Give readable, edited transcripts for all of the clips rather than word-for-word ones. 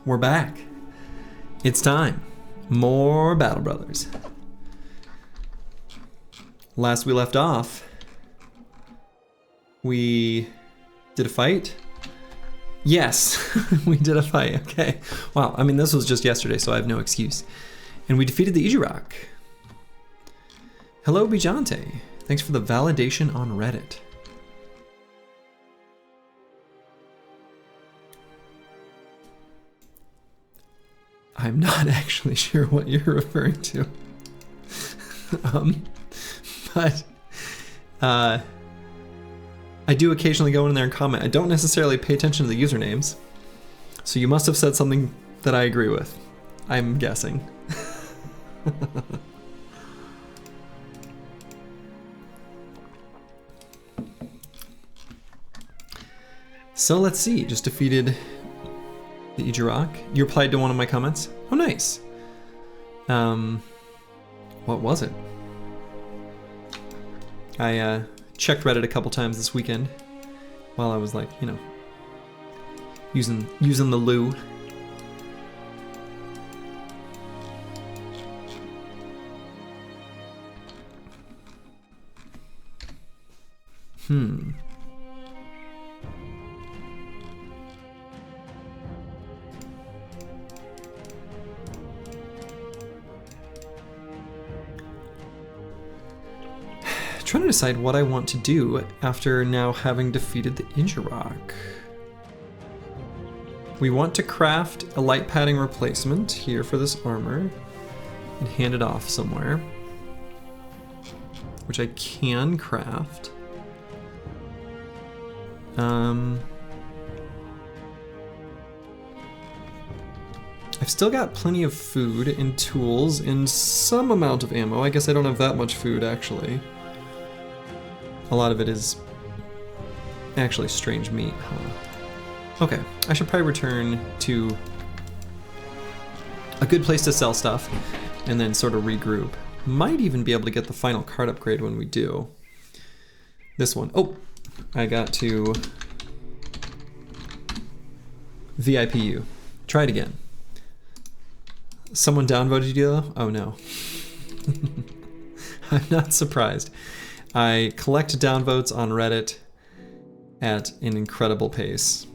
We're back. It's time. More Battle Brothers. Last we left off, we did a fight? Yes, we did a fight, okay. Wow, I mean this was just yesterday, so I have no excuse. And we defeated the Ijiraq. Hello, Bijante. Thanks for the validation on Reddit. I'm not actually sure what you're referring to. But I do occasionally go in there and comment. I don't necessarily pay attention to the usernames. So you must have said something that I agree with. I'm guessing. So let's see, just defeated the Ijiraq. You replied to one of my comments? Oh, nice. What was it? I checked Reddit a couple times this weekend while I was like, you know, using the loo. Trying to decide what I want to do after now having defeated the Ijiraq. We want to craft a light padding replacement here for this armor and hand it off somewhere, which I can craft. I've still got plenty of food and tools and some amount of ammo. I guess I don't have that much food actually. A lot of it is actually strange meat, huh? Okay, I should probably return to a good place to sell stuff and then sort of regroup. Might even be able to get the final card upgrade when we do. This one. Oh, I got to VIP you. Try it again. Someone downvoted you though? Oh no. I'm not surprised. I collect downvotes on Reddit at an incredible pace.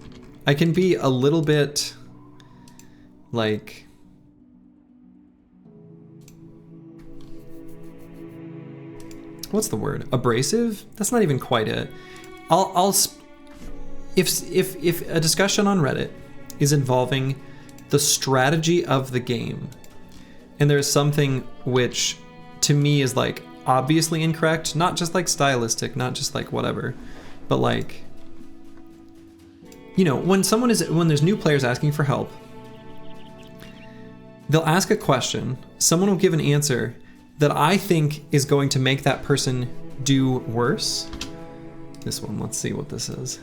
I can be a little bit like what's the word? Abrasive? That's not even quite it. If a discussion on Reddit is involving the strategy of the game, and there's something which to me is like obviously incorrect, not just like stylistic, not just like whatever, but like, you know, when there's new players asking for help, they'll ask a question, someone will give an answer that I think is going to make that person do worse. This one, let's see what this is.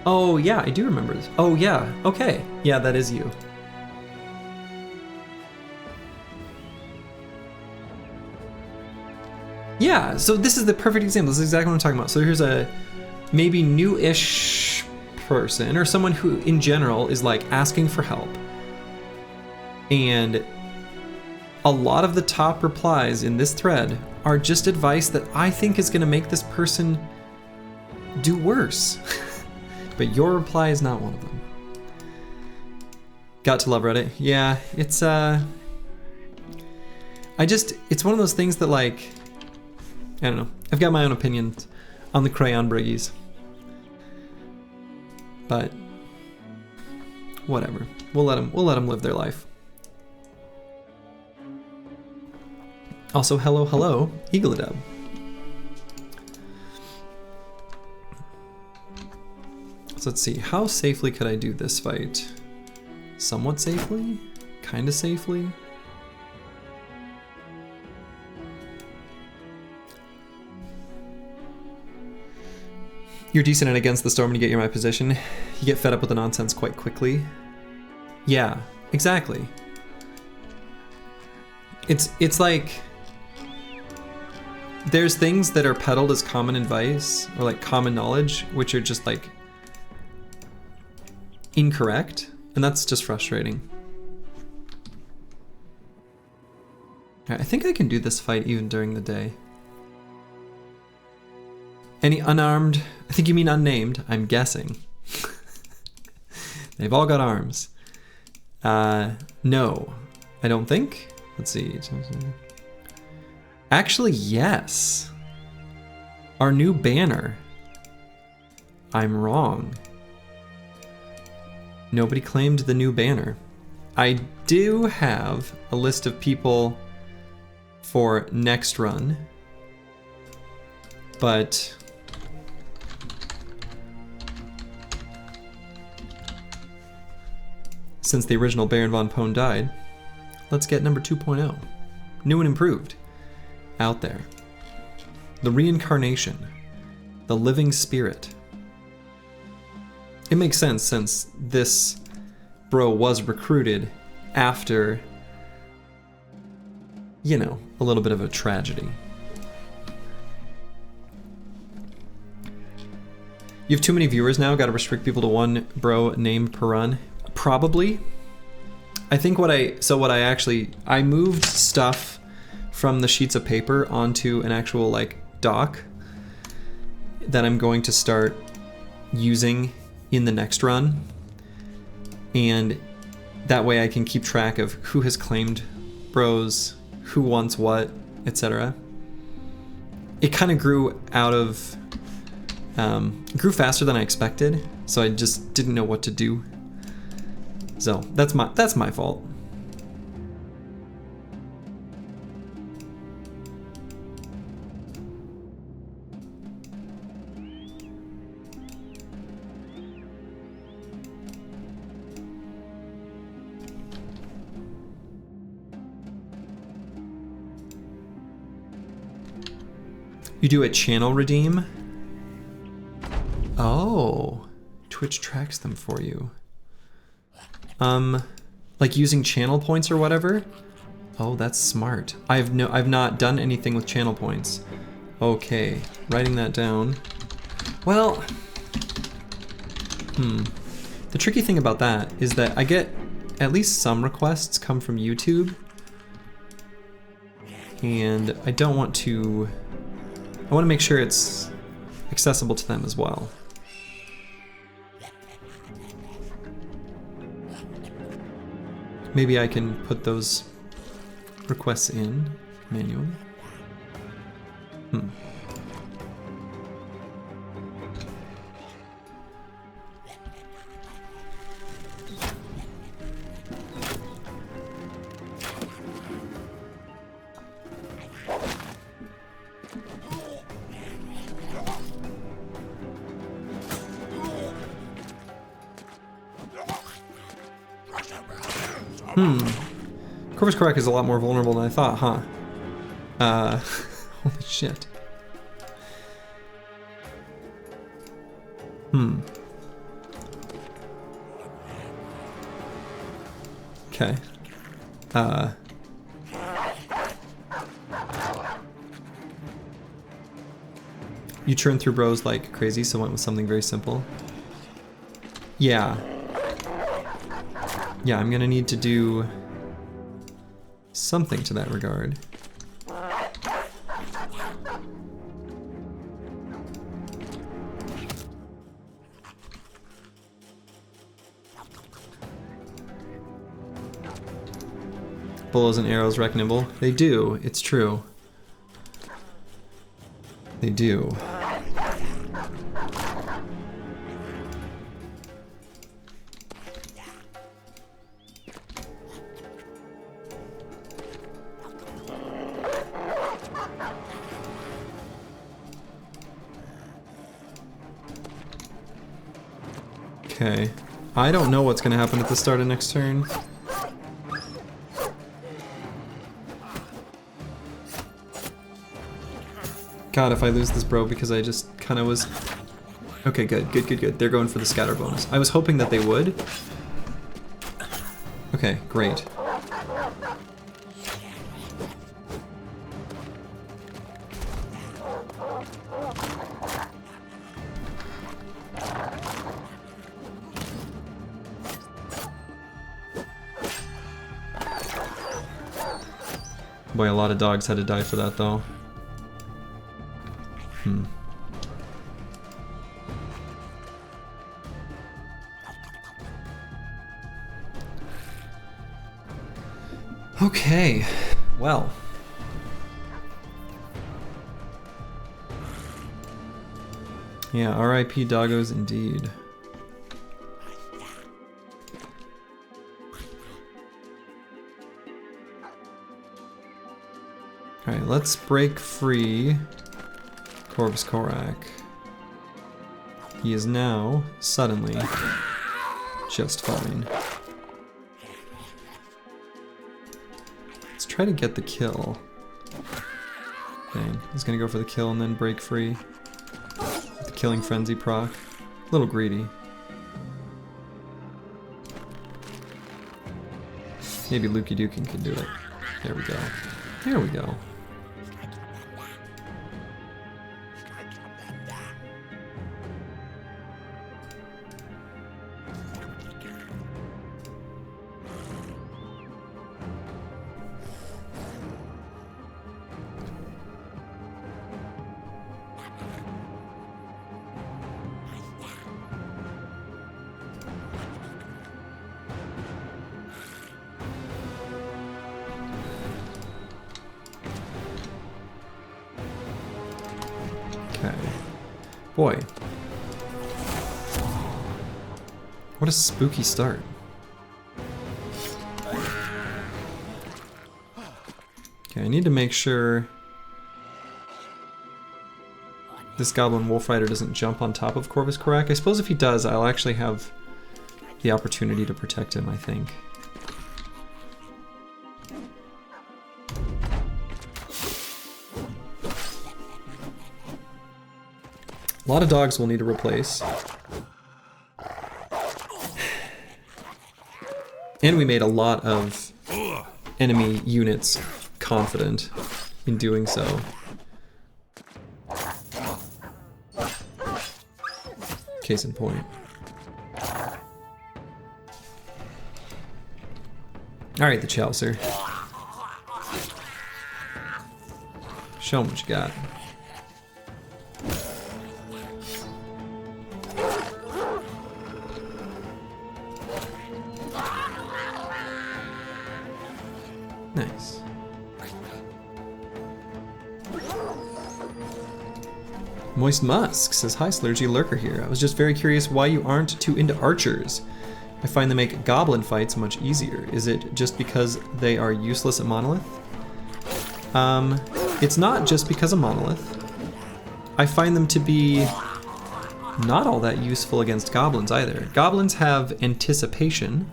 Oh yeah, I do remember this. Oh yeah, okay. Yeah, that is you. Yeah, so this is the perfect example. This is exactly what I'm talking about. So here's a maybe new-ish person or someone who in general is like asking for help. And a lot of the top replies in this thread are just advice that I think is going to make this person do worse. But your reply is not one of them. Got to love Reddit. Yeah, it's it's one of those things that like, I don't know. I've got my own opinions on the crayon briggies. But whatever. We'll let them live their life. Also, hello, Eagledub. So let's see, how safely could I do this fight? Somewhat safely? Kinda safely? You're decent at against the storm when you get your my position. You get fed up with the nonsense quite quickly. Yeah, exactly. It's like there's things that are peddled as common advice or like common knowledge, which are just like incorrect, and that's just frustrating. I think I can do this fight even during the day. Any unarmed? I think you mean unnamed, I'm guessing. They've all got arms. No, I don't think. Let's see. Actually, yes. Our new banner. I'm wrong. Nobody claimed the new banner. I do have a list of people for next run, but since the original Baron von Pone died, let's get number 2.0. New and improved. Out there. The reincarnation. The living spirit. It makes sense since this bro was recruited after, you know, a little bit of a tragedy. You have too many viewers now, gotta restrict people to one bro name per run. Probably. I think I moved stuff from the sheets of paper onto an actual like doc that I'm going to start using in the next run, and that way I can keep track of who has claimed bros, who wants what, etc. It kind of grew faster than I expected, so I just didn't know what to do. So that's my fault. You do a channel redeem? Oh, Twitch tracks them for you. Like using channel points or whatever? Oh, that's smart. I've not done anything with channel points. Okay, writing that down. Well, the tricky thing about that is that I get at least some requests come from YouTube, and I don't want to. I want to make sure it's accessible to them as well. Maybe I can put those requests in manually. Corvus Correct is a lot more vulnerable than I thought, huh? Holy shit. Okay. You churn through bros like crazy, so went with something very simple. Yeah. Yeah, I'm gonna need to do something to that regard. Bows and arrows wreck nimble. They do, it's true. They do. Okay. I don't know what's gonna happen at the start of next turn. God, if I lose this bro because I just kind of was... Okay, good. They're going for the scatter bonus. I was hoping that they would. Okay, great. Boy, a lot of dogs had to die for that, though. Okay, well. Yeah, R.I.P. doggos indeed. Alright, let's break free Corvus Korak. He is now, suddenly, just fine. Let's try to get the kill. Dang, he's gonna go for the kill and then break free. The Killing Frenzy proc. A little greedy. Maybe Lukey Dukin can do it. There we go. There we go. Okay. Boy. What a spooky start. Okay, I need to make sure this Goblin Wolf Rider doesn't jump on top of Corvus Korak. I suppose if he does, I'll actually have the opportunity to protect him, I think. A lot of dogs will need to replace. And we made a lot of enemy units confident in doing so. Case in point. Alright, the Chaucer. Show 'em what you got. Nice. Moist Musk says, hi Slurgy Lurker here. I was just very curious why you aren't too into archers. I find they make goblin fights much easier. Is it just because they are useless at Monolith? It's not just because of Monolith. I find them to be not all that useful against goblins either. Goblins have anticipation,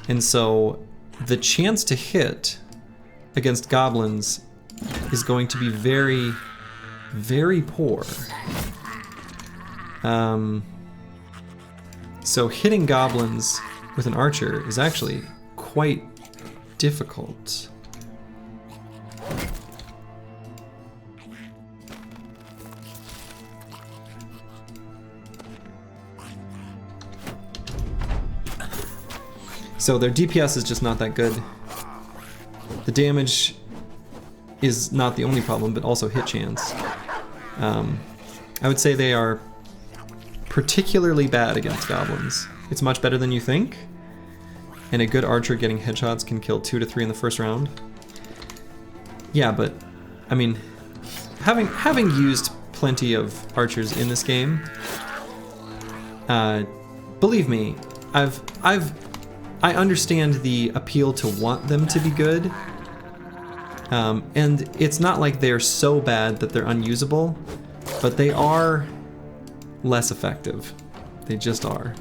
and so the chance to hit against goblins is going to be very, very poor. So hitting goblins with an archer is actually quite difficult. So their DPS is just not that good. The damage is not the only problem, but also hit chance. I would say they are particularly bad against goblins. It's much better than you think, and a good archer getting headshots can kill 2 to 3 in the first round. Yeah, but I mean, having used plenty of archers in this game, believe me, I understand the appeal to want them to be good, and it's not like they're so bad that they're unusable, but they are less effective. They just are.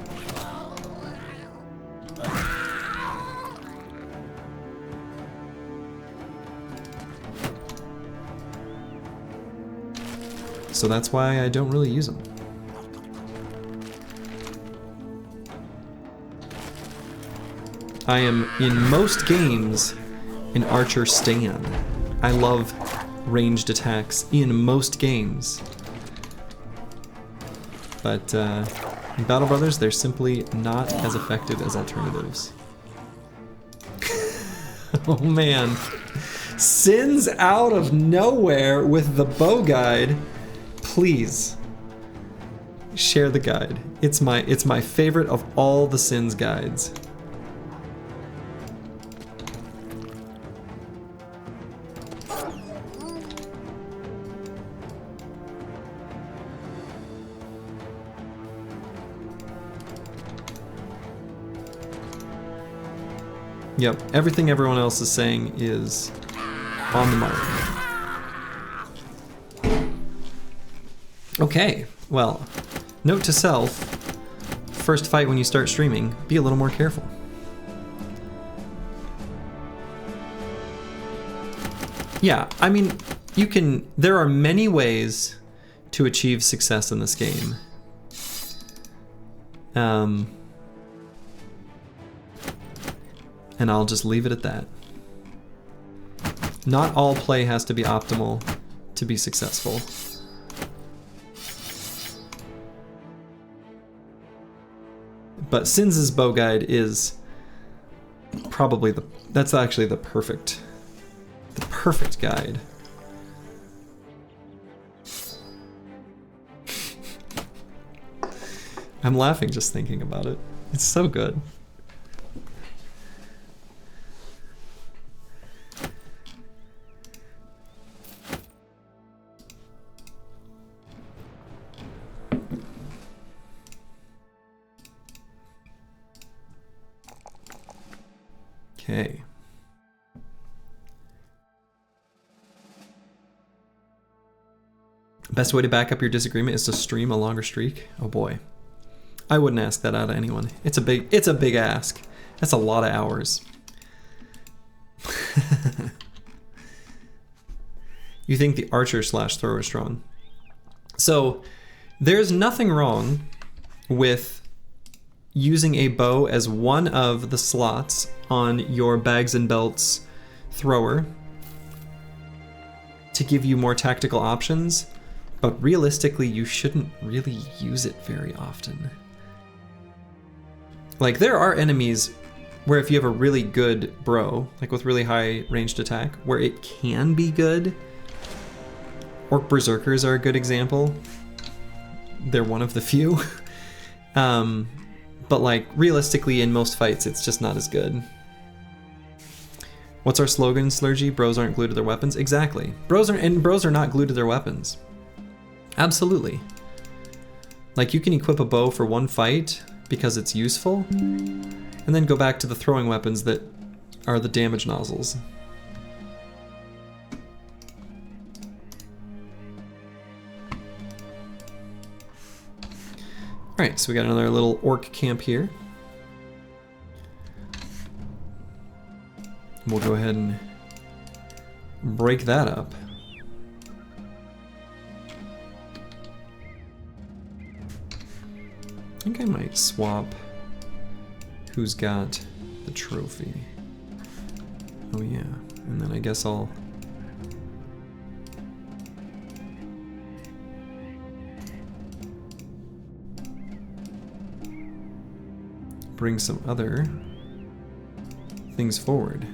So that's why I don't really use them. I am, in most games, an archer stan. I love ranged attacks in most games. But in Battle Brothers, they're simply not as effective as alternatives. Oh man, Sins out of nowhere with the bow guide. Please share the guide. It's my favorite of all the Sins guides. Yep, everything everyone else is saying is on the mark. Okay, well, note to self, first fight when you start streaming, be a little more careful. Yeah, I mean, there are many ways to achieve success in this game. And I'll just leave it at that. Not all play has to be optimal to be successful. But Sins' bow guide is probably that's actually the perfect guide. I'm laughing just thinking about it. It's so good. Okay. Best way to back up your disagreement is to stream a longer streak? Oh boy. I wouldn't ask that out of anyone. It's a big ask. That's a lot of hours. You think the archer / thrower is strong. So there's nothing wrong with using a bow as one of the slots on your bags and belts thrower to give you more tactical options, but realistically you shouldn't really use it very often. Like, there are enemies where if you have a really good bro, like with really high ranged attack, where it can be good. Orc Berserkers are a good example. They're one of the few. But like, realistically in most fights, it's just not as good. What's our slogan, Slurgy? Bros aren't glued to their weapons? Exactly. Bros are not glued to their weapons. Absolutely. Like, you can equip a bow for one fight because it's useful, and then go back to the throwing weapons that are the damage nozzles. Alright, so we got another little orc camp here. We'll go ahead and break that up. I think I might swap who's got the trophy. Oh yeah, and then I guess I'll bring some other things forward.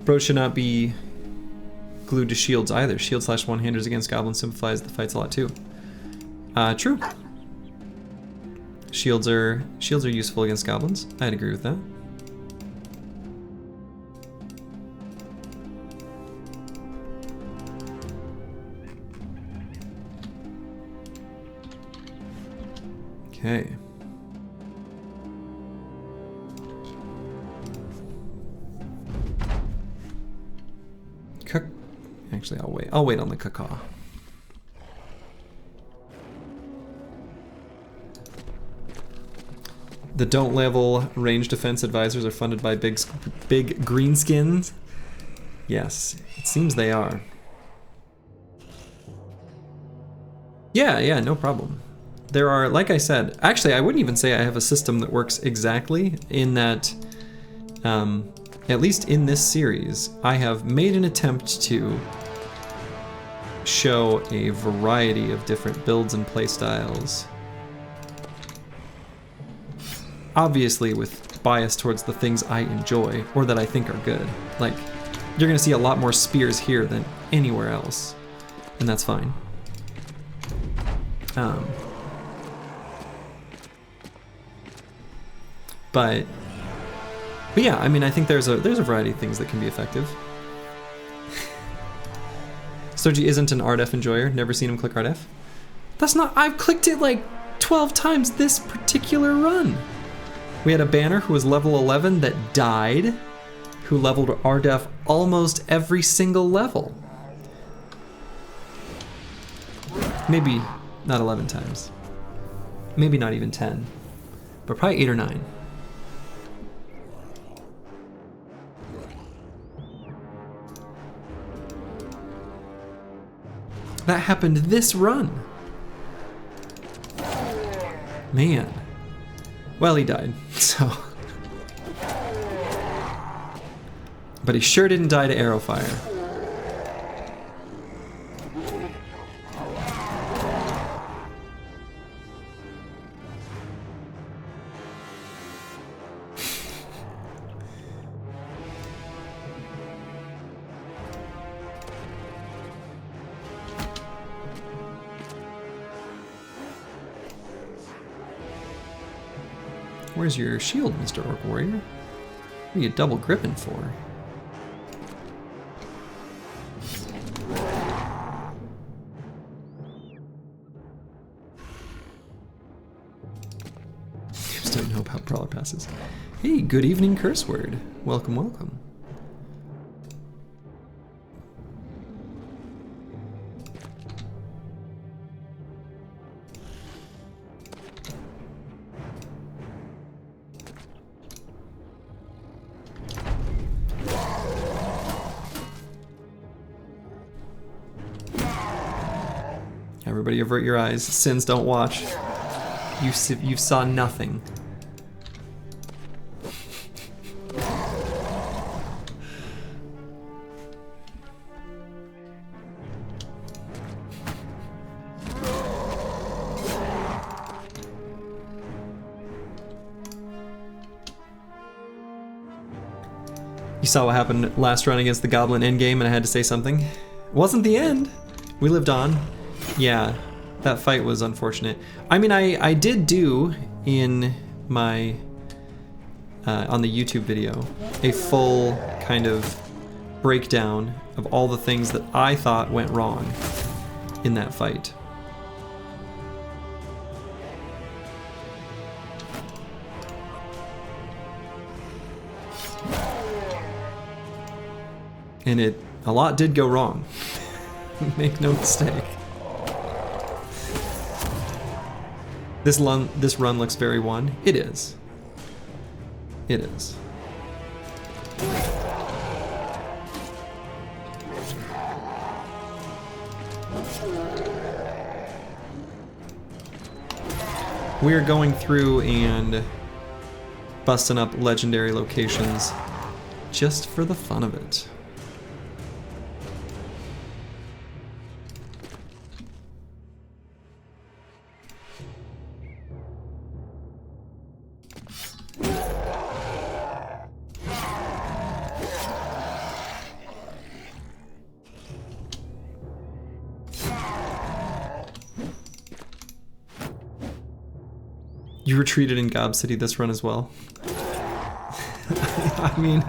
Bros should not be glued to shields either. Shield / one-handers against goblins simplifies the fights a lot too. True. Shields are useful against goblins. I'd agree with that. Okay. Actually, I'll wait. I'll wait on the caca. The don't level range defense advisors are funded by big greenskins. Yes, it seems they are. Yeah, no problem. There are, like I said, actually I wouldn't even say I have a system that works exactly, in that, at least in this series, I have made an attempt to show a variety of different builds and playstyles obviously with bias towards the things I enjoy or that I think are good. Like, you're gonna see a lot more spears here than anywhere else, and that's fine. But yeah, I mean, I think there's a variety of things that can be effective. Soji isn't an RDF enjoyer. Never seen him click RDF. That's not. I've clicked it like 12 times this particular run. We had a banner who was level 11 that died, who leveled RDF almost every single level. Maybe not 11 times. Maybe not even 10, but probably 8 or 9. That happened this run. Man. Well, he died, so. But he sure didn't die to arrow fire. Where's your shield, Mr. Orc Warrior? What are you double gripping for? Just don't know about brawler passes. Hey, good evening, curse word. Welcome, welcome. Everybody avert your eyes. Sins don't watch. You saw nothing. You saw what happened last run against the Goblin endgame and I had to say something. It wasn't the end. We lived on. Yeah, that fight was unfortunate. I mean, I did do in my, on the YouTube video, a full kind of breakdown of all the things that I thought went wrong in that fight. And a lot did go wrong. Make no mistake. This run looks very won. It is. It is. We're going through and busting up legendary locations just for the fun of it. You retreated in Gob City this run as well. I mean,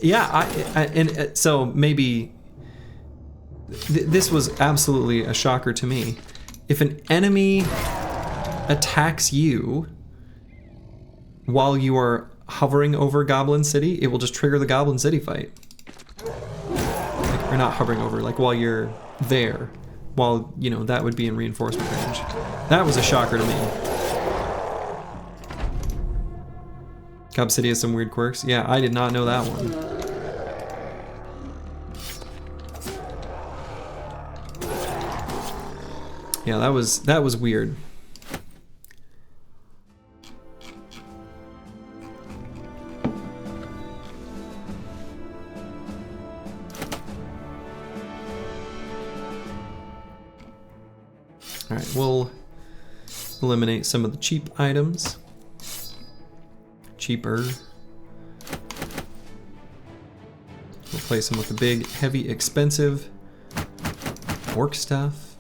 yeah. So maybe this was absolutely a shocker to me. If an enemy attacks you while you are hovering over Goblin City, it will just trigger the Goblin City fight. Like, or not hovering over, like while you're there, while, you know, that would be in reinforcement range. That was a shocker to me. Gob City has some weird quirks. Yeah, I did not know that one. Yeah, that was weird. All right, we'll eliminate some of the cheap items. cheaper. Replace him with the big, heavy, expensive orc stuff.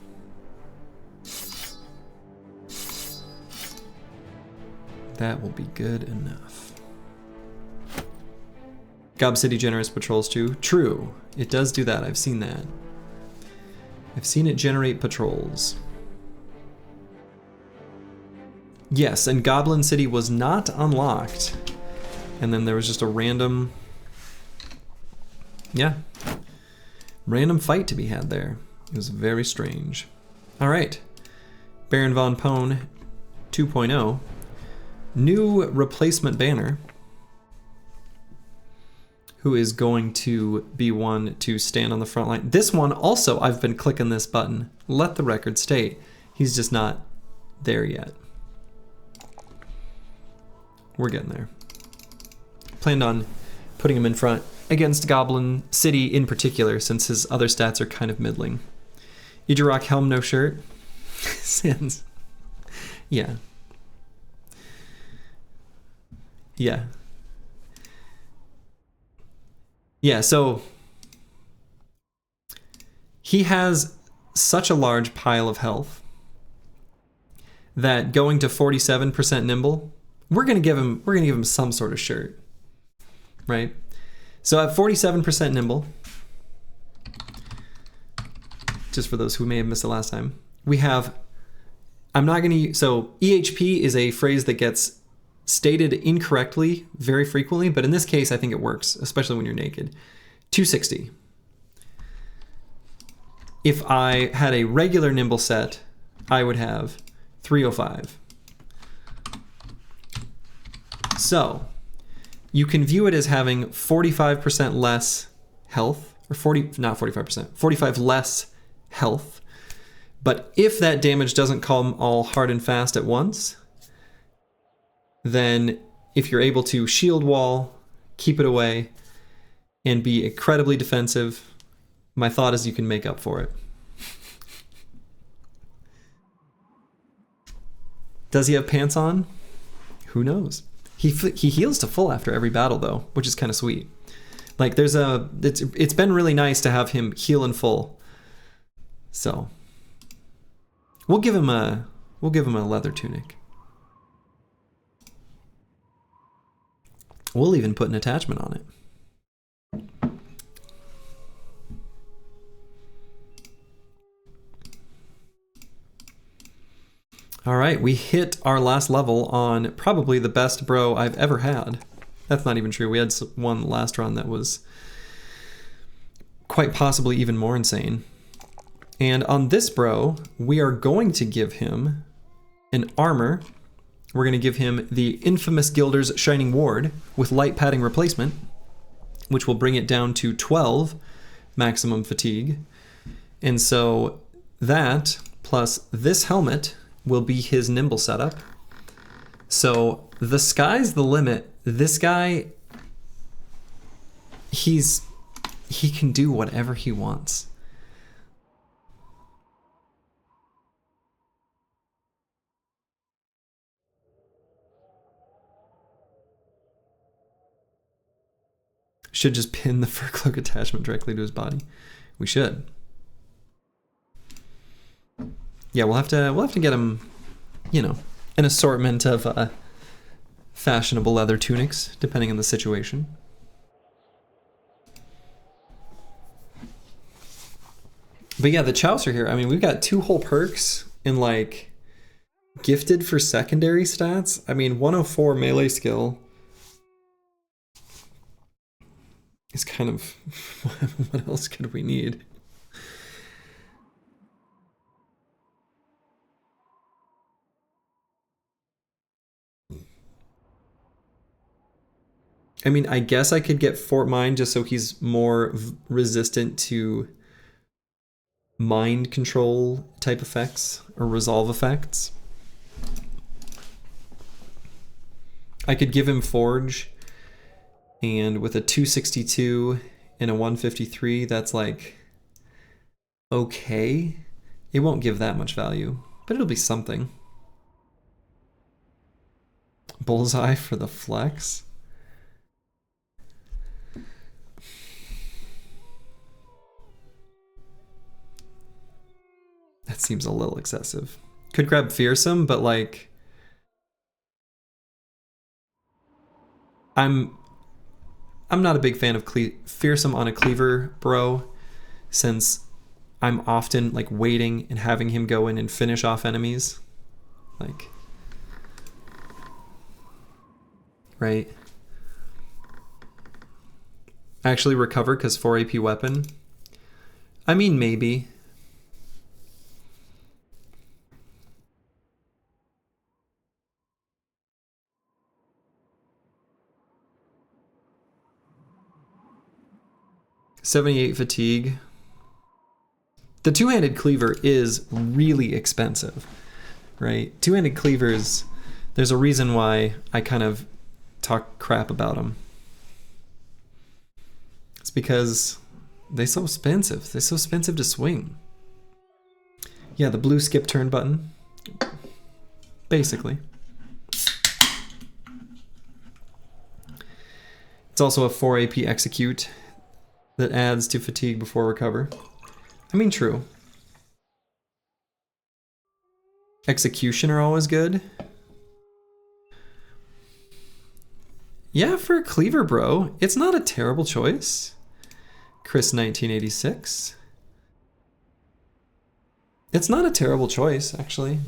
That will be good enough. Gob City generates patrols too. True, it does do that. I've seen that. I've seen it generate patrols. Yes, and Goblin City was not unlocked. And then there was just a random... yeah. Random fight to be had there. It was very strange. Alright. Baron von Pone 2.0. New replacement banner. Who is going to be one to stand on the front line. This one also, I've been clicking this button. Let the record state. He's just not there yet. We're getting there. Planned on putting him in front against Goblin City in particular, since his other stats are kind of middling. Idurok Helm no shirt. Sans. Yeah. Yeah. Yeah, so he has such a large pile of health that going to 47% nimble, we're gonna give him some sort of shirt. Right? So at 47% nimble, just for those who may have missed it last time, we have, I'm not gonna use, so EHP is a phrase that gets stated incorrectly very frequently, but in this case I think it works, especially when you're naked. 260. If I had a regular nimble set, I would have 305. So you can view it as having 45% less health, or 45 less health. But if that damage doesn't come all hard and fast at once, then if you're able to shield wall, keep it away, and be incredibly defensive, my thought is you can make up for it. Does he have pants on? Who knows? He heals to full after every battle though, which is kind of sweet. Like it's been really nice to have him heal in full. So we'll give him a leather tunic. We'll even put an attachment on it. All right, we hit our last level on probably the best bro I've ever had. That's not even true. We had one last run that was quite possibly even more insane. And on this bro, we are going to give him an armor. We're going to give him the infamous Gilder's Shining Ward with light padding replacement, which will bring it down to 12 maximum fatigue. And so that plus this helmet will be his nimble setup. So the sky's the limit. This guy, he can do whatever he wants. Should just pin the fur cloak attachment directly to his body. We should. Yeah, we'll have to get him, you know, an assortment of fashionable leather tunics, depending on the situation. But yeah, the Chaucer here, I mean, we've got 2 whole perks in like gifted for secondary stats. I mean, 104 melee skill is kind of, what else could we need? I mean, I guess I could get Fort Mind just so he's more resistant to mind control type effects or resolve effects. I could give him Forge, and with a 262 and a 153, that's like okay. It won't give that much value, but it'll be something. Bullseye for the flex. That seems a little excessive. Could grab Fearsome, but like... I'm not a big fan of Fearsome on a cleaver bro, since I'm often like waiting and having him go in and finish off enemies. Like... Right? Actually recover because 4 AP weapon? I mean, maybe. $78 fatigue. The two-handed cleaver is really expensive, right? Two-handed cleavers, there's a reason why I kind of talk crap about them. It's because they're so expensive. They're so expensive to swing. Yeah, the blue skip turn button. Basically. It's also a 4 AP execute that adds to fatigue before recover. I mean, true. Execution are always good. Yeah, for a cleaver bro, it's not a terrible choice. Chris 1986. It's not a terrible choice, actually.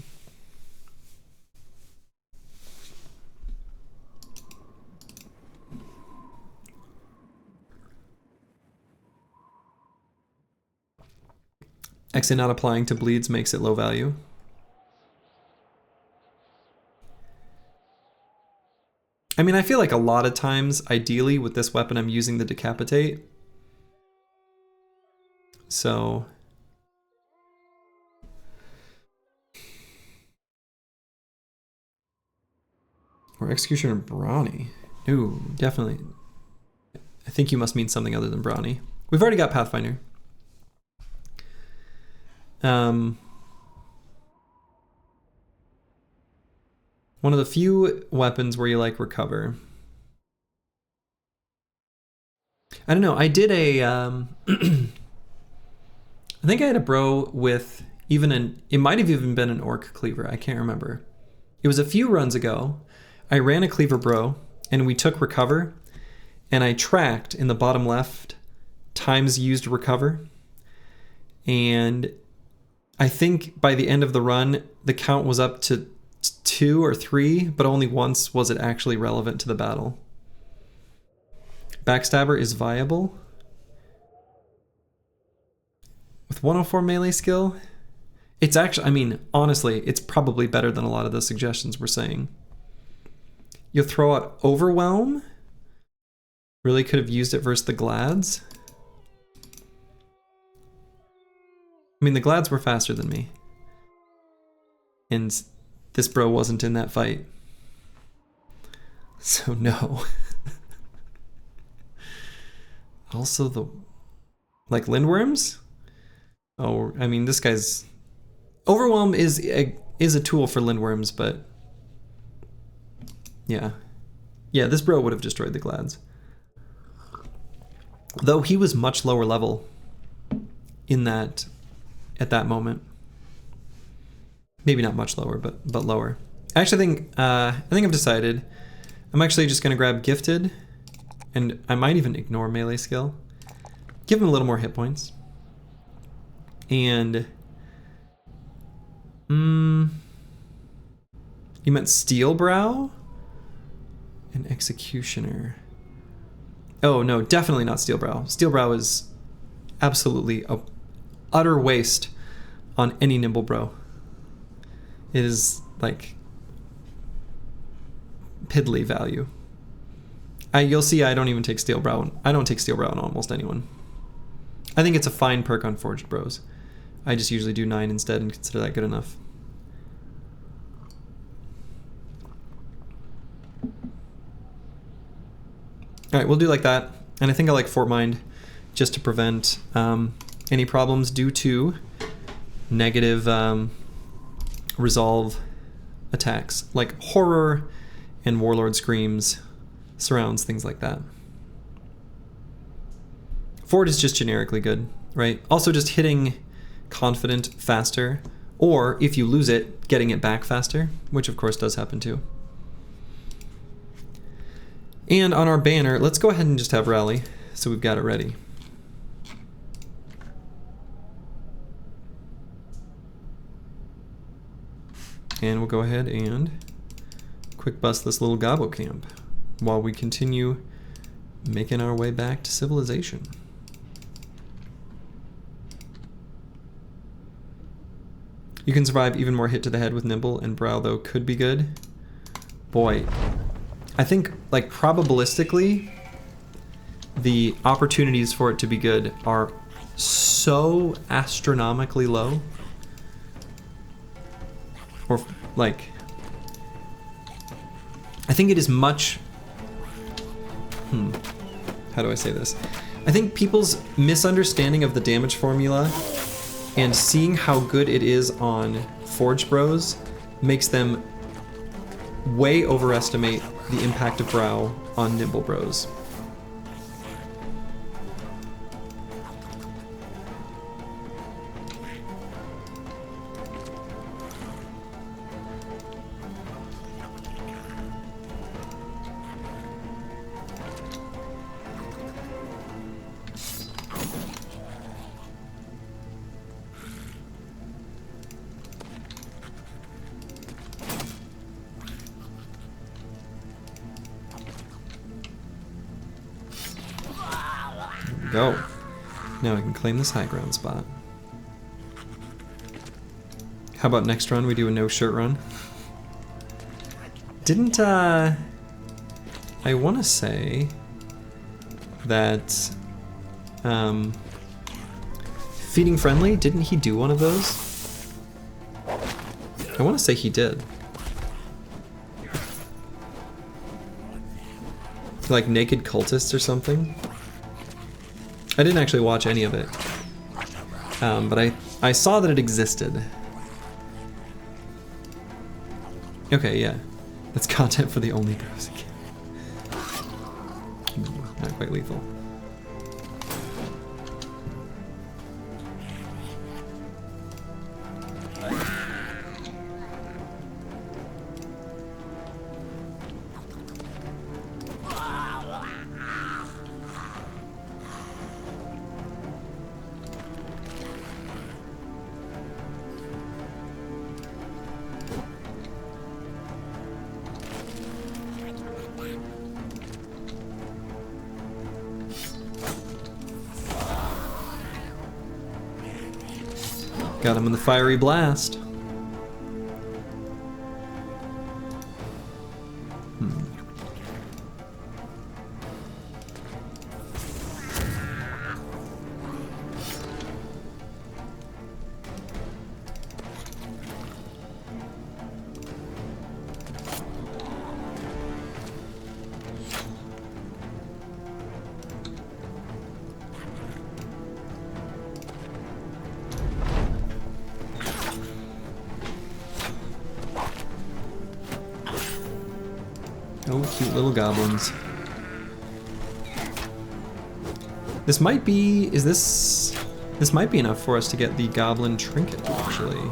Exit not applying to bleeds makes it low value. I mean, I feel like a lot of times, ideally, with this weapon, I'm using the decapitate. So... Or Executioner Brawny. Ooh, definitely. I think you must mean something other than Brawny. We've already got Pathfinder. One of the few weapons where you like recover. I don't know, I did a... I think I had a bro with even an... It might have even been an orc cleaver, I can't remember. It was a few runs ago. I ran a cleaver bro, and we took recover, and I tracked in the bottom left times used recover. And I think by the end of the run, the count was up to 2 or 3, but only once was it actually relevant to the battle. Backstabber is viable. With 104 melee skill, it's actually, I mean, honestly, it's probably better than a lot of the suggestions we're saying. You'll throw out Overwhelm. Really could have used it versus the Glads. I mean, the Glads were faster than me. And this bro wasn't in that fight. So no. Also the... Like Lindworms? Oh, I mean, this guy's... Overwhelm is a tool for Lindworms, but... Yeah. Yeah, this bro would have destroyed the Glads. Though he was much lower level in that... at that moment. Maybe not much lower, but lower. I think I've decided. I'm actually just gonna grab Gifted, and I might even ignore melee skill. Give him a little more hit points. And you meant Steel Brow? An Executioner. Oh no, definitely not Steel Brow. Steel Brow is absolutely a utter waste on any nimble bro. It is like piddly value. You'll see I don't even take Steel Brow. I don't take Steel Brow on almost anyone. I think it's a fine perk on Forged Bros. I just usually do 9 instead and consider that good enough. Alright, we'll do like that. And I think I like Fort Mind just to prevent any problems due to negative resolve attacks like horror and Warlord Screams surrounds, things like that. Fort is just generically good, right? Also just hitting Confident faster, or if you lose it, getting it back faster, which of course does happen too. And on our banner, let's go ahead and just have Rally, so we've got it ready. And we'll go ahead and quick bust this little Gobbo camp while we continue making our way back to civilization. You can survive even more hit to the head with Nimble, and Brow, though, could be good. Boy, I think, like, probabilistically, the opportunities for it to be good are so astronomically low. Or, like, I think it is much... How do I say this? I think people's misunderstanding of the damage formula and seeing how good it is on Forge Bros makes them way overestimate the impact of Brow on Nimble Bros. Go. Now I can claim this high ground spot. How about next run we do a no shirt run? Didn't I want to say that Feeding Friendly, didn't he do one of those? I want to say he did. Like Naked Cultists or something? I didn't actually watch any of it, but I saw that it existed. Okay, yeah. That's content for the only bros again. Not quite lethal. Got him in the fiery blast. Oh, cute little goblins. This might be, this might be enough for us to get the goblin trinket, actually.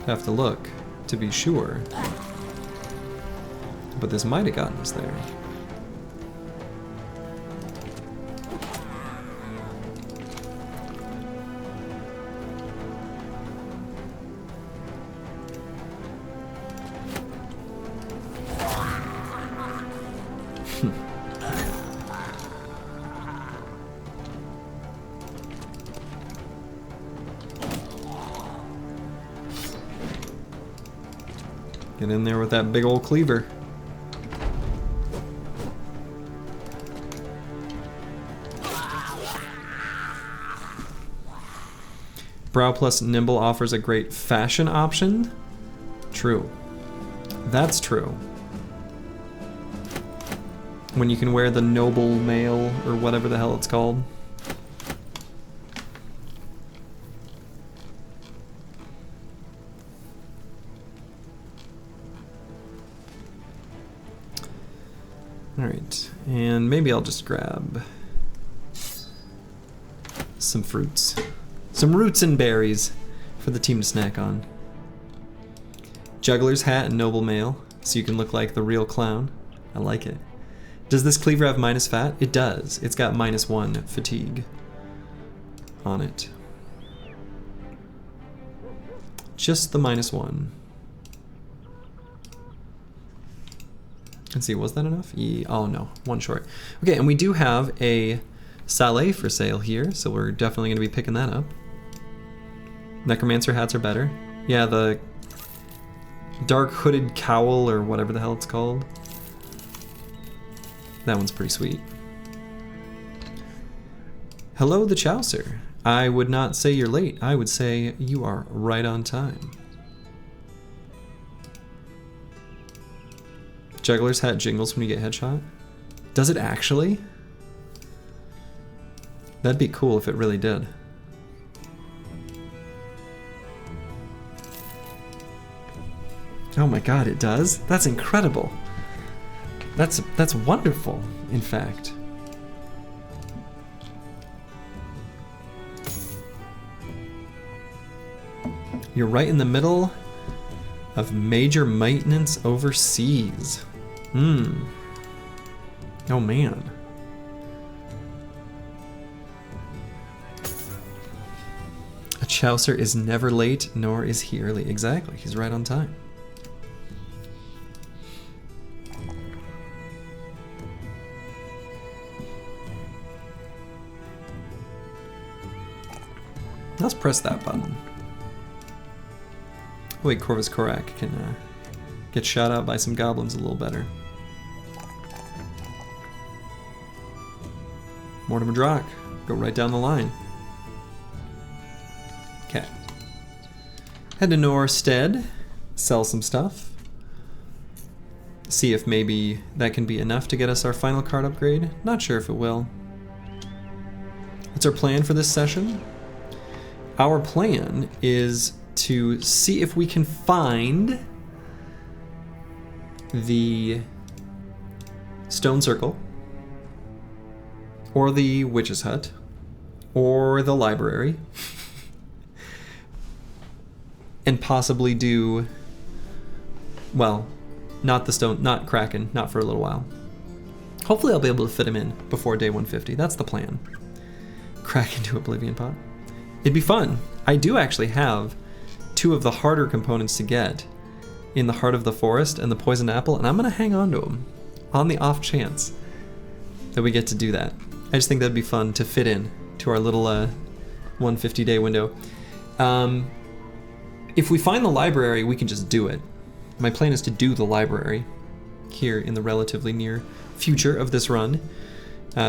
Have to look to be sure. But this might have gotten us there. Get in there with that big old cleaver. Brow plus Nimble offers a great fashion option. True. That's true. When you can wear the noble mail or whatever the hell it's called. Alright, and maybe I'll just grab some fruits. Some roots and berries for the team to snack on. Juggler's hat and noble mail, so you can look like the real clown. I like it. Does this cleaver have minus fat? It does. It's got -1 fatigue on it. Just the -1. Let's see, was that enough? Oh no, one short. Okay, and we do have a Saleh for sale here, so we're definitely going to be picking that up. Necromancer hats are better. Yeah, the dark hooded cowl or whatever the hell it's called. That one's pretty sweet. Hello, the Chaucer. I would not say you're late. I would say you are right on time. Juggler's hat jingles when you get headshot. Does it actually? That'd be cool if it really did. Oh my god, it does? That's incredible. That's wonderful, in fact. You're right in the middle of major maintenance overseas. Oh man. A Chaucer is never late, nor is he early. Exactly, he's right on time. Let's press that button. Wait, Corvus Korak can get shot out by some goblins a little better. Mortimer Drock, go right down the line. Okay. Head to Norstead, sell some stuff. See if maybe that can be enough to get us our final card upgrade. Not sure if it will. What's our plan for this session? Our plan is to see if we can find the stone circle, or the witch's hut, or the library, and possibly do, well, not the stone, not Kraken, not for a little while. Hopefully I'll be able to fit him in before day 150. That's the plan. Crack into Oblivion Pot. It'd be fun. I do actually have 2 of the harder components to get in the Heart of the Forest and the Poisoned Apple, and I'm gonna hang on to them on the off chance that we get to do that. I just think that'd be fun to fit in to our little 150 day window. If we find the library, we can just do it. My plan is to do the library here in the relatively near future of this run.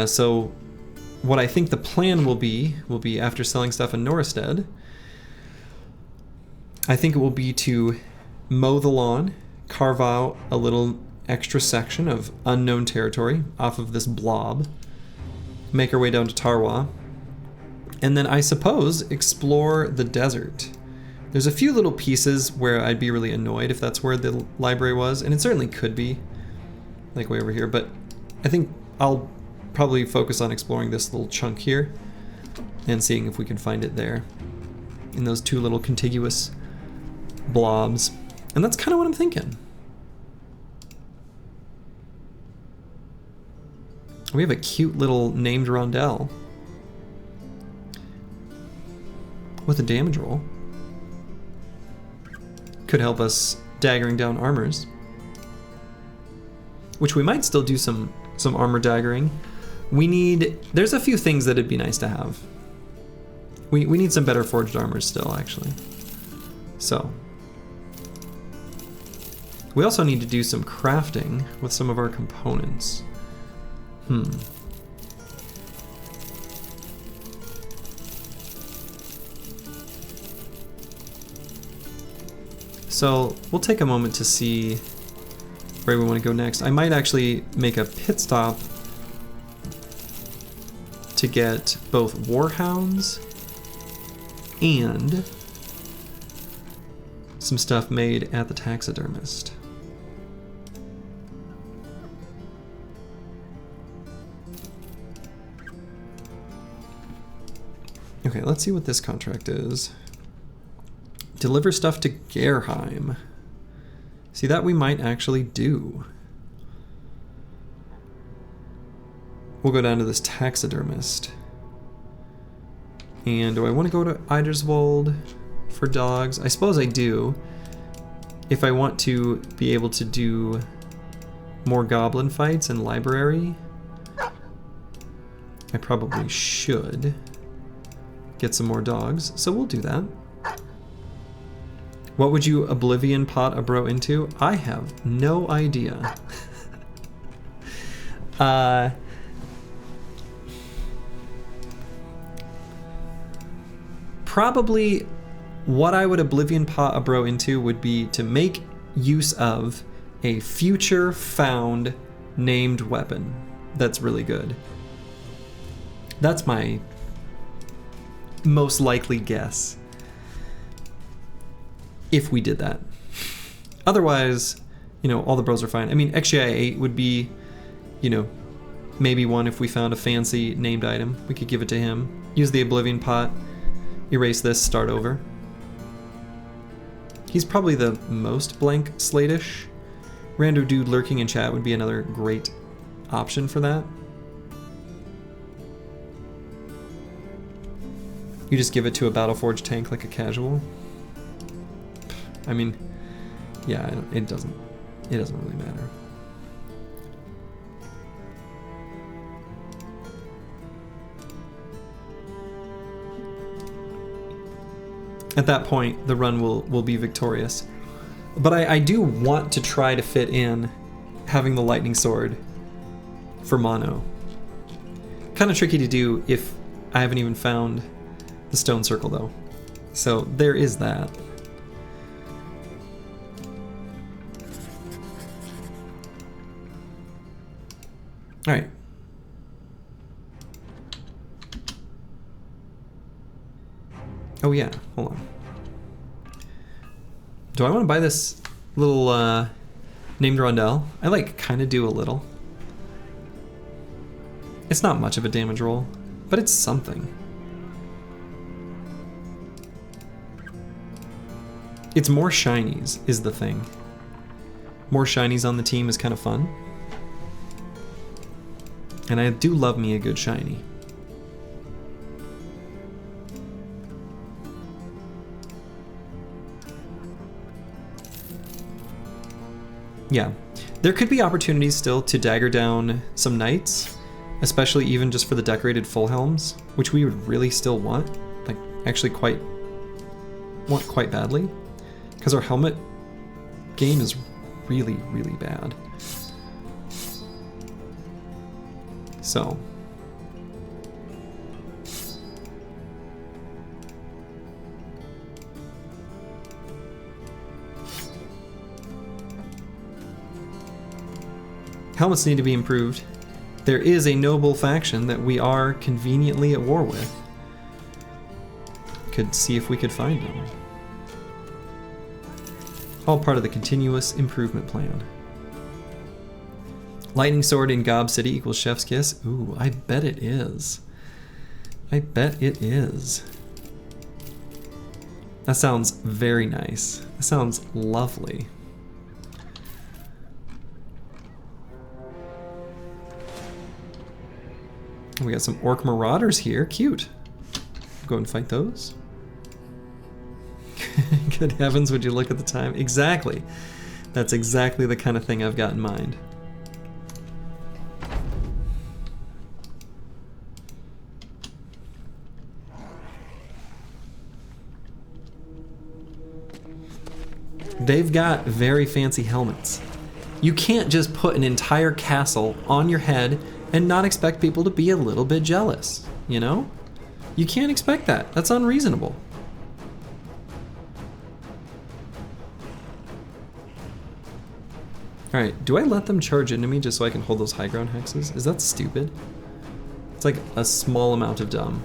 So what I think the plan will be after selling stuff in Norstead, I think it will be to mow the lawn, carve out a little extra section of unknown territory off of this blob, make our way down to Tarwa, and then I suppose explore the desert. There's a few little pieces where I'd be really annoyed if that's where the library was, and it certainly could be, like way over here, but I think I'll probably focus on exploring this little chunk here and seeing if we can find it there in those 2 little contiguous blobs. And that's kind of what I'm thinking. We have a cute little named rondelle with a damage roll. Could help us daggering down armors, which we might still do some armor daggering. There's a few things that it'd be nice to have. We need some better forged armors still, actually. So we also need to do some crafting with some of our components. So we'll take a moment to see where we want to go next. I might actually make a pit stop to get both warhounds and some stuff made at the taxidermist. Okay, let's see what this contract is. Deliver stuff to Gerheim. See, that we might actually do. We'll go down to this taxidermist. And do I want to go to Eiderswald for dogs? I suppose I do. If I want to be able to do more goblin fights in library, I probably should get some more dogs, so we'll do that. What would you Oblivion pot a bro into? I have no idea. Probably what I would Oblivion pot a bro into would be to make use of a future found named weapon that's really good. That's my most likely guess if we did that. Otherwise, you know, all the bros are fine. I mean, XGI 8 would be, you know, maybe one if we found a fancy named item. We could give it to him. Use the Oblivion pot, erase this, start over. He's probably the most blank slate-ish. Rando dude lurking in chat would be another great option for that. You just give it to a Battleforged tank like a casual. I mean, yeah, it doesn't really matter. At that point, the run will be victorious. But I do want to try to fit in having the lightning sword for mono. Kind of tricky to do if I haven't even found the stone circle though. So there is that. All right. Oh yeah, hold on. Do I want to buy this little named rondelle? I like kind of do a little. It's not much of a damage roll, but it's something. It's more shinies is the thing. More shinies on the team is kind of fun. And I do love me a good shiny. Yeah, there could be opportunities still to dagger down some knights, especially even just for the decorated full helms, which we would really still want, like actually want quite badly, because our helmet game is really, really bad. So. Helmets need to be improved. There is a noble faction that we are conveniently at war with. Could see if we could find them. All part of the continuous improvement plan. Lightning sword in Gob City equals chef's kiss. Ooh, I bet it is. I bet it is. That sounds very nice. That sounds lovely. We got some orc marauders here. Cute. Go and fight those. Good heavens, would you look at the time? Exactly. That's exactly the kind of thing I've got in mind. They've got very fancy helmets. You can't just put an entire castle on your head and not expect people to be a little bit jealous, you know? You can't expect that. That's unreasonable. Alright, do I let them charge into me just so I can hold those high ground hexes? Is that stupid? It's like a small amount of dumb.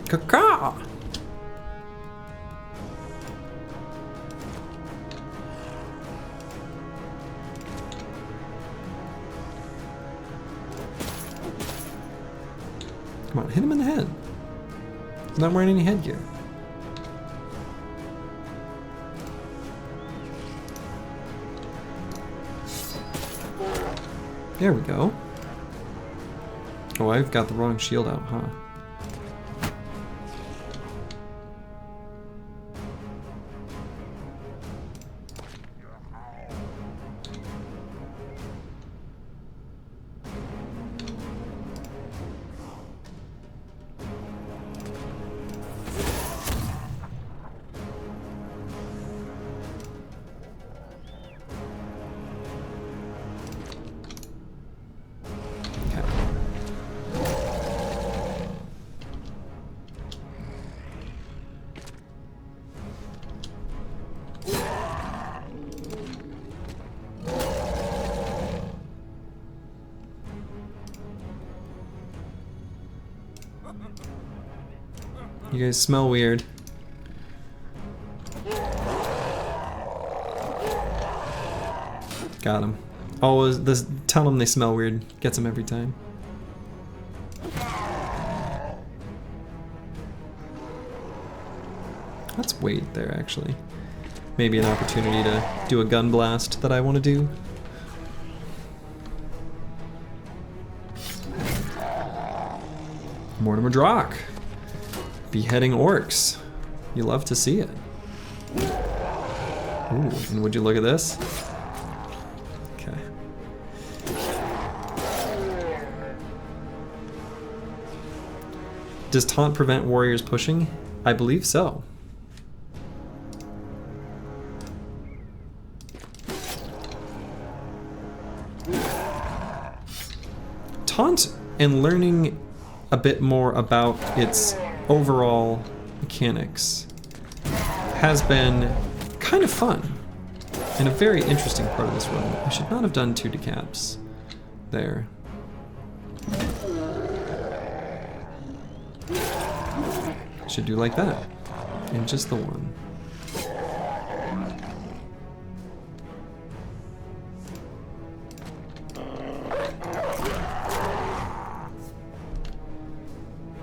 Caca! Come on, hit him in the head. He's not wearing any headgear. There we go. Oh, I've got the wrong shield out, huh? You guys smell weird. Got him. Oh, this tell them they smell weird. Gets them every time. Let's wait there, actually. Maybe an opportunity to do a gun blast that I want to do. Mortimer Drock. Beheading orcs. You love to see it. Ooh, and would you look at this? Okay. Does taunt prevent warriors pushing? I believe so. Taunt and learning a bit more about its overall mechanics has been kind of fun and a very interesting part of this run. I should not have done 2 decaps there. Should do like that and just the one.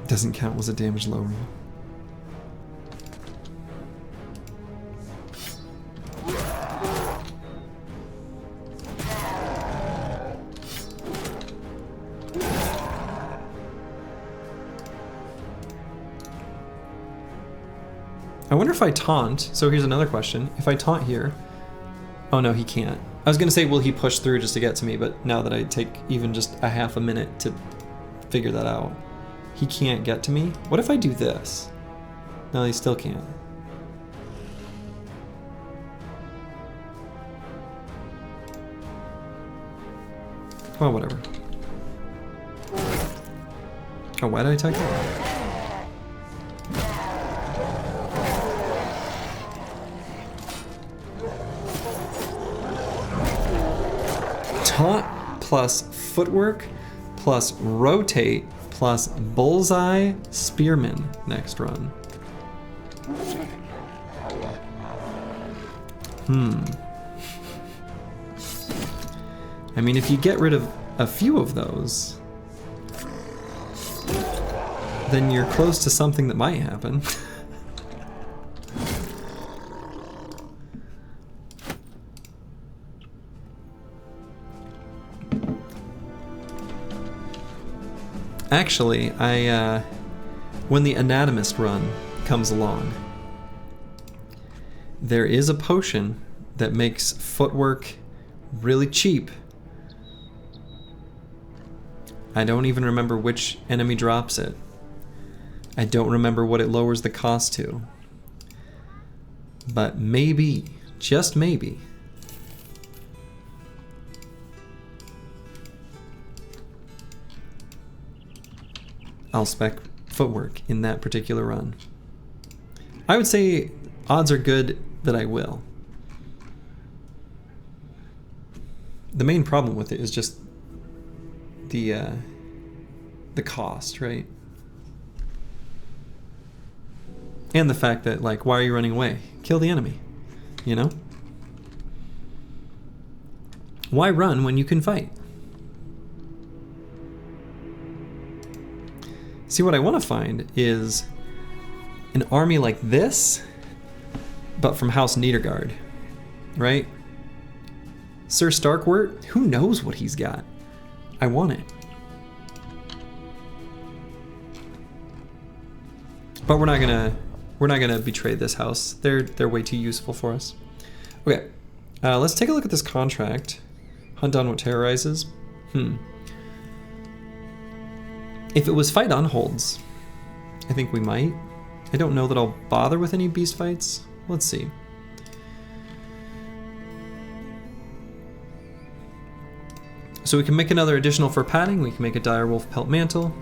Doesn't count as a damage low roll. I wonder if I taunt, so here's another question. If I taunt here, oh no, he can't. I was gonna say, will he push through just to get to me, but now that I take even just a half a minute to figure that out, he can't get to me. What if I do this? No, he still can't. Oh, whatever. Oh, why did I type that? Taunt plus footwork plus rotate plus bullseye spearman next run. I mean, if you get rid of a few of those, then you're close to something that might happen. Actually, when the anatomist run comes along, there is a potion that makes footwork really cheap. I don't even remember which enemy drops it. I don't remember what it lowers the cost to. But maybe, just maybe, I'll spec footwork in that particular run. I would say odds are good that I will. The main problem with it is just the cost, right? And the fact that, like, why are you running away? Kill the enemy, you know? Why run when you can fight? See, what I want to find is an army like this, but from House Niedergard, right? Sir Starkwort, who knows what he's got? I want it. But we're not gonna betray this house. They're way too useful for us. Okay, let's take a look at this contract. Hunt down what terrorizes. If it was fight on holds, I think we might. I don't know that I'll bother with any beast fights. Let's see. So we can make another additional for padding. We can make a direwolf pelt mantle.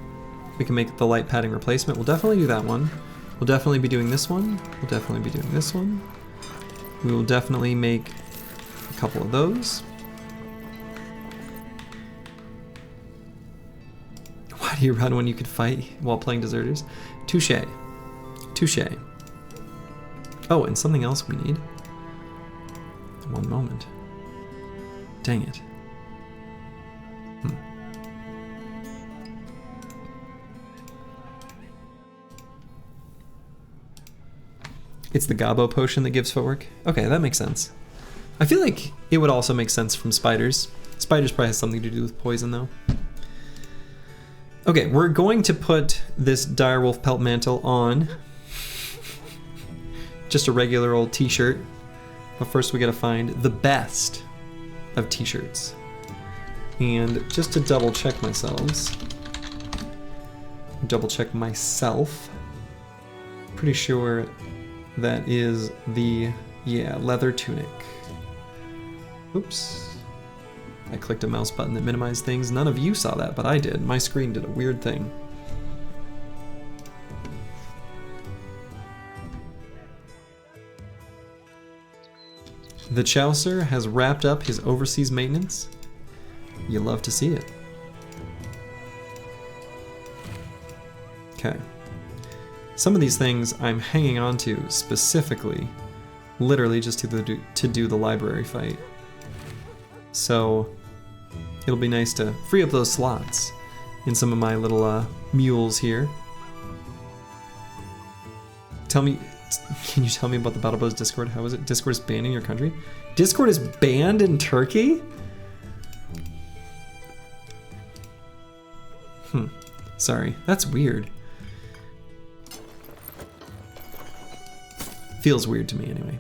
We can make the light padding replacement. We'll definitely do that one. We'll definitely be doing this one. We'll definitely be doing this one. We will definitely make a couple of those. Why do you run when you could fight while playing deserters? Touche. Touche. Oh, and something else we need. One moment. Dang it. It's the Gabo potion that gives footwork? Okay, that makes sense. I feel like it would also make sense from spiders. Spiders probably has something to do with poison though. Okay, we're going to put this direwolf pelt mantle on. Just a regular old t-shirt. But first we gotta find the best of t-shirts. And just to double check myself, pretty sure that is the, yeah, leather tunic. Oops. I clicked a mouse button that minimized things. None of you saw that, but I did. My screen did a weird thing. The Chaucer has wrapped up his overseas maintenance. You love to see it. Okay. Some of these things I'm hanging on to specifically, literally just to do the library fight. So it'll be nice to free up those slots in some of my little mules here. Can you tell me about the Battle Bros Discord? How is it? Discord is banned in your country? Discord is banned in Turkey? Sorry, that's weird. Feels weird to me anyway.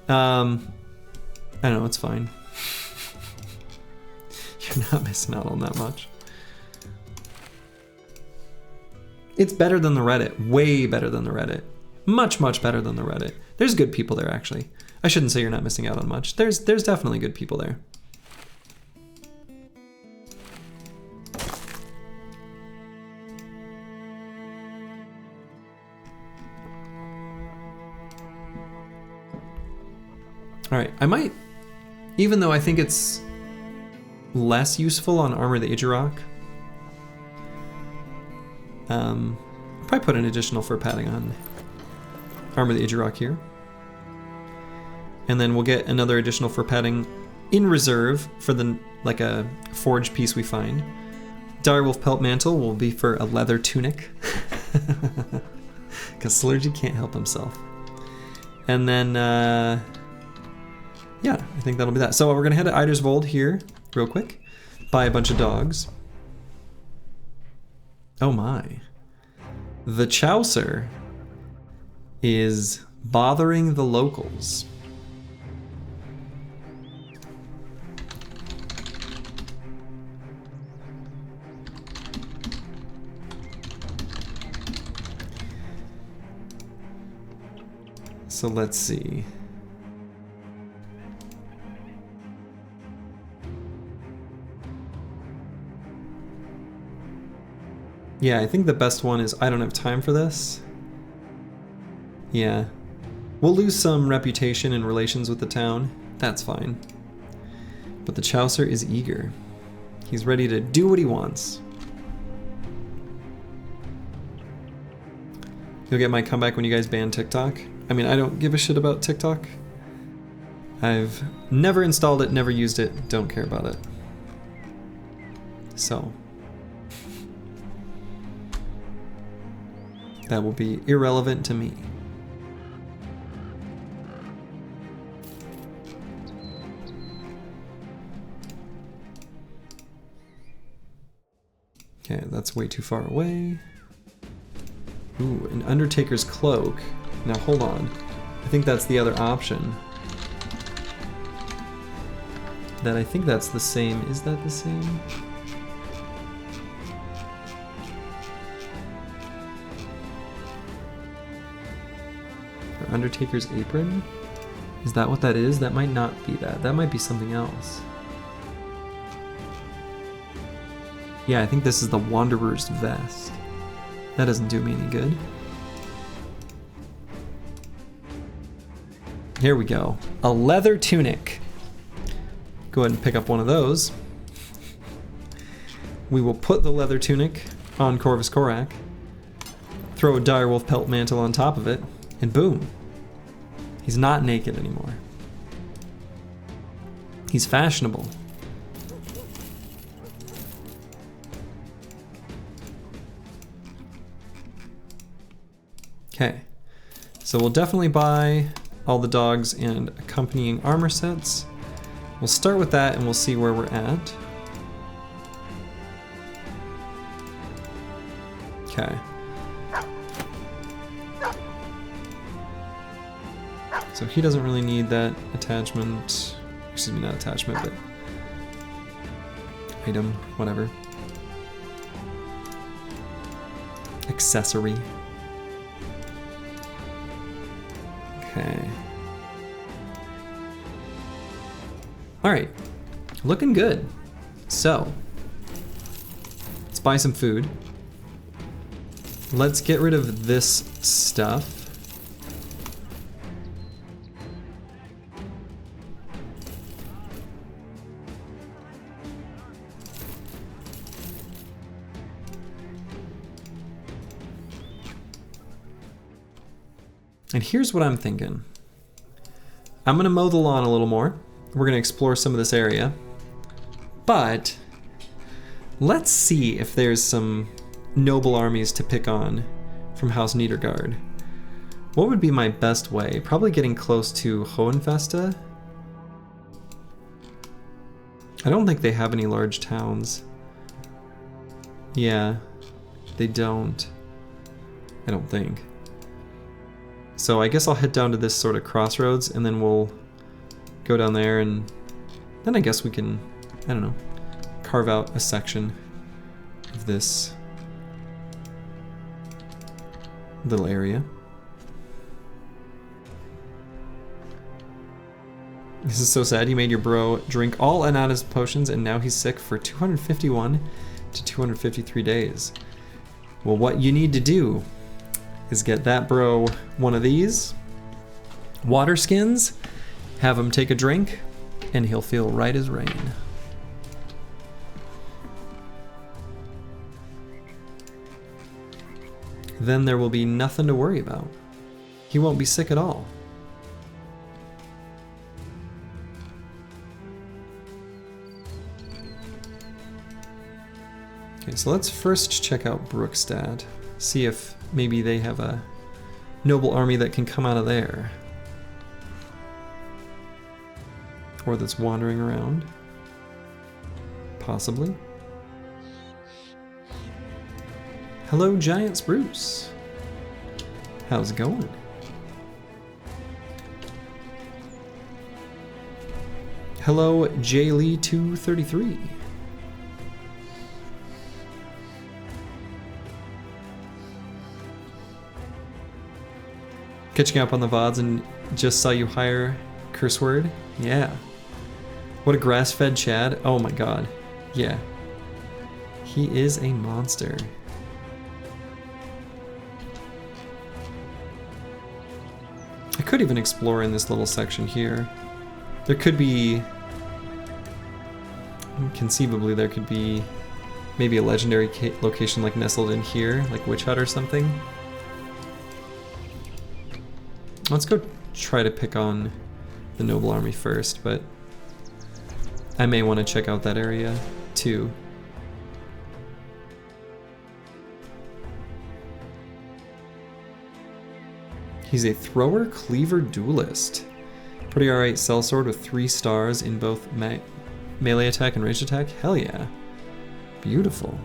I don't know, it's fine. You're not missing out on that much. It's better than the Reddit. Way better than the Reddit. Much, much better than the Reddit. There's good people there, actually. I shouldn't say you're not missing out on much. There's definitely good people there. Alright, I might, even though I think it's less useful on Armor the Age of Rock, I'll probably put an additional fur padding on Armor the Age of Rock here. And then we'll get another additional fur padding in reserve for the, like a forged piece we find. Direwolf pelt mantle will be for a leather tunic. Because Slurgy can't help himself. And then, yeah, I think that'll be that. So we're gonna head to Eidersvold here, real quick. Buy a bunch of dogs. Oh my. The Chaucer is bothering the locals. So let's see. Yeah, I think the best one is I don't have time for this. Yeah. We'll lose some reputation and relations with the town. That's fine. But the Chaucer is eager. He's ready to do what he wants. You'll get my comeback when you guys ban TikTok. I mean, I don't give a shit about TikTok. I've never installed it, never used it, don't care about it. So, That will be irrelevant to me. Okay, that's way too far away. Ooh, an Undertaker's Cloak. Now hold on. I think that's the other option. That I think that's the same. Is that the same? Or Undertaker's Apron? Is that what that is? That might not be that. That might be something else. Yeah, I think this is the Wanderer's Vest. That doesn't do me any good. Here we go. A leather tunic. Go ahead and pick up one of those. We will put the leather tunic on Corvus Corak, throw a direwolf pelt mantle on top of it, and boom. He's not naked anymore. He's fashionable. Okay, so we'll definitely buy all the dogs and accompanying armor sets. We'll start with that and we'll see where we're at. Okay. So he doesn't really need that attachment. Excuse me, not attachment, but item, whatever. Accessory. Okay. All right, looking good. So, let's buy some food. Let's get rid of this stuff. And here's what I'm thinking. I'm gonna mow the lawn a little more. We're gonna explore some of this area. But let's see if there's some noble armies to pick on from House Niedergard. What would be my best way? Probably getting close to Hohenfeste. I don't think they have any large towns. Yeah, they don't. I don't think. So I guess I'll head down to this sort of crossroads and then we'll go down there and then I guess we can, I don't know, carve out a section of this little area. This is so sad. You made your bro drink all Anata's potions and now he's sick for 251 to 253 days. Well, what you need to do is get that bro one of these water skins, have him take a drink, and he'll feel right as rain. Then there will be nothing to worry about. He won't be sick at all. Okay, so let's first check out Brookstad. See if maybe they have a noble army that can come out of there. Or that's wandering around. Possibly. Hello, Giant Spruce. How's it going? Hello, J Lee 233. Catching up on the VODs and just saw you hire curse word. Yeah. What a grass-fed Chad. Oh my god. Yeah. He is a monster. I could even explore in this little section here. There could be... Conceivably there could be maybe a legendary location like nestled in here, like Witch Hut or something. Let's go try to pick on the noble army first, but I may want to check out that area too. He's a thrower, cleaver, duelist. Pretty alright sellsword with 3 stars in both melee attack and ranged attack. Hell yeah. Beautiful.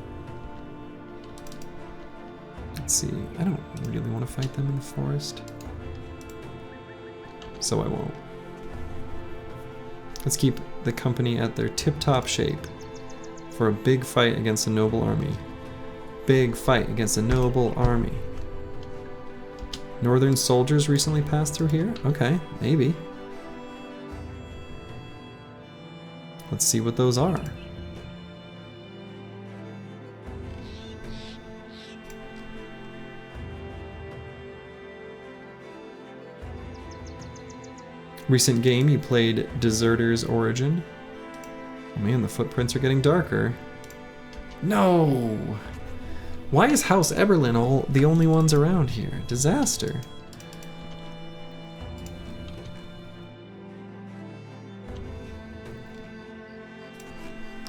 Let's see. I don't really want to fight them in the forest, so I won't. Let's keep the company at their tip-top shape for a big fight against a noble army. Big fight against a noble army. Northern soldiers recently passed through here? Okay, maybe. Let's see what those are. Recent game, you played Deserter's Origin. Oh man, the footprints are getting darker. No! Why is House Eberlin the only ones around here? Disaster.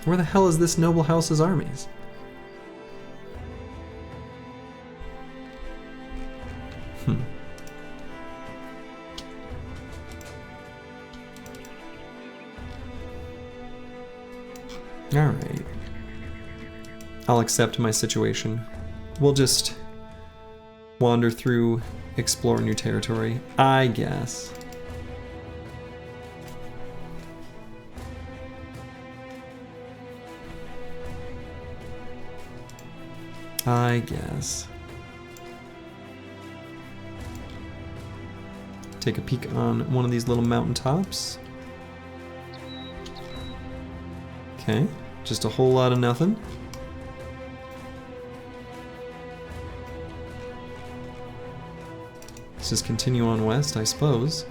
Where the hell is this noble house's armies? Alright. I'll accept my situation. We'll just wander through, explore new territory, I guess. I guess. Take a peek on one of these little mountaintops. Okay, just a whole lot of nothing. Let's just continue on west, I suppose.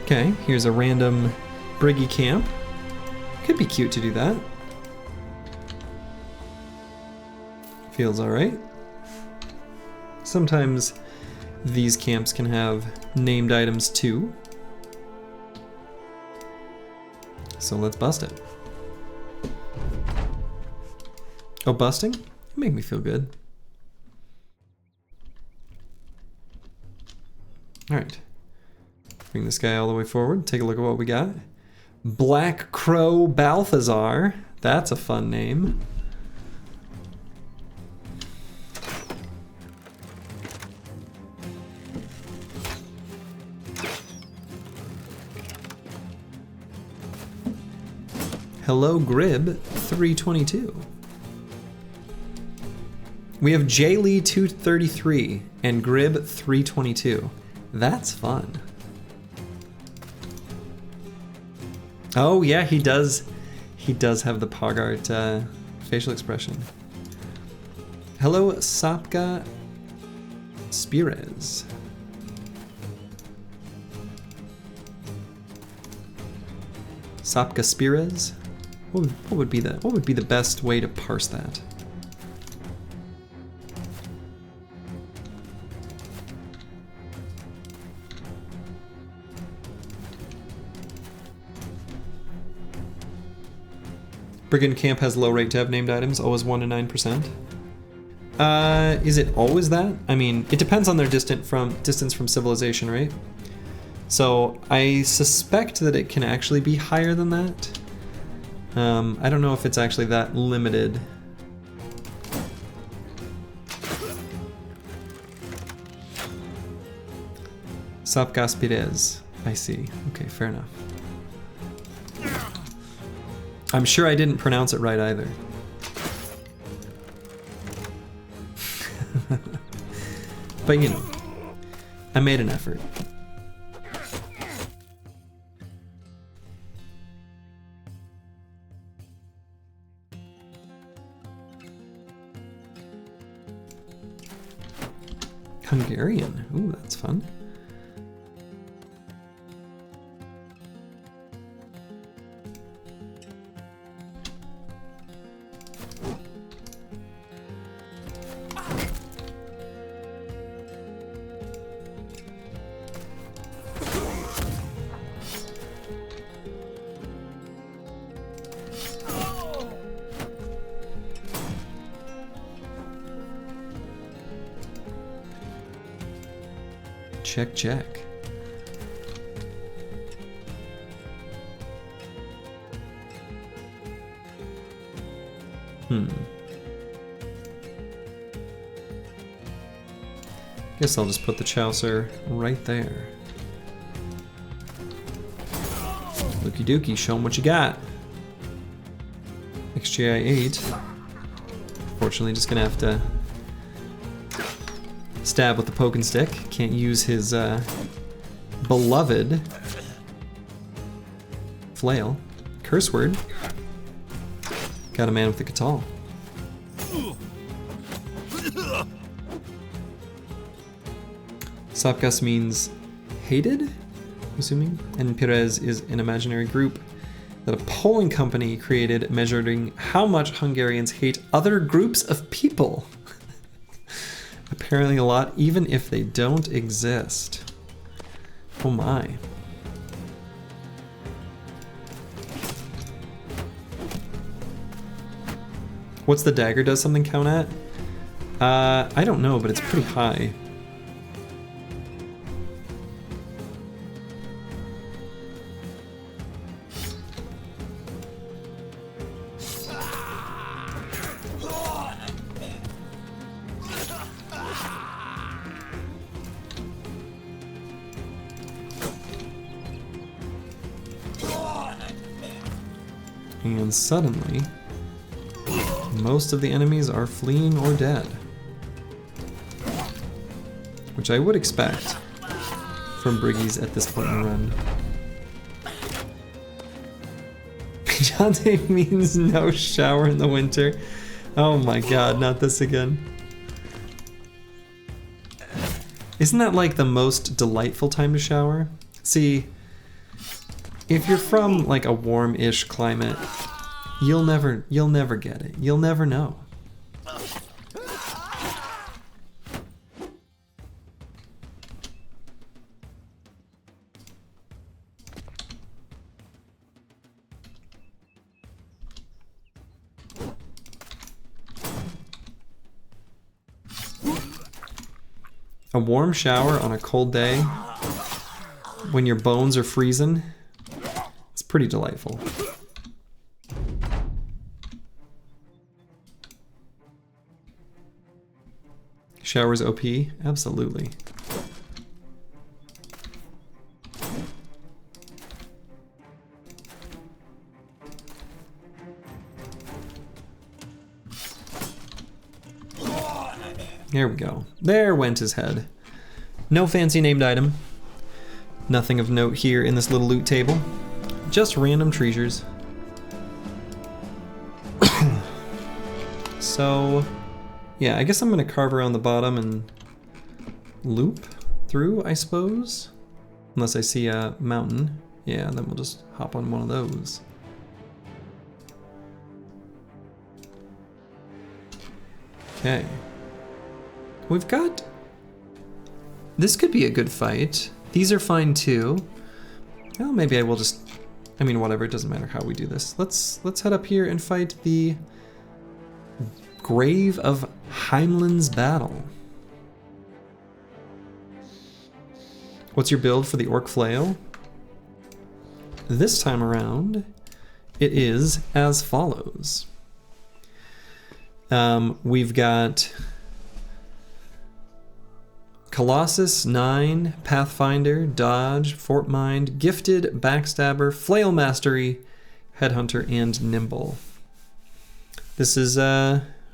Okay, here's a random briggy camp. Could be cute to do that. Feels alright. Sometimes these camps can have named items too. So let's bust it. Oh, busting? You make me feel good. Alright. Bring this guy all the way forward. Take a look at what we got. Black Crow Balthazar. That's a fun name. Hello, Grib 322. We have Jaylee 233 and Grib 322. That's fun. Oh yeah, he does have the Pogart facial expression. Hello, Sapka Spirez. Sapka Spirez? What would be the best way to parse that? Brigand Camp has low rate to have named items, always 1 to 9%. Is it always that? I mean, it depends on their distance from civilization, right? So I suspect that it can actually be higher than that. I don't know if it's actually that limited. Sapkas Pires. I see. Okay, fair enough. I'm sure I didn't pronounce it right either. But you know, I made an effort. Hungarian. Ooh, that's fun. Check, check. Guess I'll just put the Chaucer right there. Looky dookie, show them what you got. XGI 8. Fortunately, just gonna have to stab with the poke and stick. Can't use his beloved flail. Curse word. Got a man with the Catal. Sapkas means hated, I'm assuming, and Pires is an imaginary group that a polling company created measuring how much Hungarians hate other groups of people. Apparently a lot, even if they don't exist. Oh my. What's the dagger does something count at? I don't know, but it's pretty high. And suddenly, most of the enemies are fleeing or dead. Which I would expect from Briggies at this point in the run. Pijante means no shower in the winter. Oh my god, not this again. Isn't that like the most delightful time to shower? See, if you're from like a warm-ish climate, you'll never get it. You'll never know. A warm shower on a cold day when your bones are freezing, it's pretty delightful. Showers OP? Absolutely. There we go. There went his head. No fancy named item. Nothing of note here in this little loot table. Just random treasures. So, yeah, I guess I'm gonna carve around the bottom and loop through, I suppose. Unless I see a mountain. Yeah, then we'll just hop on one of those. Okay. We've got... This could be a good fight. These are fine too. Well, maybe I will just... I mean, whatever, it doesn't matter how we do this. Let's head up here and fight the Grave of Heimlin's Battle. What's your build for the Orc Flail? This time around, it is as follows. We've got Colossus, 9, Pathfinder, Dodge, Fort Mind, Gifted, Backstabber, Flail Mastery, Headhunter, and Nimble. This is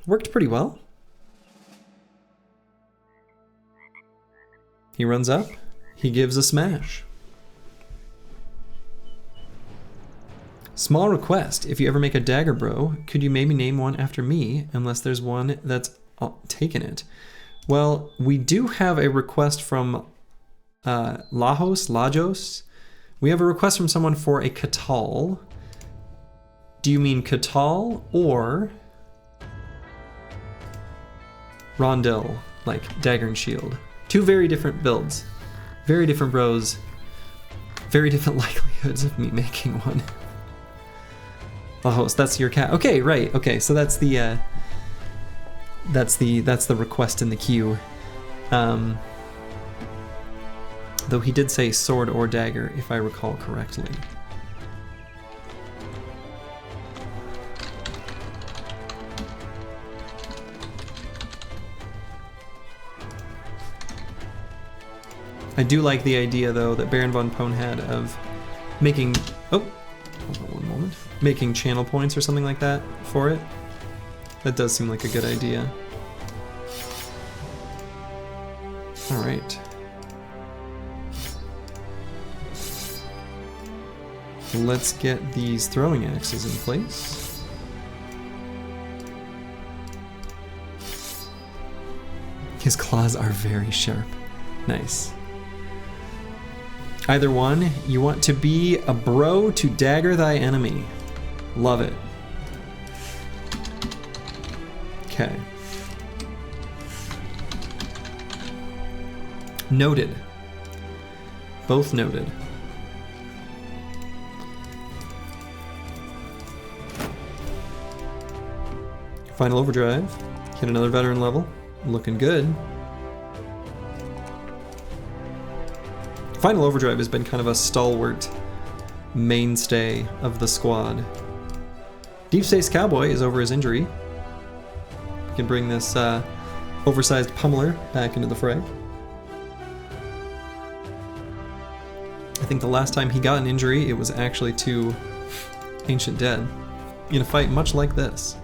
worked pretty well. He runs up, he gives a smash. Small request, if you ever make a dagger bro, could you maybe name one after me, unless there's one that's taken it? Well, we do have a request from Lajos. We have a request from someone for a Catal. Do you mean Catal or Rondel, like Dagger and Shield? Two very different builds. Very different bros. Very different likelihoods of me making one. Lajos, that's your cat. Okay, right. Okay, so that's the request in the queue. Though he did say sword or dagger, if I recall correctly. I do like the idea, though, that Baron von Pone had of making... Oh! Hold on one moment. Making channel points or something like that for it. That does seem like a good idea. Alright. Let's get these throwing axes in place. His claws are very sharp. Nice. Either one, you want to be a bro to dagger thy enemy. Love it. Okay. Noted. Both noted. Final overdrive. Hit another veteran level. Looking good. Final overdrive has been kind of a stalwart mainstay of the squad. Deep Space Cowboy is over his injury. We can bring this oversized pummeler back into the fray. I think the last time he got an injury, it was actually to Ancient Dead in a fight much like this.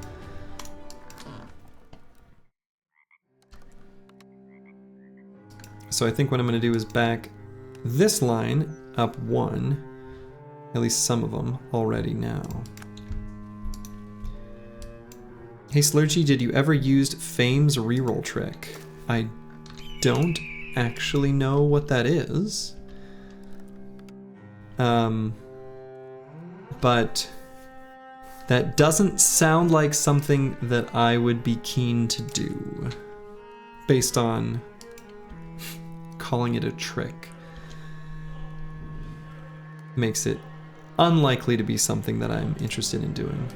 So I think what I'm going to do is back this line up one, at least some of them already now. Hey Slurchy, did you ever use Fame's reroll trick? I don't actually know what that is. But that doesn't sound like something that I would be keen to do, based on calling it a trick. Makes it unlikely to be something that I'm interested in doing.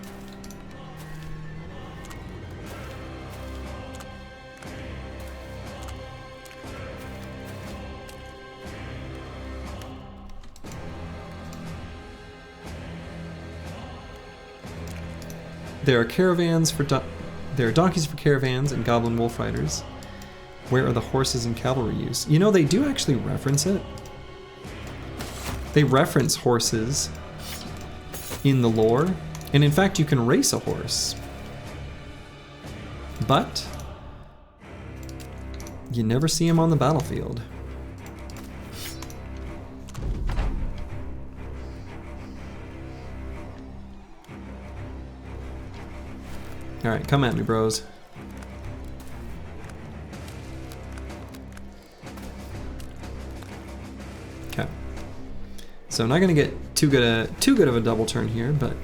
There are caravans for there are donkeys for caravans and goblin wolf riders. Where are the horses and cavalry use? You know, they do actually reference it. They reference horses in the lore, and in fact you can race a horse. But you never see him on the battlefield. Alright, come at me, bros. Okay. So I'm not gonna get too good of a double turn here, but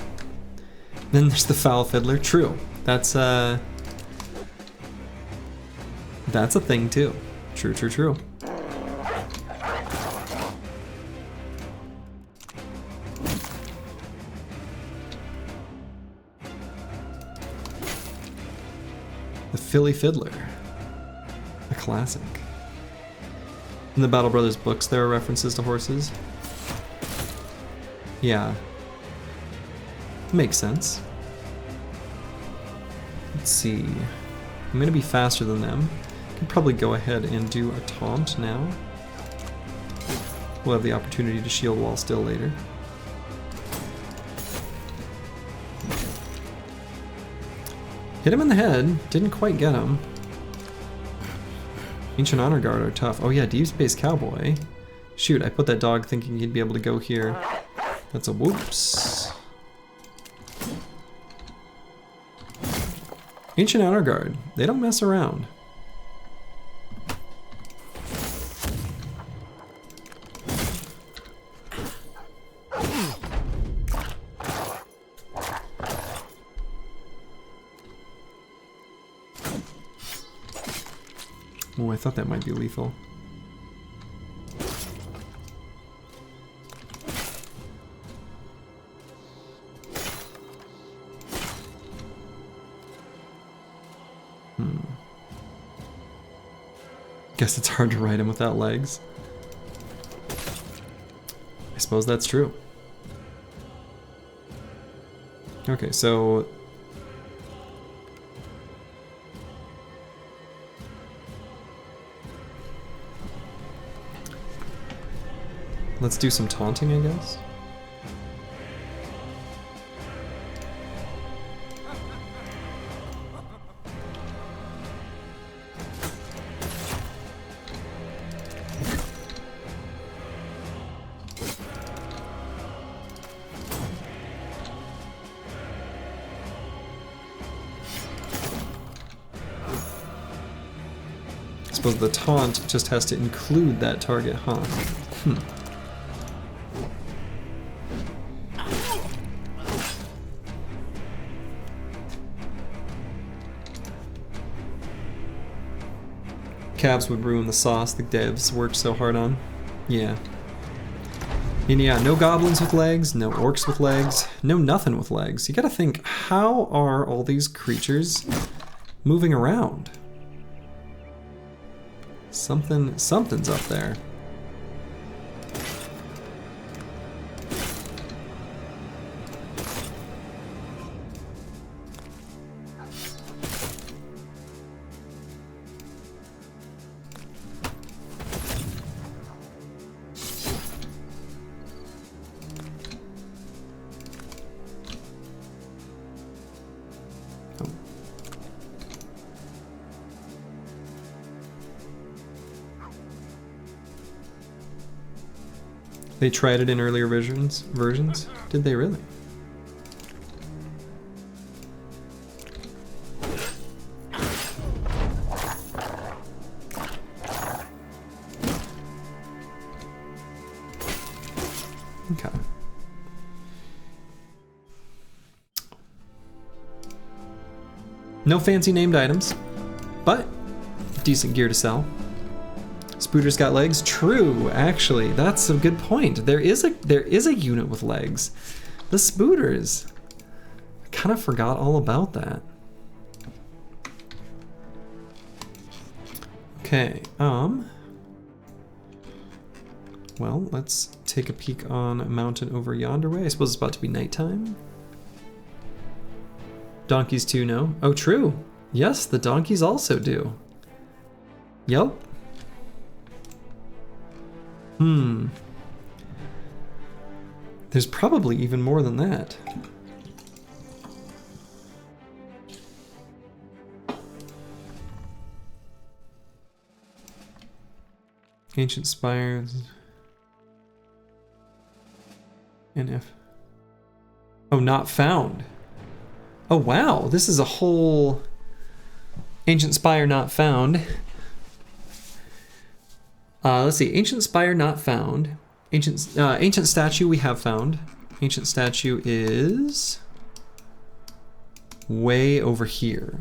then there's the foul fiddler. True. That's a thing too. True, true, true. The Philly Fiddler, a classic. In the Battle Brothers books, there are references to horses. Yeah, makes sense. Let's see. I'm gonna be faster than them. I can probably go ahead and do a taunt now. We'll have the opportunity to shield wall still later. Hit him in the head, didn't quite get him. Ancient Honor Guard are tough. Oh yeah, Deep Space Cowboy. Shoot, I put that dog thinking he'd be able to go here. That's a whoops. Ancient Honor Guard, they don't mess around. Oh, I thought that might be lethal. Guess it's hard to ride him without legs. suppose that's true. Okay, so... let's do some taunting, I guess. I suppose the taunt just has to include that target, huh? Cabs would ruin the sauce the devs worked so hard on. Yeah. And yeah, no goblins with legs, no orcs with legs, no nothing with legs. You gotta think, how are all these creatures moving around? Something's up there. They tried it in earlier versions? Did they really? Okay. No fancy named items, but decent gear to sell. Spooters got legs? True, actually, that's a good point. There is a unit with legs. The Spooters. I kind of forgot all about that. Okay, well, let's take a peek on a mountain over yonder way. I suppose it's about to be nighttime. Donkeys too, no? Oh, true. Yes, the donkeys also do. Yep. There's probably even more than that. Ancient spires. NF. Oh, not found. Oh, wow. This is a whole ancient spire not found. Let's see, ancient spire not found. Ancient statue we have found. Ancient statue is way over here.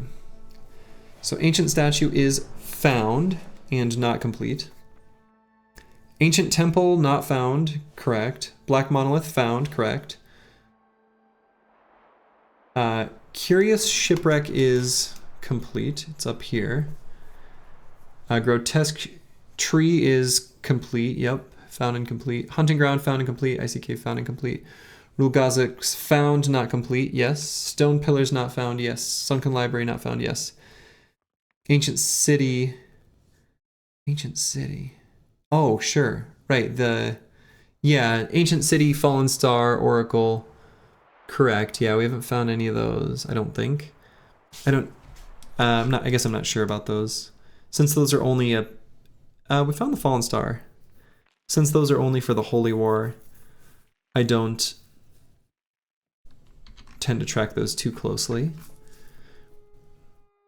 So ancient statue is found and not complete. Ancient temple not found, correct. Black monolith found, correct. Curious shipwreck is complete. It's up here. Grotesque tree is complete, yep, found and complete. Hunting ground found and complete. Icy cave found and complete. Rulgazix found, not complete, yes. Stone pillars not found, yes. Sunken library not found, yes. Ancient city. Ancient city. Oh, sure, right, yeah, ancient city, fallen star, oracle. Correct, yeah, we haven't found any of those, I don't think. I guess I'm not sure about those. Since those are only we found the fallen star. Since those are only for the Holy War, I don't tend to track those too closely.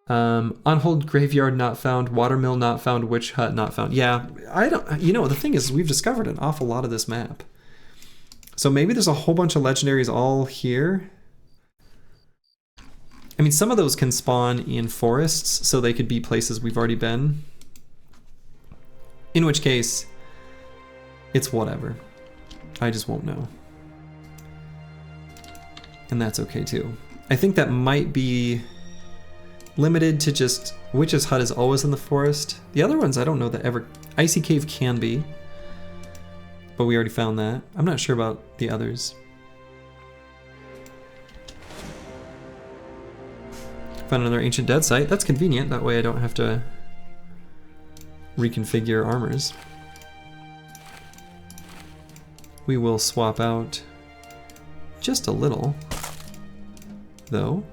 Unhold graveyard not found, watermill not found, witch hut not found. Yeah, the thing is, we've discovered an awful lot of this map. So maybe there's a whole bunch of legendaries all here. I mean, some of those can spawn in forests, so they could be places we've already been. In which case, it's whatever. I just won't know. And that's okay too. I think that might be limited to just Witch's Hut is always in the forest. The other ones I don't know that ever... Icy Cave can be. but we already found that. I'm not sure about the others. Found another ancient dead site. That's convenient. That way I don't have to reconfigure armors. We will swap out just a little, though.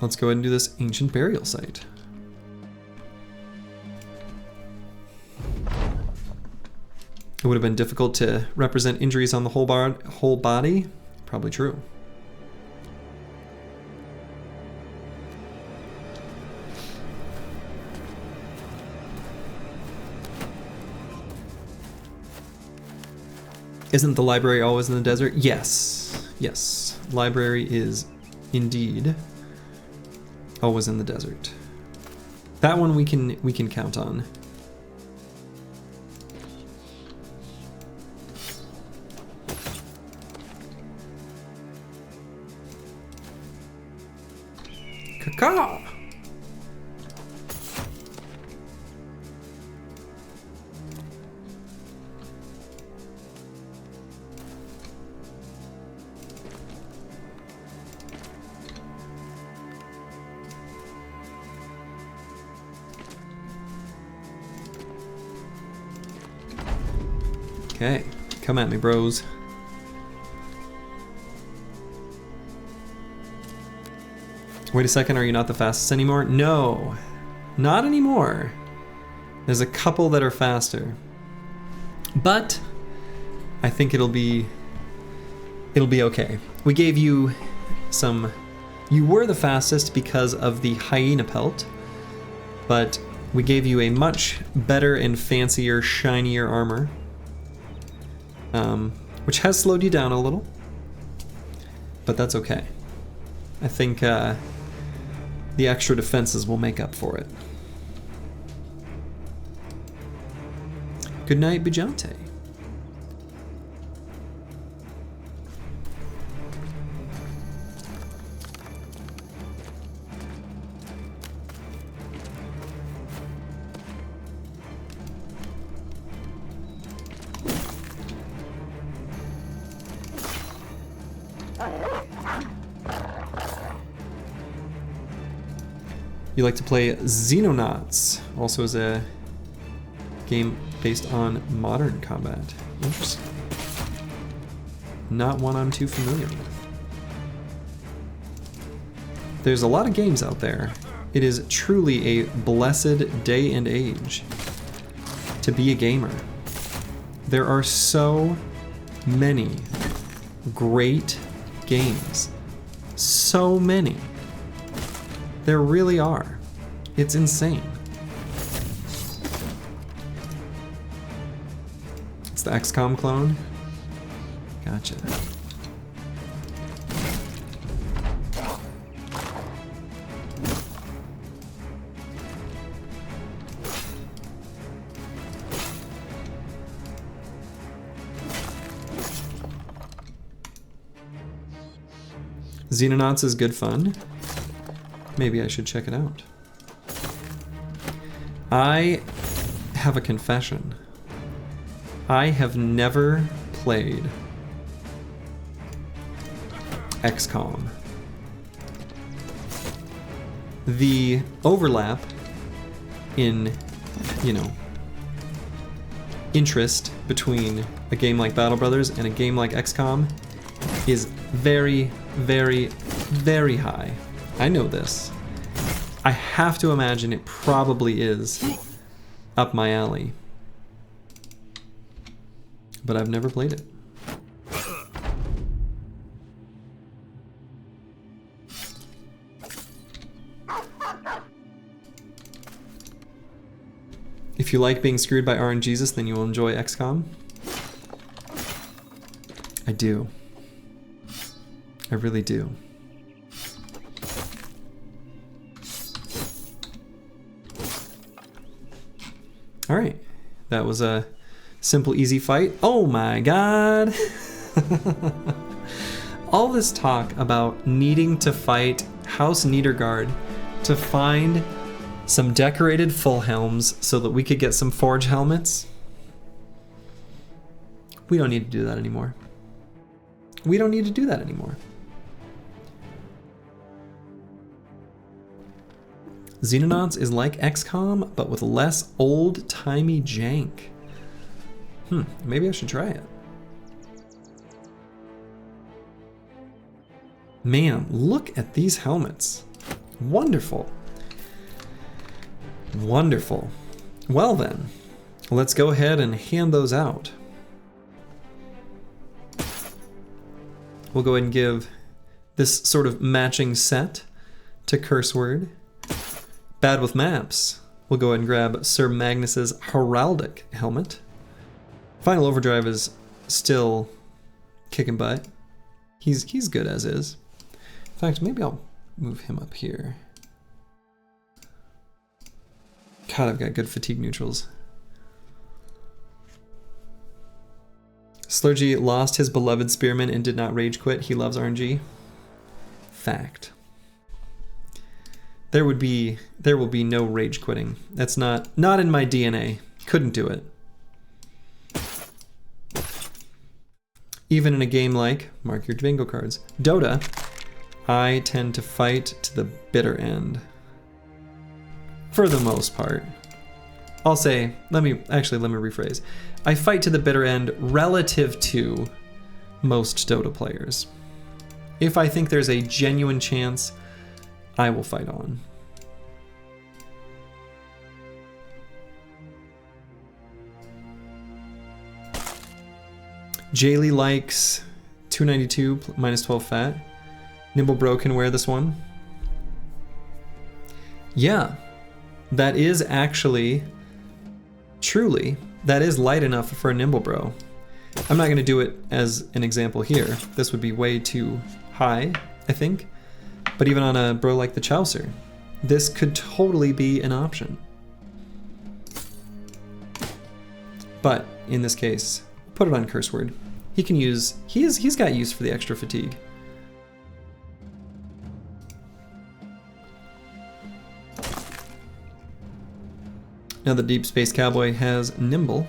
Let's go ahead and do this ancient burial site. It would have been difficult to represent injuries on the whole body. Probably true. Isn't the library always in the desert? Yes. Yes. Library is indeed always in the desert. That one we can count on. Caw. Okay, come at me, bros. Wait a second, are you not the fastest anymore? No, not anymore. There's a couple that are faster, but I think it'll be okay. We gave you some. You were the fastest because of the hyena pelt, but we gave you a much better and fancier, shinier armor. Which has slowed you down a little, but that's okay. I think the extra defenses will make up for it. Good night, Bajante. You like to play Xenonauts, also is a game based on modern combat. Interesting. Not one I'm too familiar with. There's a lot of games out there. It is truly a blessed day and age to be a gamer. There are so many great games. So many. There really are. It's insane. It's the XCOM clone? Gotcha. Xenonauts is good fun. Maybe I should check it out. I have a confession. I have never played XCOM. The overlap in, interest between a game like Battle Brothers and a game like XCOM is very, very, very high. I know this. I have to imagine it probably is up my alley. But I've never played it. If you like being screwed by RNGesus, then you will enjoy XCOM. I do. I really do. All right, that was a simple, easy fight. Oh my God. all this talk about needing to fight House Niedergard to find some decorated full helms so that we could get some forge helmets. We don't need to do that anymore. We don't need to do that anymore. Xenonauts is like XCOM, but with less old-timey jank. Maybe I should try it. Man, look at these helmets. Wonderful. Wonderful. Well then, let's go ahead and hand those out. We'll go ahead and give this sort of matching set to Curseword. Bad with maps. We'll go ahead and grab Sir Magnus's heraldic helmet. Final Overdrive is still kicking butt. He's good as is. In fact, maybe I'll move him up here. God, I've got good fatigue neutrals. Slurgy lost his beloved spearman and did not rage quit. He loves RNG. Fact. There will be no rage quitting. That's not in my DNA. Couldn't do it. Even in a game like, mark your bingo cards, Dota, I tend to fight to the bitter end. For the most part. I'll say, let me rephrase. I fight to the bitter end relative to most Dota players. If I think there's a genuine chance, I will fight on. Jaylee likes 292 minus 12 fat. Nimble Bro can wear this one. Yeah, that is actually, truly, that is light enough for a Nimble Bro. I'm not going to do it as an example here. This would be way too high, I think. But even on a bro like the Chaucer, this could totally be an option. But in this case, put it on Curseword. He can use, he's got use for the extra fatigue. Now the Deep Space Cowboy has Nimble.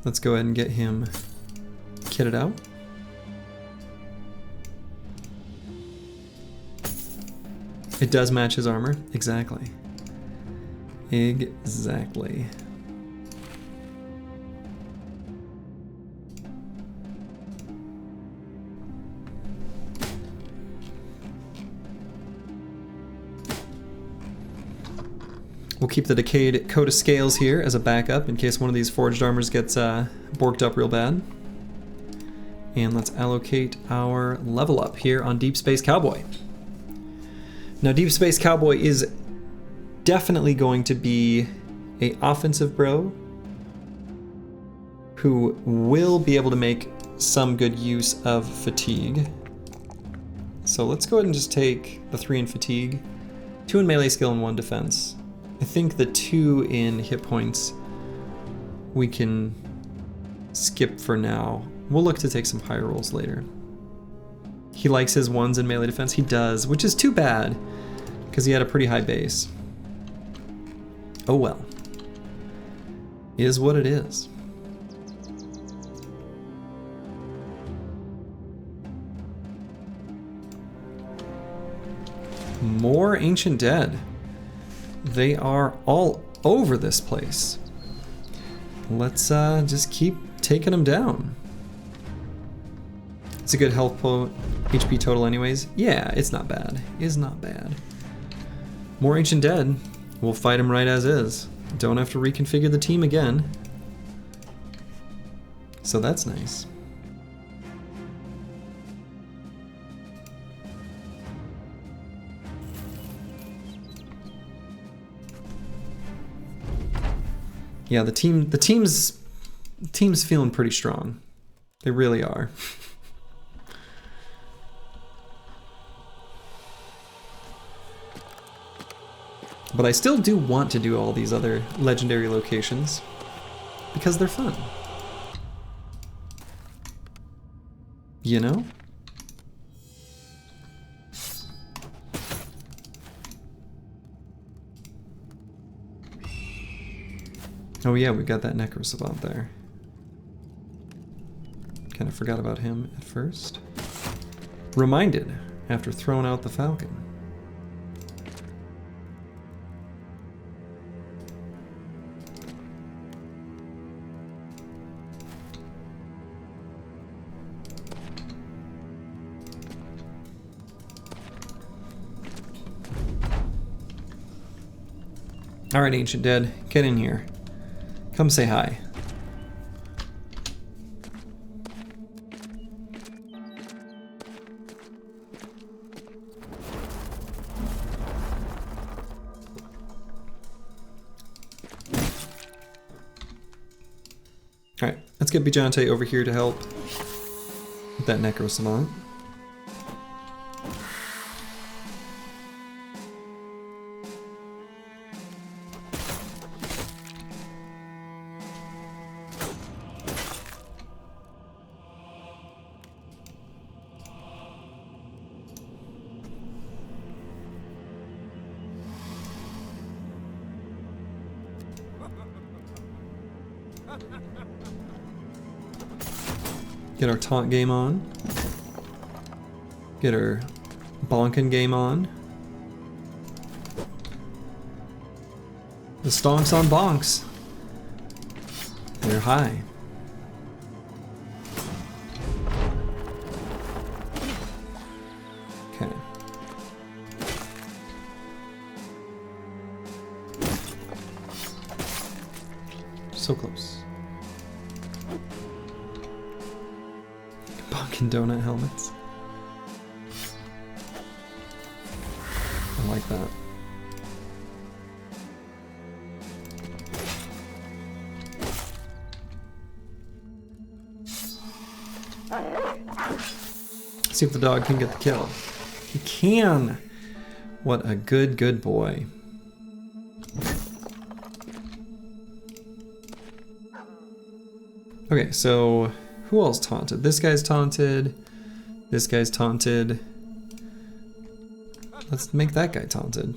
Let's go ahead and get him kitted out. It does match his armor. Exactly. Exactly. We'll keep the decayed coat of scales here as a backup in case one of these forged armors gets borked up real bad. And let's allocate our level up here on Deep Space Cowboy. Now Deep Space Cowboy is definitely going to be an offensive bro who will be able to make some good use of fatigue. So let's go ahead and just take the 3 in fatigue, 2 in melee skill and 1 defense. I think the 2 in hit points we can skip for now. We'll look to take some higher rolls later. He likes his 1s in melee defense. He does, which is too bad because he had a pretty high base. Oh well. Is what it is. More Ancient Dead. They are all over this place. Let's just keep taking them down. It's a good health HP total anyways. Yeah, it's not bad. It's not bad. More Ancient Dead. We'll fight them right as is. Don't have to reconfigure the team again. So that's nice. Yeah, the team's feeling pretty strong. They really are. But I still do want to do all these other legendary locations because they're fun. You know? Oh yeah, we got that necrosavant there. Kind of forgot about him at first. Reminded after throwing out the falcon. Alright, Ancient Dead, get in here. Come say hi. Alright, let's get Bijante over here to help with that necrosavant. Get our taunt game on. Get our bonkin game on. The stonks on bonks. They're high. Okay. So close. Bonkin donut helmets. I like that. See if the dog can get the kill. He can! What a good, good boy. Okay, so who else taunted? This guy's taunted. This guy's taunted. Let's make that guy taunted.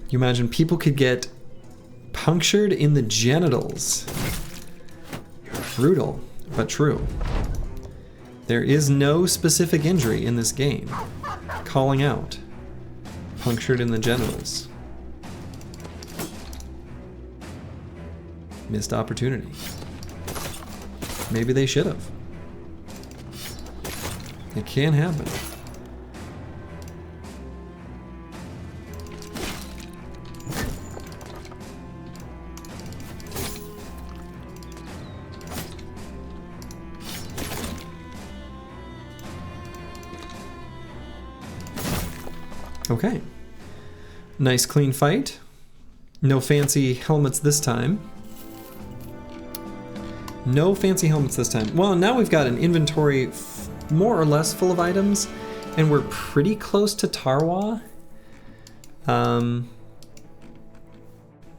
You imagine people could get punctured in the genitals. Brutal, but true. There is no specific injury in this game. Calling out. Punctured in the genitals. Missed opportunity. Maybe they should have. It can happen. Okay. Nice clean fight. No fancy helmets this time. No fancy helmets this time. Well, now we've got an inventory more or less full of items, and we're pretty close to Tarwa.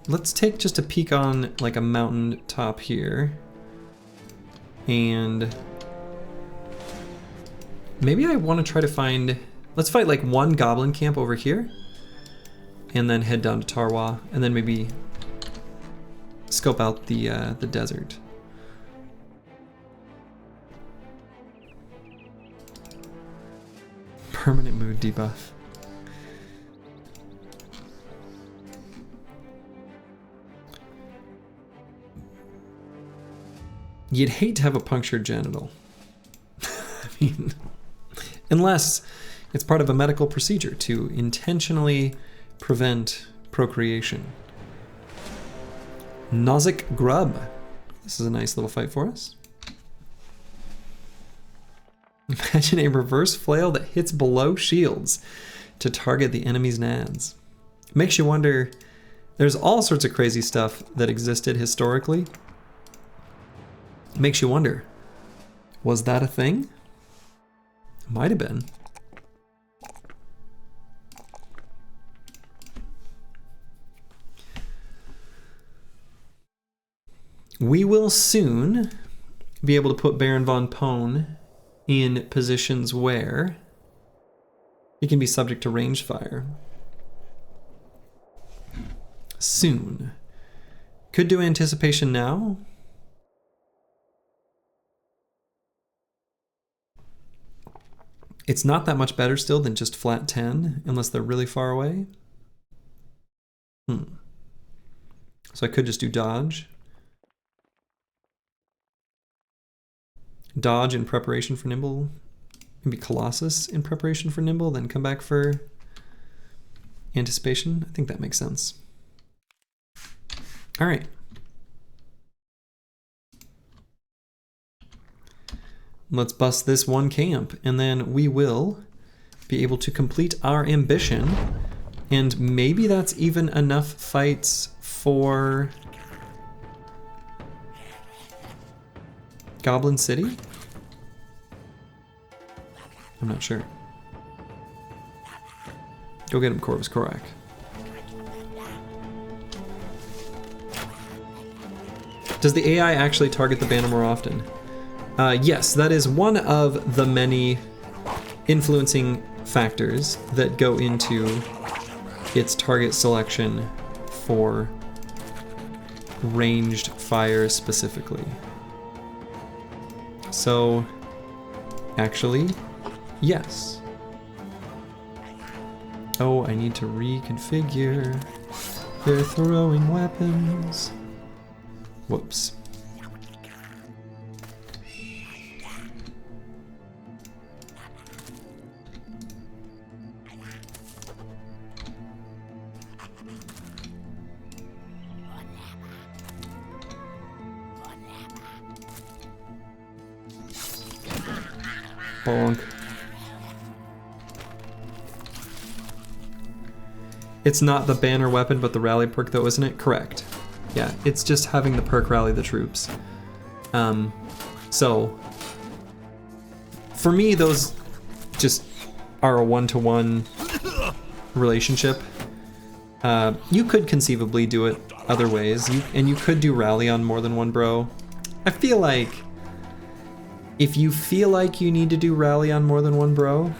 Let's take just a peek on like a mountain top here. And maybe I want to try to find... Let's fight like one goblin camp over here, and then head down to Tarwa, and then maybe scope out the desert. Permanent mood debuff. You'd hate to have a punctured genital. I mean, unless it's part of a medical procedure to intentionally prevent procreation. Nozick Grub. This is a nice little fight for us. Imagine a reverse flail that hits below shields to target the enemy's nads. Makes you wonder, there's all sorts of crazy stuff that existed historically. Makes you wonder, was that a thing? Might have been. We will soon be able to put Baron von Pone in positions where he can be subject to ranged fire. Soon. Could do anticipation now. It's not that much better still than just flat 10, unless they're really far away. So I could just do dodge. Dodge in preparation for nimble. Maybe Colossus in preparation for nimble, then come back for anticipation. I think that makes sense. All right. Let's bust this one camp, and then we will be able to complete our ambition. And maybe that's even enough fights for Goblin City? I'm not sure. Go get him, Corvus Korak. Does the AI actually target the banner more often? Yes, that is one of the many influencing factors that go into its target selection for ranged fire specifically. So, actually, yes. Oh, I need to reconfigure their throwing weapons. Whoops. Bonk. It's not the banner weapon, but the rally perk though, isn't it? Correct. Yeah, it's just having the perk rally the troops. So, for me, those just are a one-to-one relationship. You could conceivably do it other ways, and you could do rally on more than one bro. I feel like if you feel like you need to do rally on more than one bro,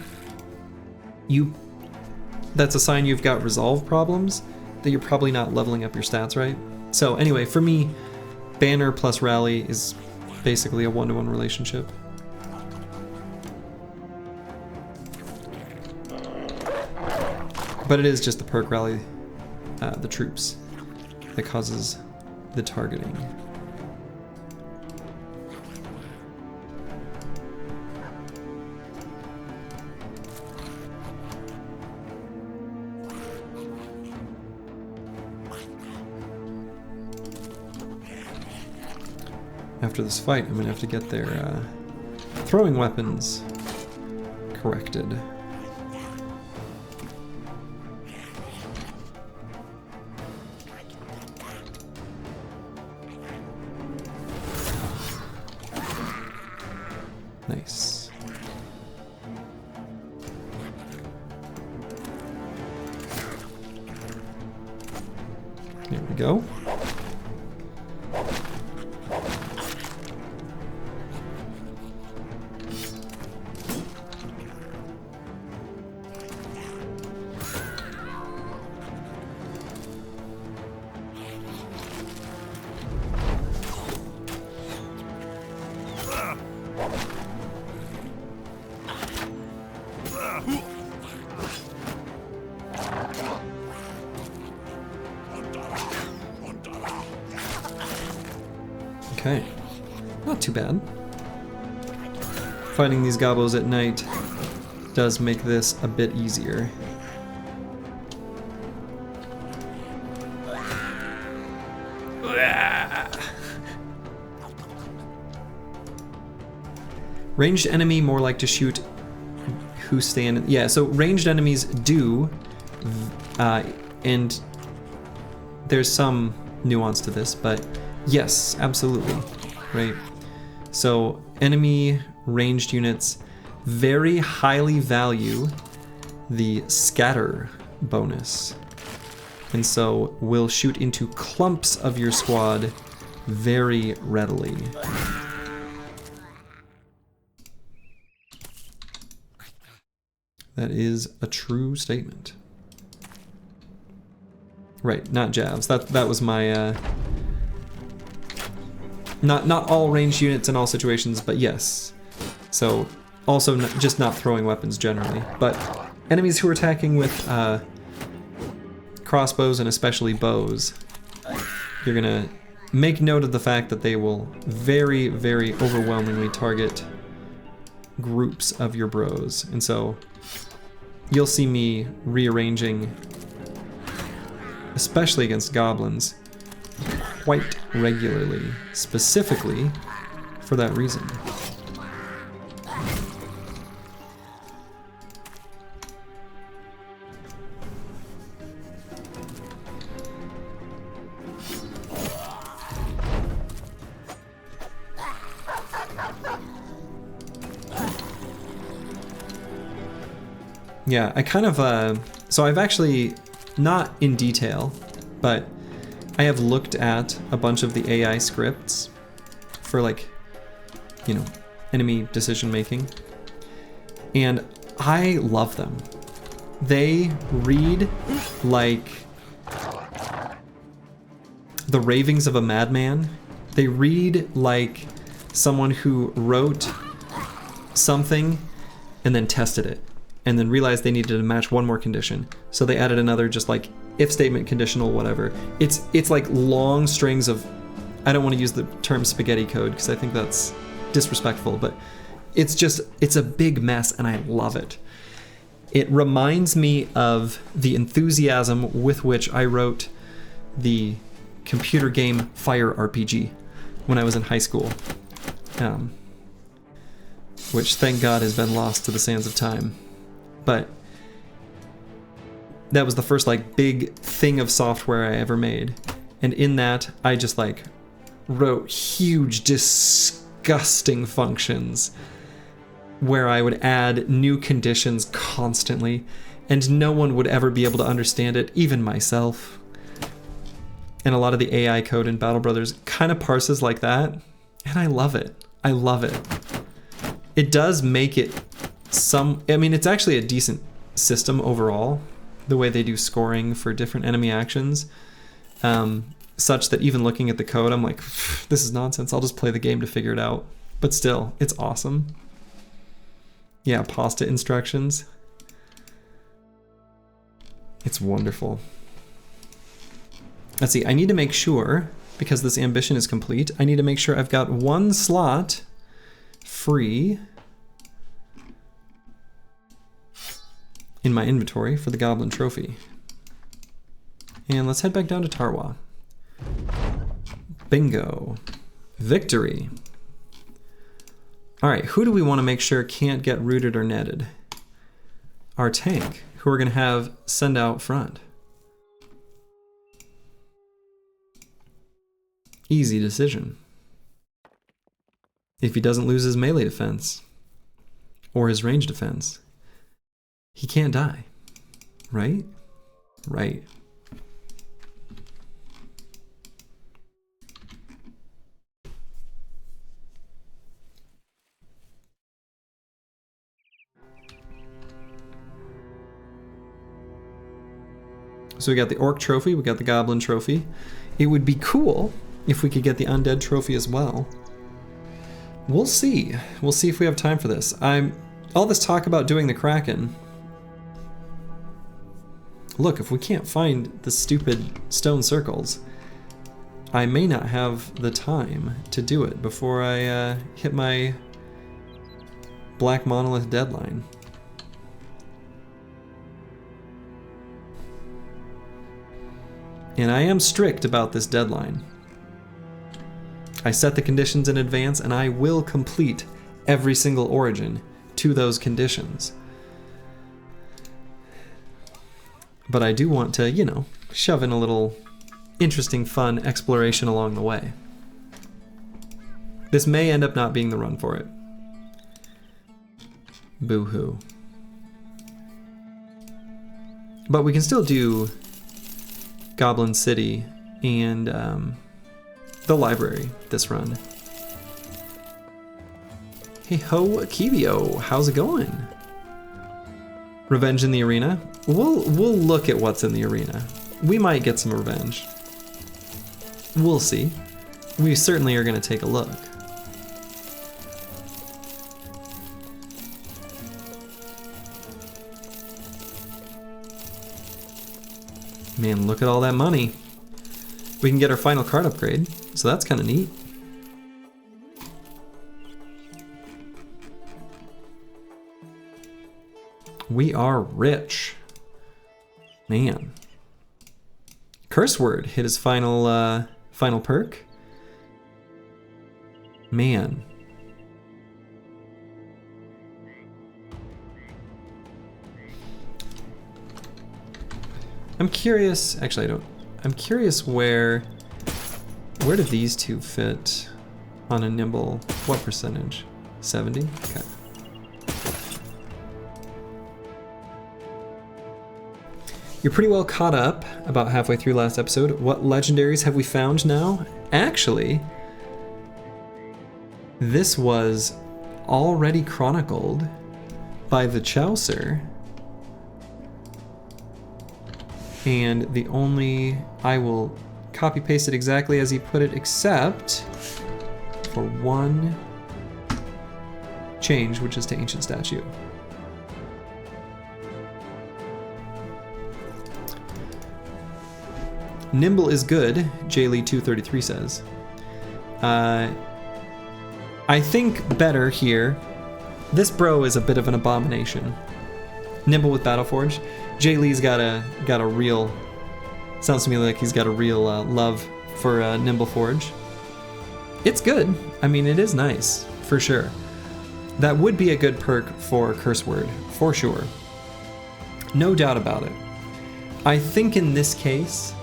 that's a sign you've got resolve problems, that you're probably not leveling up your stats right. So anyway, for me, banner plus rally is basically a one-to-one relationship. But it is just the perk rally, the troops, that causes the targeting. After this fight, I'm gonna have to get their throwing weapons corrected. Nice. There we go. Okay, not too bad. Fighting these gobos at night does make this a bit easier. Ranged enemy more like to shoot who stand. Yeah, so ranged enemies do, and there's some nuance to this, but yes, absolutely, right? So enemy ranged units very highly value the scatter bonus, and so will shoot into clumps of your squad very readily. That is a true statement. Right, not Javs. That was my not all ranged units in all situations, but yes. So also just not throwing weapons generally, but enemies who are attacking with crossbows and especially bows, you're gonna make note of the fact that they will very, very overwhelmingly target groups of your bros, and so you'll see me rearranging, especially against goblins, quite regularly, specifically for that reason. Yeah, I kind of, so I've actually, not in detail, but I have looked at a bunch of the AI scripts for, like, you know, enemy decision making, and I love them. They read like the ravings of a madman. They read like someone who wrote something and then tested it, and then realized they needed to match one more condition. So they added another, just like if statement, conditional, whatever. It's like long strings of, I don't want to use the term spaghetti code because I think that's disrespectful, but it's a big mess and I love it. It reminds me of the enthusiasm with which I wrote the computer game Fire RPG when I was in high school, which thank God has been lost to the sands of time. But that was the first like big thing of software I ever made. And in that, I just like wrote huge, disgusting functions where I would add new conditions constantly, and no one would ever be able to understand it, even myself. And a lot of the AI code in Battle Brothers kind of parses like that, and I love it. I love it. It does make it I mean, it's actually a decent system overall, the way they do scoring for different enemy actions, such that even looking at the code, I'm like, this is nonsense. I'll just play the game to figure it out. But still, it's awesome. Yeah, pasta instructions. It's wonderful. Let's see, I need to make sure, because this ambition is complete, I need to make sure I've got one slot free in my inventory for the Goblin Trophy. And let's head back down to Tarwa. Bingo. Victory. Alright, who do we want to make sure can't get rooted or netted? Our tank, who we're going to have send out front. Easy decision. If he doesn't lose his melee defense, or his range defense, he can't die, right? Right. So we got the Orc Trophy, we got the Goblin Trophy. It would be cool if we could get the Undead Trophy as well. We'll see. We'll see if we have time for this. All this talk about doing the Kraken. Look, if we can't find the stupid stone circles, I may not have the time to do it before I hit my Black Monolith deadline. And I am strict about this deadline. I set the conditions in advance, and I will complete every single origin to those conditions. But I do want to, you know, shove in a little interesting, fun exploration along the way. This may end up not being the run for it. Boo-hoo. But we can still do Goblin City and the library this run. Hey ho, Akibio, how's it going? Revenge in the arena? We'll look at what's in the arena. We might get some revenge. We'll see. We certainly are going to take a look. Man, look at all that money. We can get our final card upgrade, so that's kind of neat. We are rich. Man. Curse Word hit his final final perk. Man. I'm curious, actually I don't, I'm curious where do these two fit on a nimble, what percentage? 70? Okay. You're pretty well caught up, about halfway through last episode. What legendaries have we found now? Actually, this was already chronicled by the Chaucer. And the only, I will copy paste it exactly as he put it, except for one change, which is to Ancient Statue. Nimble is good, JLee233 says. I think better here. This bro is a bit of an abomination. Nimble with Battleforge. JLee's got a real, sounds to me like he's got a real love for Nimble Forge. It's good. I mean, it is nice, for sure. That would be a good perk for Curse Word, for sure. No doubt about it. I think in this case,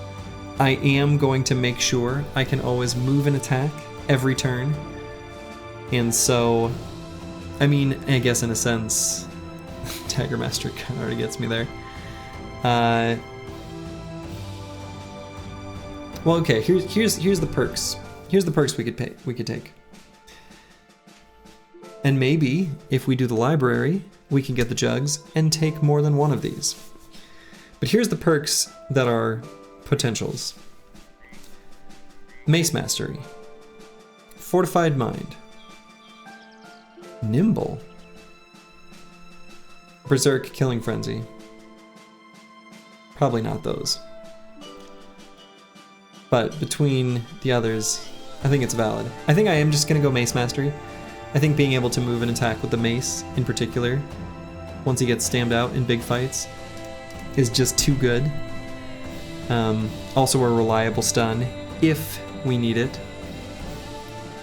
I am going to make sure I can always move and attack every turn. And so, I mean, I guess in a sense, Dagger Master kind of already gets me there. Well, okay, here's the perks. Here's the perks we could take. And maybe, if we do the library, we can get the jugs and take more than one of these. But here's the perks that are potentials. Mace Mastery. Fortified Mind. Nimble. Berserk Killing Frenzy. Probably not those. But between the others, I think it's valid. I think I am just going to go Mace Mastery. I think being able to move and attack with the mace, in particular, once he gets stammed out in big fights, is just too good. Also a reliable stun, if we need it.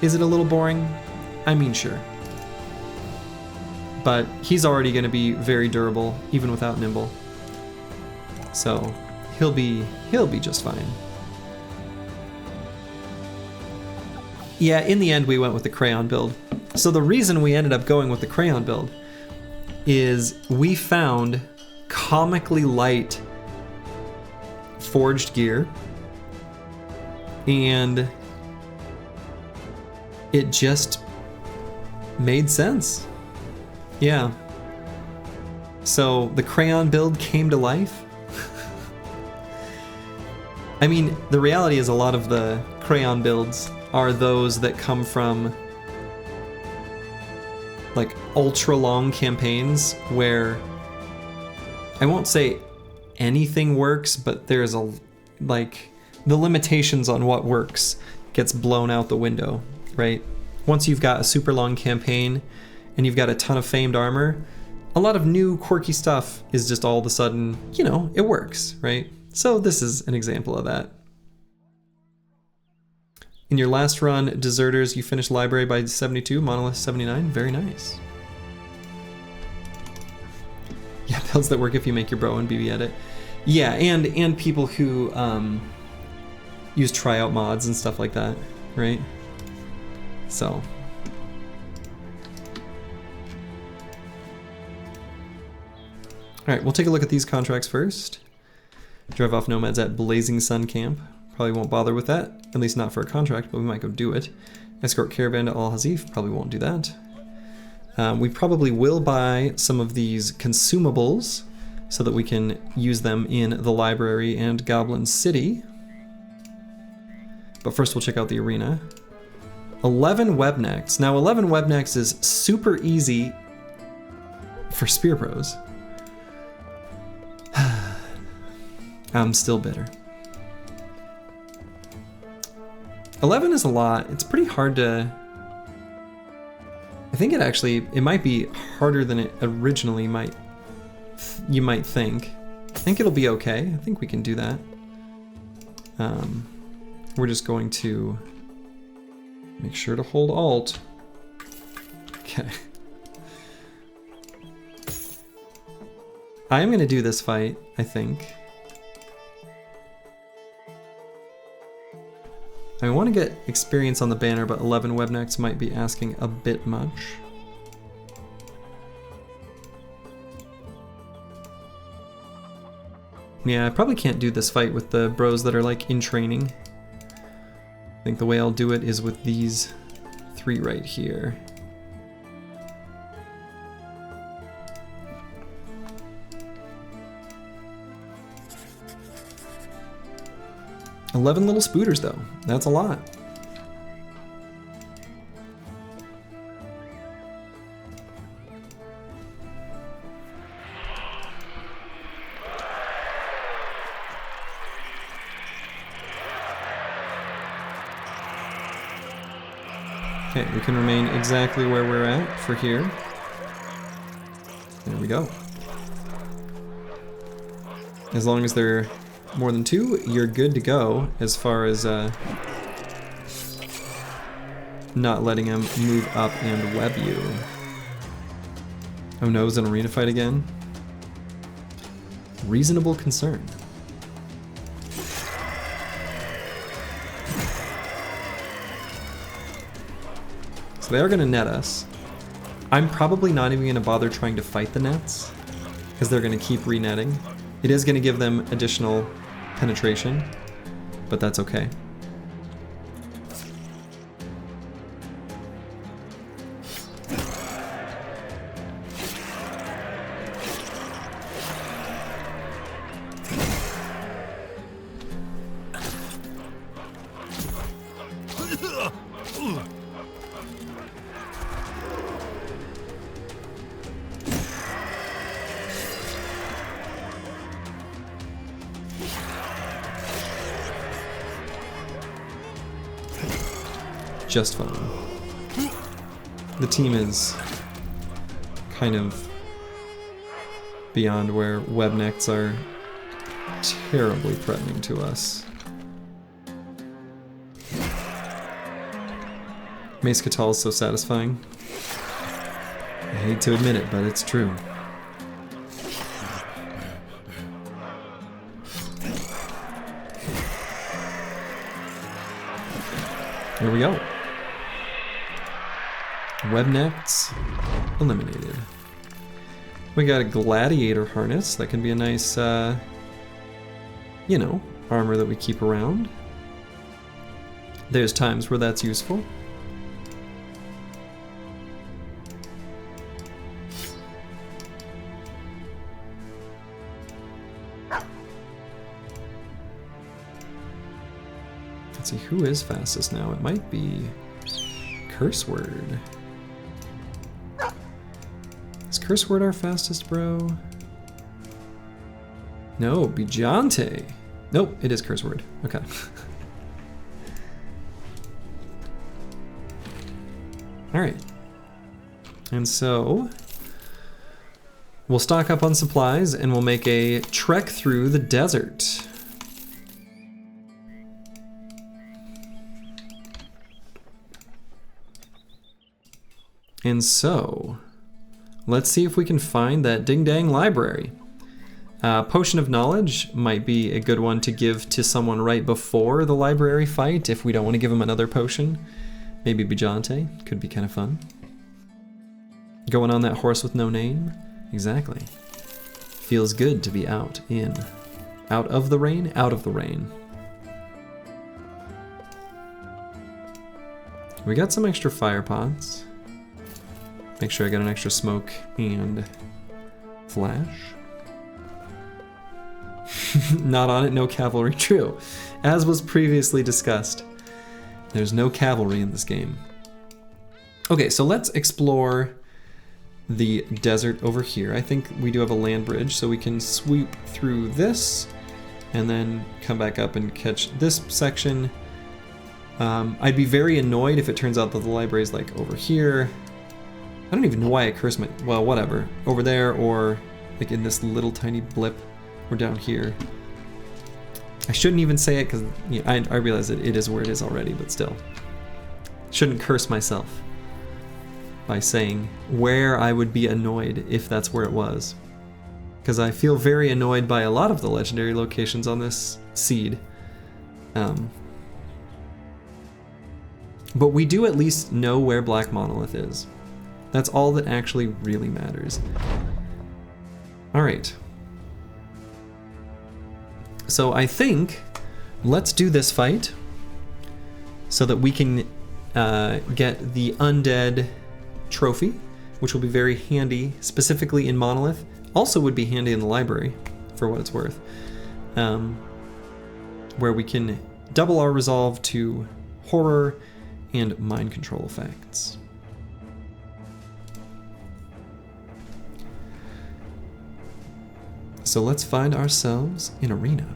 Is it a little boring? I mean, sure. But he's already going to be very durable, even without Nimble. So he'll be just fine. Yeah, in the end we went with the Crayon build. So the reason we ended up going with the Crayon build is we found comically light forged gear, and it just made sense. Yeah. So the Crayon build came to life. I mean, the reality is a lot of the Crayon builds are those that come from like ultra long campaigns where I won't say anything works, but there's a like the limitations on what works gets blown out the window, right? Once you've got a super long campaign and you've got a ton of famed armor, a lot of new quirky stuff is just all of a sudden, you know, it works, right? So this is an example of that. In your last run, Deserters, you finished Library by 72, Monolith 79. Very nice. Yeah, builds that work if you make your bro and BB edit. Yeah, and people who use tryout mods and stuff like that, right? So. Alright, we'll take a look at these contracts first. Drive off nomads at Blazing Sun Camp. Probably won't bother with that, at least not for a contract, but we might go do it. Escort caravan to Al Hazif, probably won't do that. We probably will buy some of these consumables so that we can use them in the library and Goblin City. But first we'll check out the arena. 11 webnecks. Now 11 webnecks is super easy for Spear Pros. I'm still bitter. 11 is a lot. It's pretty hard to... I think it might be harder than it originally you might think. I think it'll be okay. I think we can do that. We're just going to make sure to hold Alt. Okay. I am going to do this fight, I think. I want to get experience on the banner, but 11 webnecks might be asking a bit much. Yeah, I probably can't do this fight with the bros that are like in training. I think the way I'll do it is with these 3 right here. "11 little spooters though, that's a lot. Okay, we can remain exactly where we're at for here. There we go. As long as they're more than 2, you're good to go as far as not letting them move up and web you. Oh no, is it an arena fight again? Reasonable concern. So they are going to net us. I'm probably not even going to bother trying to fight the nets because they're going to keep re-netting. It is going to give them additional penetration, but that's okay. Just fine. The team is kind of beyond where webnecks are terribly threatening to us. Mace Catal is so satisfying. I hate to admit it, but it's true. Here we go. Webnecks eliminated. We got a gladiator harness. That can be a nice, you know, armor that we keep around. There's times where that's useful. Let's see, who is fastest now? It might be Curse Word. Is Curse Word our fastest, bro? No, Bijante. Nope, it is Curse Word. Okay. Alright. And so we'll stock up on supplies and we'll make a trek through the desert. And so, let's see if we can find that ding-dang library. Potion of Knowledge might be a good one to give to someone right before the library fight if we don't want to give them another potion. Maybe Bijante, could be kind of fun. Going on that horse with no name? Exactly. Feels good to be out of the rain, out of the rain. We got some extra fire pots. Make sure I got an extra smoke and flash. Not on it, no cavalry. True. As was previously discussed, there's no cavalry in this game. Okay, so let's explore the desert over here. I think we do have a land bridge, so we can sweep through this and then come back up and catch this section. I'd be very annoyed if it turns out that the library is like over here. I don't even know why I cursed my, well, whatever. Over there, or like in this little tiny blip, or down here. I shouldn't even say it because I realize that it is where it is already, but still. Shouldn't curse myself by saying where I would be annoyed if that's where it was. Because I feel very annoyed by a lot of the legendary locations on this seed. But we do at least know where Black Monolith is. That's all that actually really matters. Alright. So I think let's do this fight so that we can get the undead trophy, which will be very handy, specifically in Monolith. Also would be handy in the library, for what it's worth. Where we can double our resolve to horror and mind control effects. So let's find ourselves an arena.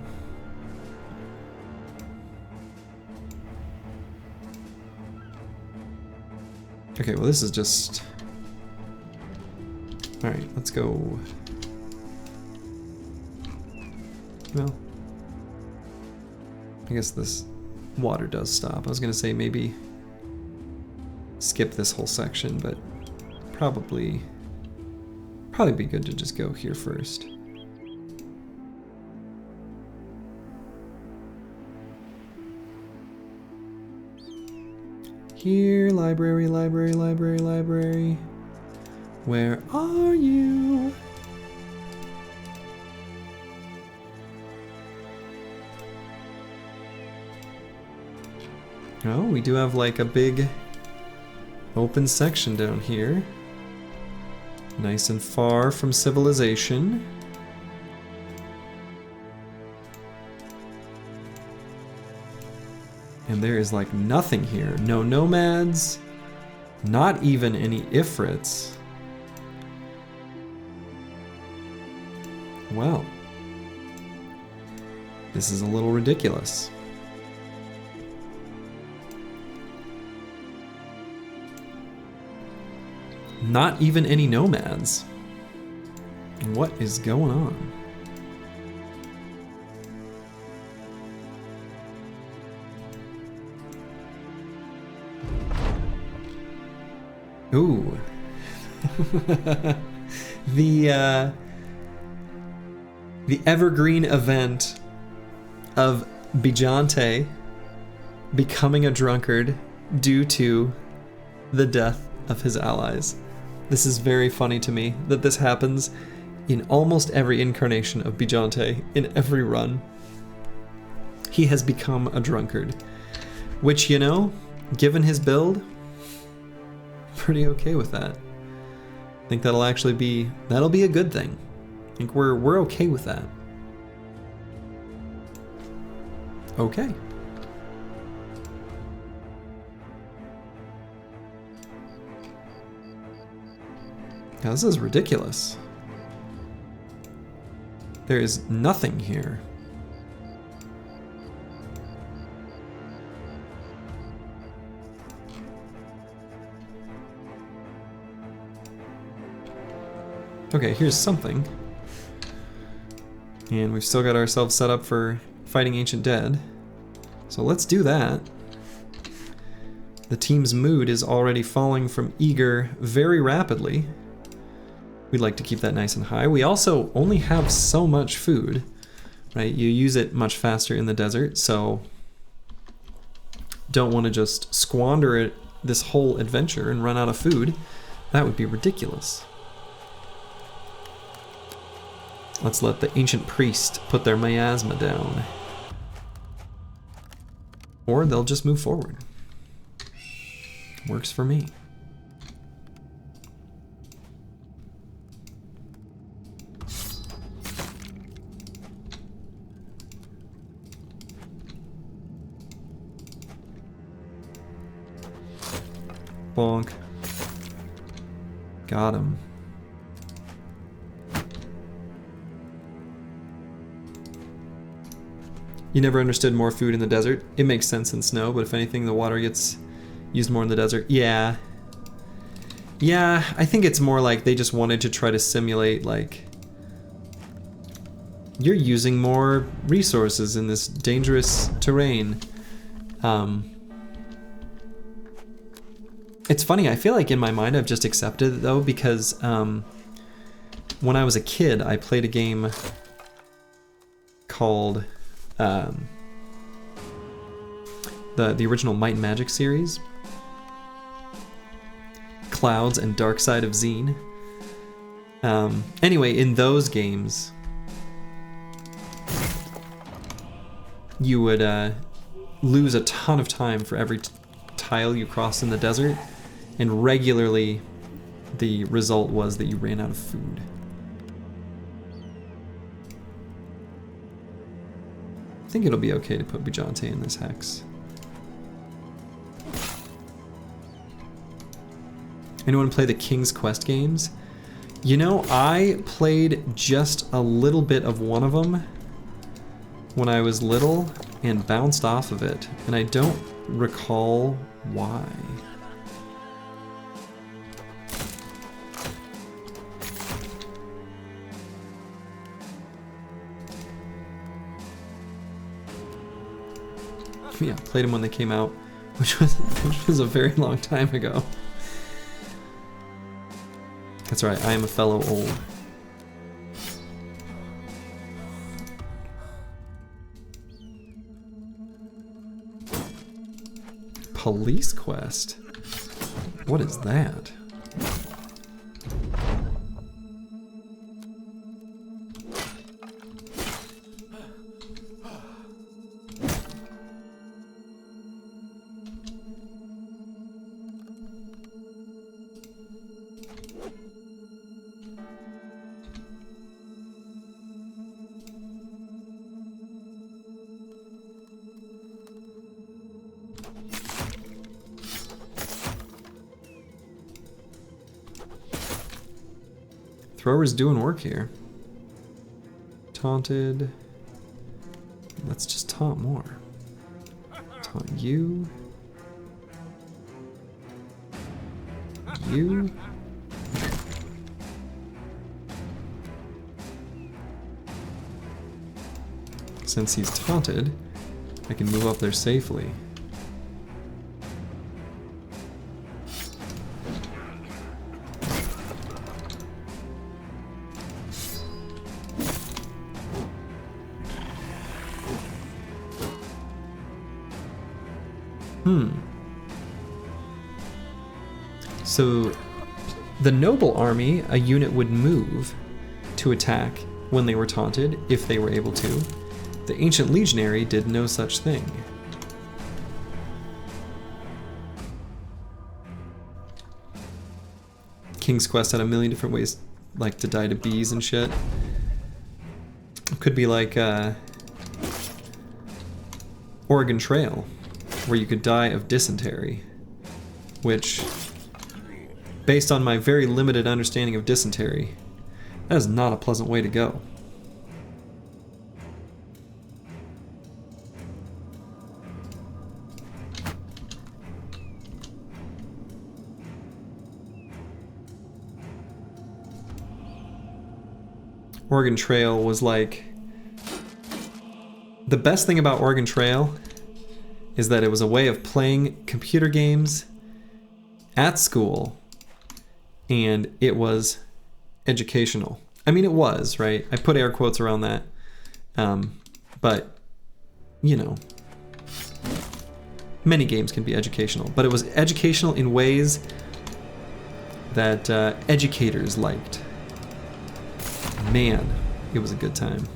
Okay, well this is just... Alright, let's go... Well... I guess this water does stop. I was gonna say maybe skip this whole section, but probably be good to just go here first. Here, library, library, library, library. Where are you? Oh, we do have like a big open section down here. Nice and far from civilization. And there is like nothing here. No nomads, not even any ifrits. Well, this is a little ridiculous. Not even any nomads. What is going on? Ooh. The evergreen event of Bijante becoming a drunkard due to the death of his allies. This is very funny to me that this happens in almost every incarnation of Bijante, in every run. He has become a drunkard, which, you know, given his build, pretty okay with that. I think that'll actually be, that'll be a good thing. I think we're okay with that. Okay. Now, this is ridiculous. There is nothing here. Okay, here's something. And we've still got ourselves set up for fighting Ancient Dead. So let's do that. The team's mood is already falling from eager very rapidly. We'd like to keep that nice and high. We also only have so much food, right? You use it much faster in the desert, so don't want to just squander it this whole adventure and run out of food. That would be ridiculous. Let's let the ancient priest put their miasma down. Or they'll just move forward. Works for me. Bonk. Got him. You never understood more food in the desert? It makes sense in snow, but if anything, the water gets used more in the desert. Yeah. Yeah, I think it's more like they just wanted to try to simulate, like, you're using more resources in this dangerous terrain. It's funny, I feel like in my mind I've just accepted it though, because when I was a kid, I played a game called the original Might and Magic series, Clouds and Dark Side of Xene. Anyway, in those games, you would lose a ton of time for every tile you crossed in the desert, and regularly the result was that you ran out of food. I think it'll be okay to put Bujante in this hex. Anyone play the King's Quest games? You know, I played just a little bit of one of them when I was little and bounced off of it, and I don't recall why. Yeah, played them when they came out, which was a very long time ago. That's right, I am a fellow old. Police quest? What is that? Thrower's doing work here. Taunted. Let's just taunt more. Taunt you. You. Since he's taunted, I can move up there safely. So, the noble army, a unit would move to attack when they were taunted, if they were able to. The ancient legionary did no such thing. King's Quest had a million different ways, like, to die to bees and shit. It could be like Oregon Trail, where you could die of dysentery, which, based on my very limited understanding of dysentery, that is not a pleasant way to go. Oregon Trail was like... The best thing about Oregon Trail is that it was a way of playing computer games at school, and it was educational. I mean, it was, right? I put air quotes around that. But, you know, many games can be educational, but it was educational in ways that educators liked. Man, it was a good time.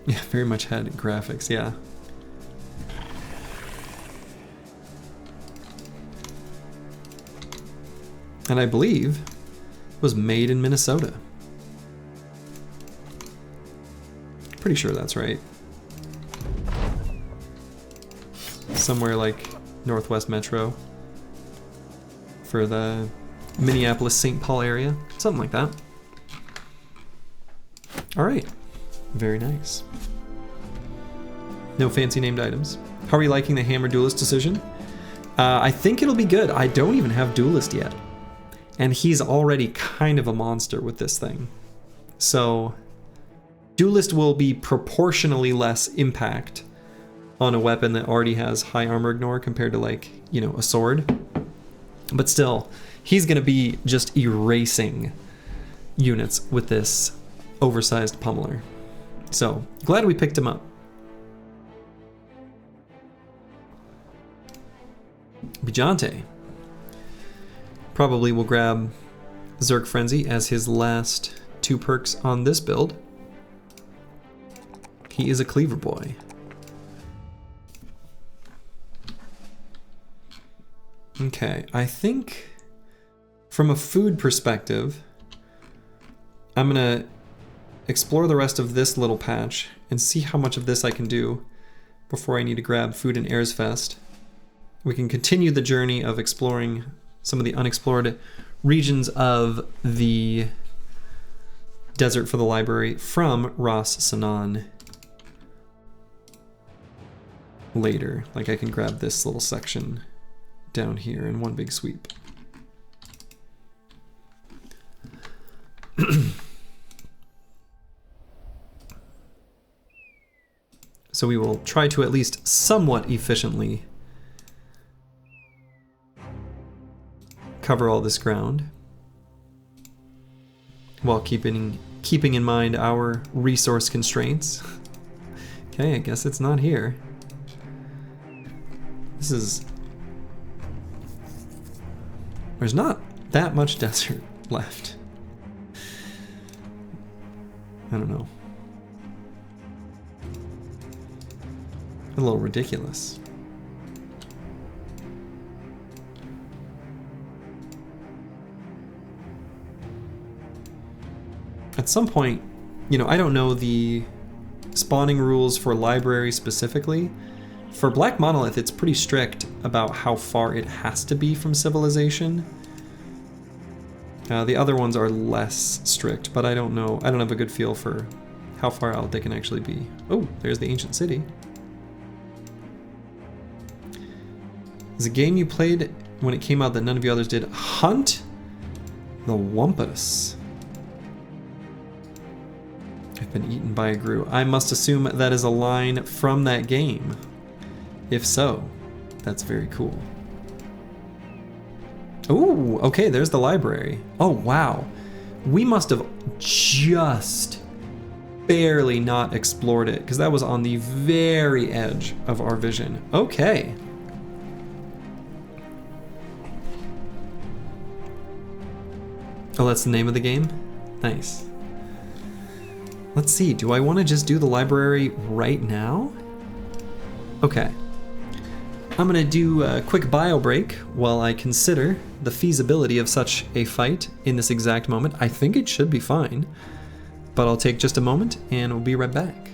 Yeah, very much had graphics, yeah. And I believe was made in Minnesota. Pretty sure that's right. Somewhere like Northwest Metro for the Minneapolis-St. Paul area, something like that. All right, very nice. No fancy named items. How are you liking the Hammer Duelist decision? I think it'll be good. I don't even have Duelist yet. And he's already kind of a monster with this thing. So Duelist will be proportionally less impact on a weapon that already has high armor ignore compared to, like, you know, a sword. But still, he's going to be just erasing units with this oversized pummeler. So glad we picked him up. Bijante probably will grab Zerg Frenzy as his last 2 perks on this build. He is a cleaver boy. Okay, I think from a food perspective, I'm gonna explore the rest of this little patch and see how much of this I can do before I need to grab food in Airsfest. We can continue the journey of exploring some of the unexplored regions of the Desert for the Library from Ras Sanan later. Like, I can grab this little section down here in one big sweep. So we will try to at least somewhat efficiently cover all this ground while keeping in mind our resource constraints. Okay, I guess it's not here. There's not that much desert left. I don't know. A little ridiculous. At some point, you know, I don't know the spawning rules for library specifically. For Black Monolith, it's pretty strict about how far it has to be from civilization. The other ones are less strict, but I don't know. I don't have a good feel for how far out they can actually be. Oh, there's the ancient city. Is a game you played when it came out that none of you others did? Hunt the Wumpus. I've been eaten by a grue. I must assume that is a line from that game. If so, that's very cool. Ooh, okay, there's the library. Oh, wow. We must have just barely not explored it, because that was on the very edge of our vision. Okay. Oh, that's the name of the game? Nice. Let's see, do I want to just do the library right now? Okay. I'm gonna do a quick bio break while I consider the feasibility of such a fight in this exact moment. I think it should be fine, but I'll take just a moment and we'll be right back.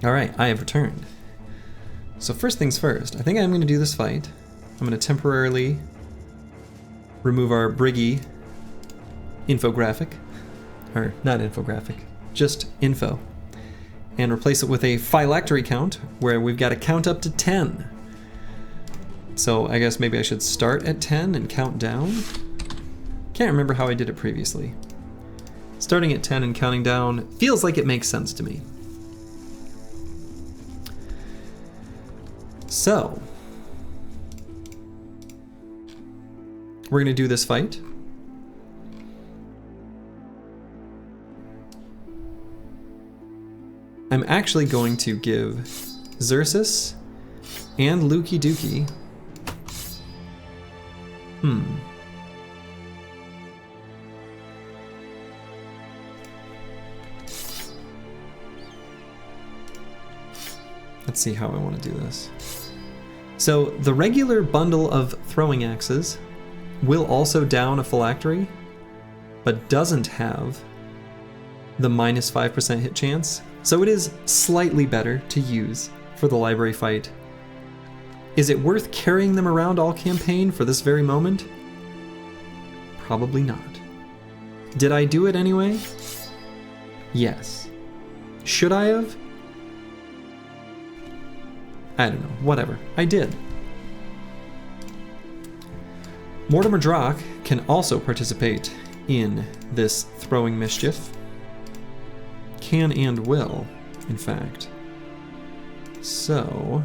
All right, I have returned. So first things first, I think I'm going to do this fight. I'm going to temporarily remove our Briggy infographic, or not infographic, just info, and replace it with a phylactery count where we've got to count up to 10. So I guess maybe I should start at 10 and count down. Can't remember how I did it previously. Starting at 10 and counting down feels like it makes sense to me. So, we're gonna do this fight. I'm actually going to give Xerxes and Lukey Dookie. Let's see how I want to do this. So the regular bundle of throwing axes will also down a phylactery, but doesn't have the minus 5% hit chance. So it is slightly better to use for the library fight. Is it worth carrying them around all campaign for this very moment? Probably not. Did I do it anyway? Yes. Should I have? I don't know, whatever. I did. Mortimer Drock can also participate in this throwing mischief. Can and will, in fact. So...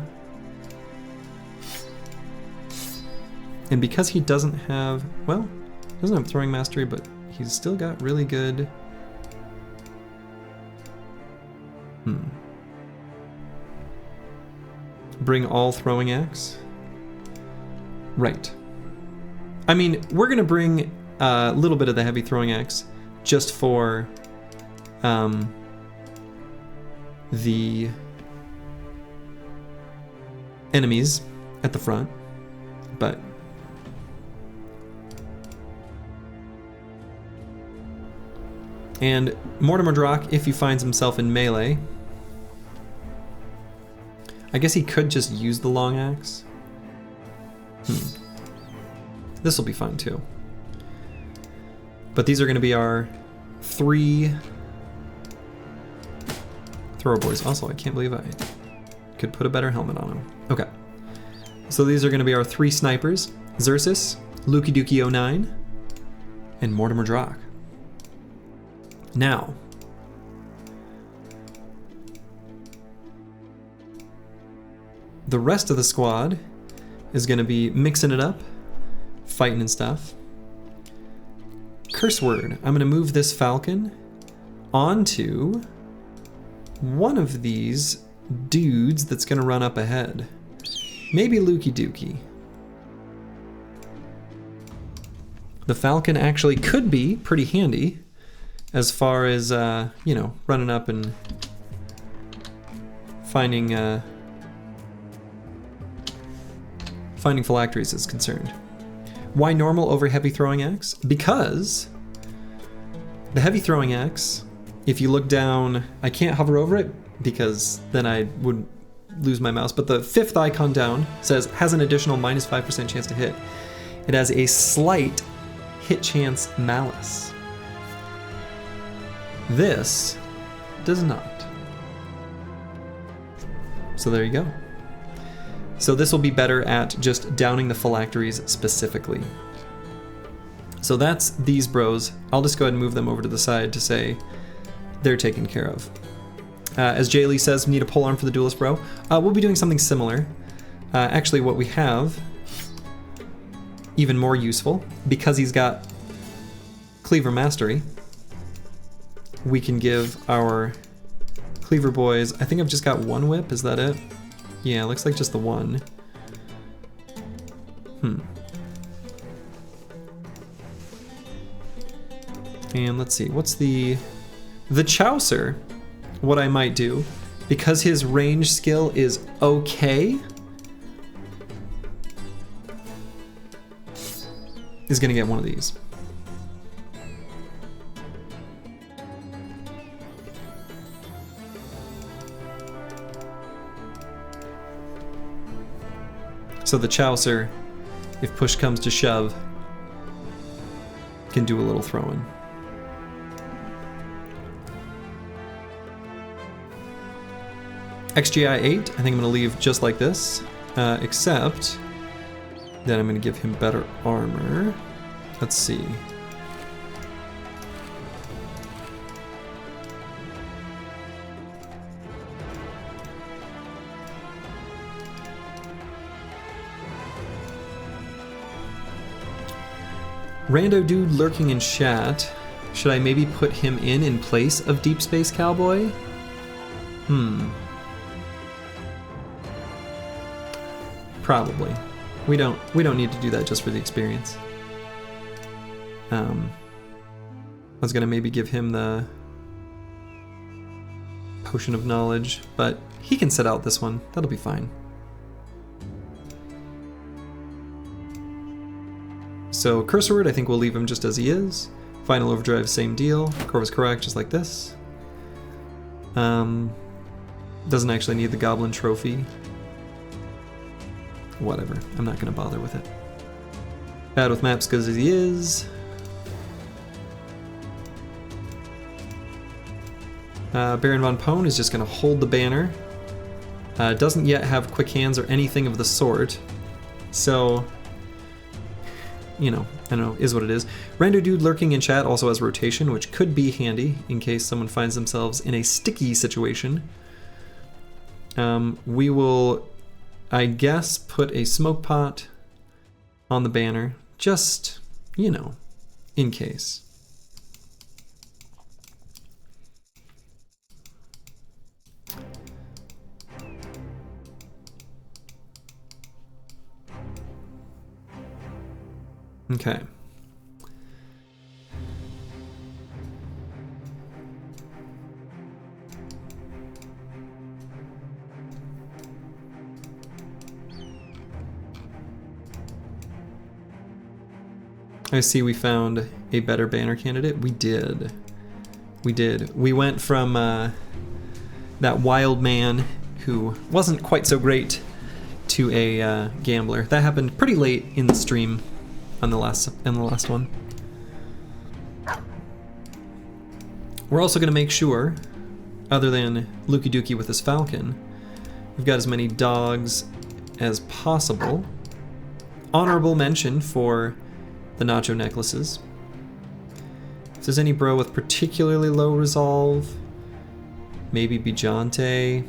and because he doesn't have, well, he doesn't have throwing mastery, but he's still got really good... Bring all throwing axe? Right. I mean, we're gonna bring a little bit of the heavy throwing axe just for the enemies at the front, but and Mortimer Drock, if he finds himself in melee, I guess he could just use the long axe. This will be fun too. But these are going to be our 3 thrower boys. Also, I can't believe I could put a better helmet on him. Okay. So these are going to be our 3 snipers. Xerxes, Lukey Dookie 09, and Mortimer Drock. Now, the rest of the squad is going to be mixing it up, fighting and stuff. Curse word. I'm going to move this falcon onto one of these dudes that's going to run up ahead. Maybe Lukey Dookie. The falcon actually could be pretty handy as far as, you know, running up and finding phylacteries is concerned. Why normal over heavy throwing axe? Because the heavy throwing axe, if you look down, I can't hover over it because then I would lose my mouse, but the 5th icon down says has an additional minus 5% chance to hit. It has a slight hit chance malus. This does not. So there you go. So this will be better at just downing the phylacteries specifically. So that's these bros. I'll just go ahead and move them over to the side to say they're taken care of. As Jay Lee says, we need a polearm for the duelist bro. We'll be doing something similar. Actually, what we have, even more useful, because he's got cleaver mastery, we can give our cleaver boys, I think I've just got 1 whip, is that it? Yeah, looks like just the 1. And let's see, what's the Chaucer? What I might do, because his range skill is okay, is gonna get one of these. So the Chaucer, if push comes to shove, can do a little throwing. XGI 8, I think I'm going to leave just like this, except that I'm going to give him better armor. Let's see. Rando dude lurking in chat. Should I maybe put him in place of Deep Space Cowboy? Probably. We don't need to do that just for the experience. I was gonna maybe give him the Potion of Knowledge, but he can set out this one. That'll be fine. So Cursor Word, I think we'll leave him just as he is. Final Overdrive, same deal. Corvus Correct, just like this. Doesn't actually need the Goblin Trophy. Whatever, I'm not gonna bother with it. Bad with maps because he is. Baron von Pone is just gonna hold the banner. Doesn't yet have quick hands or anything of the sort. So, you know, I don't know, is what it is. Rando dude lurking in chat also has rotation, which could be handy in case someone finds themselves in a sticky situation. We will, I guess, put a smoke pot on the banner, just, you know, in case. Okay. I see we found a better banner candidate. We did. We did. We went from that wild man who wasn't quite so great to a gambler. That happened pretty late in the stream on the last one. We're also going to make sure, other than Lukey Dookie with his falcon, we've got as many dogs as possible. Honorable mention for the nacho necklaces. If there's any bro with particularly low resolve, maybe Bijante.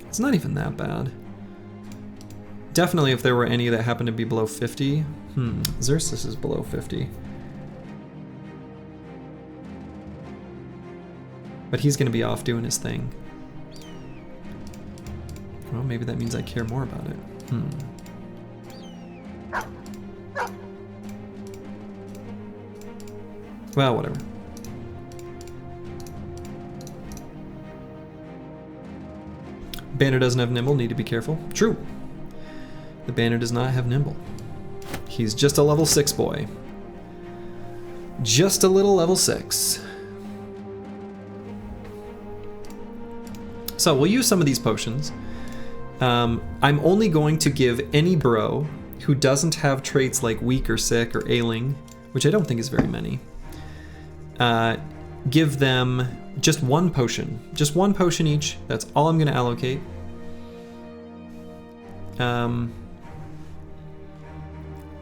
It's not even that bad. Definitely if there were any that happened to be below 50. Xerxes is below 50. But he's gonna be off doing his thing. Well, maybe that means I care more about it. Well, whatever. Banner doesn't have nimble, need to be careful. True. The banner does not have nimble. He's just a level 6 boy. Just a little level 6. So we'll use some of these potions. I'm only going to give any bro who doesn't have traits like weak or sick or ailing, which I don't think is very many, give them just one potion. Just one potion each. That's all I'm going to allocate.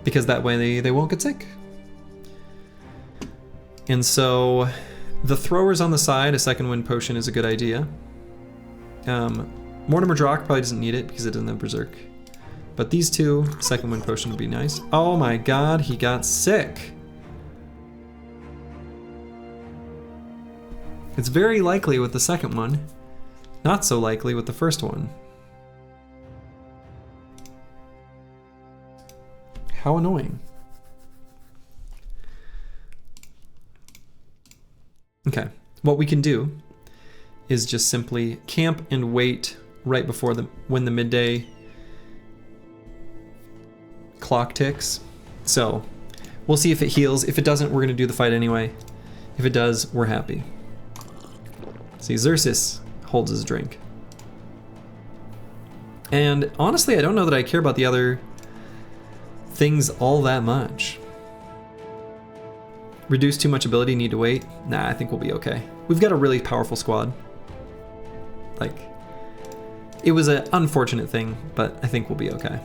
Because that way they won't get sick. And so the throwers on the side, a second wind potion is a good idea. Mortimer Drock probably doesn't need it because it doesn't have Berserk. But these two, second wind potion would be nice. Oh my god, he got sick. It's very likely with the second one, not so likely with the first one. How annoying. Okay, what we can do is just simply camp and wait right before when the midday clock ticks. So we'll see if it heals. If it doesn't, we're gonna do the fight anyway. If it does, we're happy. See, Xerxes holds his drink. And honestly, I don't know that I care about the other things all that much. Reduce too much ability, need to wait. Nah, I think we'll be okay. We've got a really powerful squad. Like, it was an unfortunate thing, but I think we'll be okay.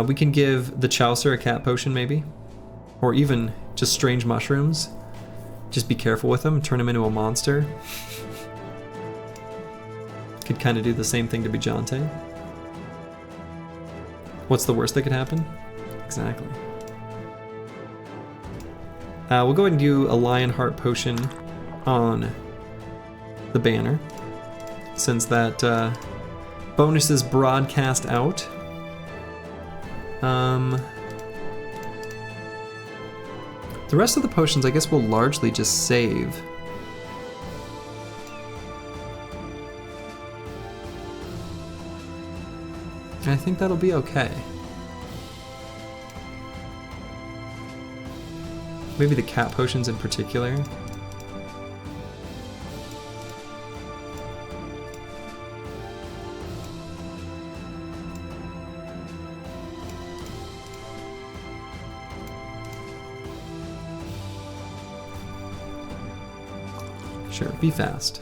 We can give the Chaucer a cat potion maybe, or even just strange mushrooms. Just be careful with them, turn him into a monster. Could kind of do the same thing to Bijante. What's the worst that could happen? Exactly. We'll go ahead and do a Lionheart potion on the banner, since that bonus is broadcast out. The rest of the potions, I guess, will largely just save. And I think that'll be okay. Maybe the cat potions in particular. Sure, be fast.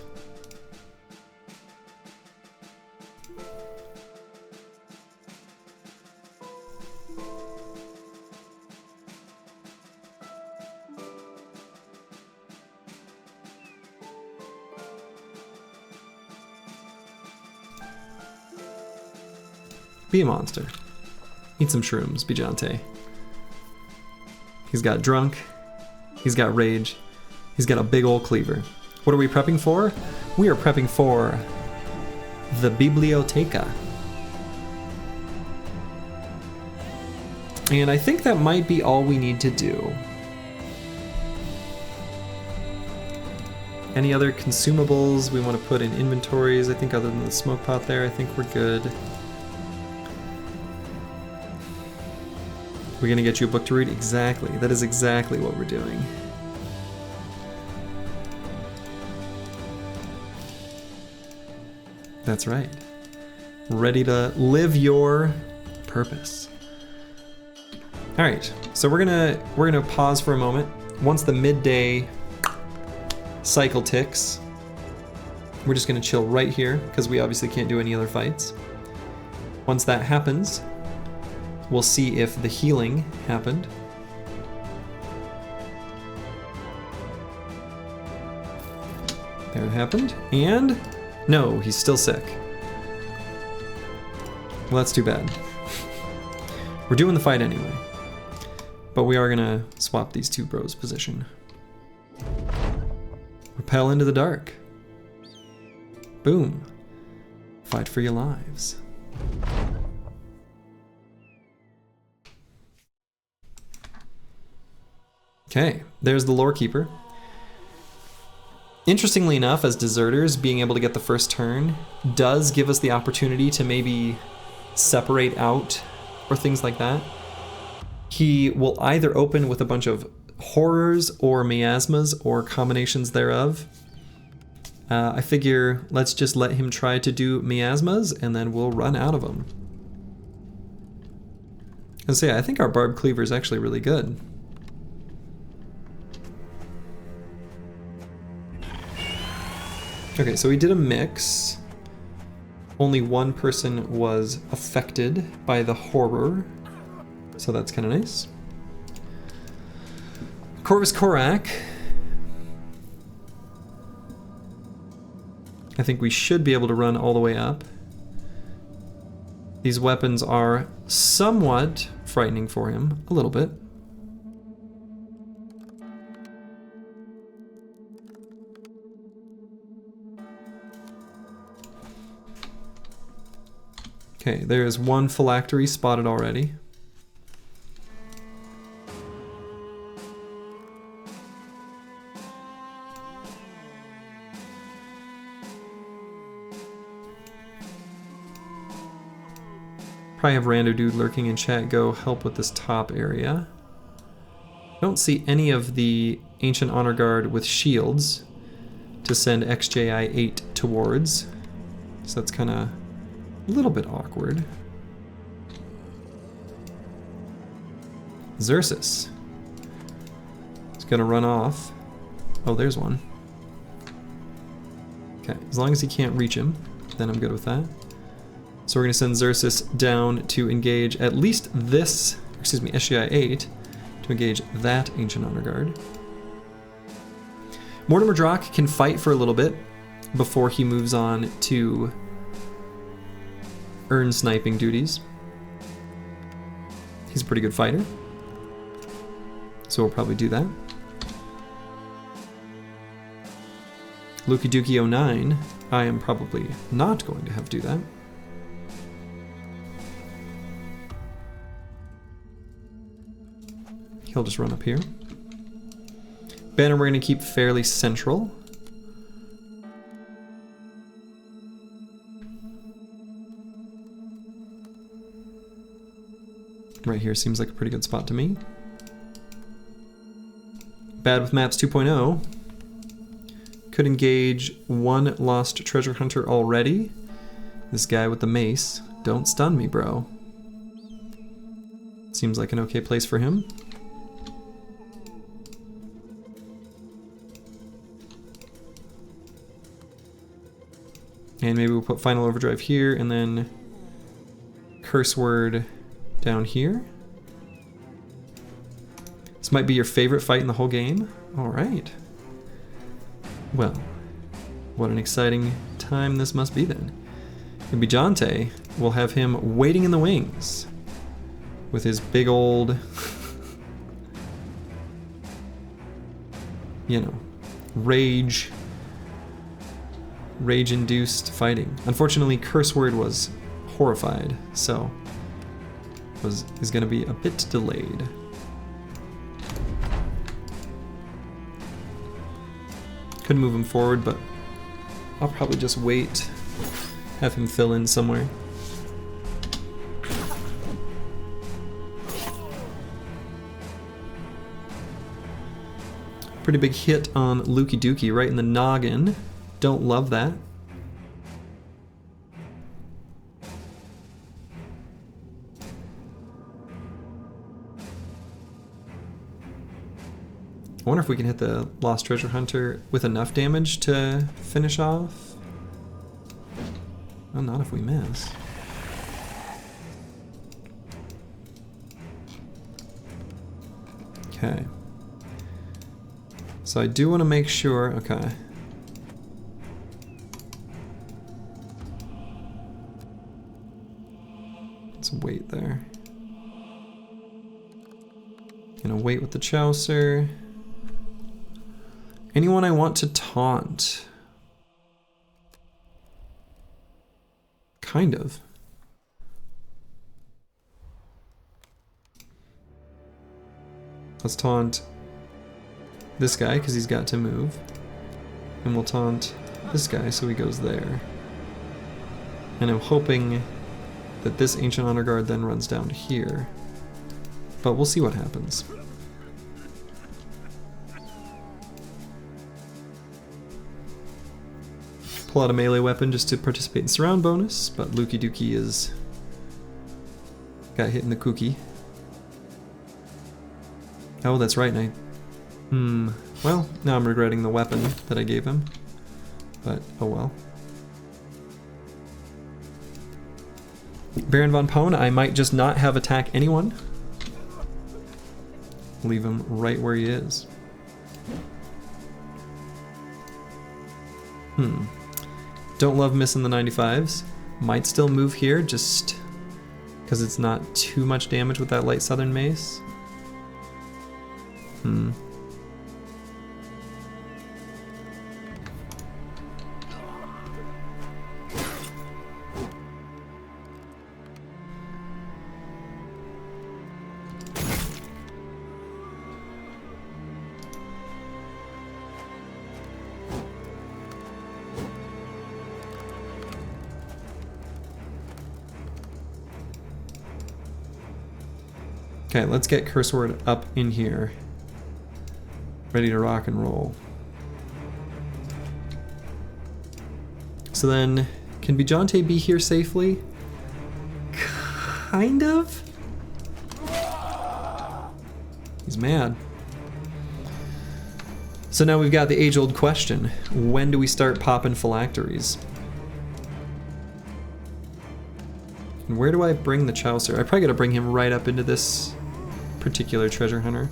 Be a monster. Eat some shrooms, Bijante. He's got drunk. He's got rage. He's got a big old cleaver. What are we prepping for? We are prepping for the Biblioteca. And I think that might be all we need to do. Any other consumables we want to put in inventories? I think other than the smoke pot there, I think we're good. We're gonna get you a book to read? Exactly. That is exactly what we're doing. That's right. Ready to live your purpose. All right, so we're gonna pause for a moment. Once the midday cycle ticks, we're just gonna chill right here because we obviously can't do any other fights. Once that happens, we'll see if the healing happened. There it happened, and no, he's still sick. Well, that's too bad. We're doing the fight anyway, but we are gonna swap these two bros' position. Repel into the dark. Boom. Fight for your lives. Okay, there's the lore keeper. Interestingly enough, as deserters, being able to get the first turn does give us the opportunity to maybe separate out or things like that. He will either open with a bunch of horrors or miasmas or combinations thereof. I figure let's just let him try to do miasmas and then we'll run out of them. And so yeah, I think our barb cleaver is actually really good. Okay, so we did a mix. Only one person was affected by the horror, so that's kind of nice. Corvus Korak. I think we should be able to run all the way up. These weapons are somewhat frightening for him, a little bit. Okay, there's one phylactery spotted already. Probably have Rando Dude lurking in chat. Go help with this top area. Don't see any of the Ancient Honor Guard with shields to send XJI 8 towards. So that's kind of a little bit awkward. Xerxes. He's gonna run off. Oh, there's one. Okay, as long as he can't reach him, then I'm good with that. So we're gonna send Xerxes down to engage at least this, excuse me, SGI 8, to engage that Ancient Honor Guard. Mortimer Drock can fight for a little bit before he moves on to earn sniping duties. He's a pretty good fighter, so we'll probably do that. Lukey Dookie 09, I am probably not going to have do that. He'll just run up here. Banner we're going to keep fairly central. Right here seems like a pretty good spot to me. Bad with Maps 2.0. Could engage one Lost Treasure Hunter already. This guy with the mace. Don't stun me, bro. Seems like an okay place for him. And maybe we'll put Final Overdrive here and then Curse Word down here. This might be your favorite fight in the whole game. All right. Well, what an exciting time this must be then. And Bijante, we'll have him waiting in the wings with his big old, you know, rage-induced fighting. Unfortunately, Curse Word was horrified, so is going to be a bit delayed. Could move him forward, but I'll probably just wait, have him fill in somewhere. Pretty big hit on Lukey Dookie right in the noggin. Don't love that. I wonder if we can hit the Lost Treasure Hunter with enough damage to finish off. Well, not if we miss. Okay. So I do want to make sure, okay. Let's wait there. Gonna wait with the Chaucer. Anyone I want to taunt? Kind of. Let's taunt this guy because he's got to move. And we'll taunt this guy so he goes there. And I'm hoping that this Ancient Honor Guard then runs down to here. But we'll see what happens. Pull out a melee weapon just to participate in surround bonus, but Lukey Dookie is got hit in the cookie. Oh, that's right, well, now I'm regretting the weapon that I gave him, but oh well. Baron von Pone, I might just not have attack anyone. Leave him right where he is. Don't love missing the 95s. Might still move here just because it's not too much damage with that light southern mace. Okay, let's get Curse Word up in here. Ready to rock and roll. So then, Can Bijante be here safely? Kind of? He's mad. So now we've got the age-old question. When do we start popping phylacteries? And where do I bring the Chaucer? I probably gotta bring him right up into this particular treasure hunter.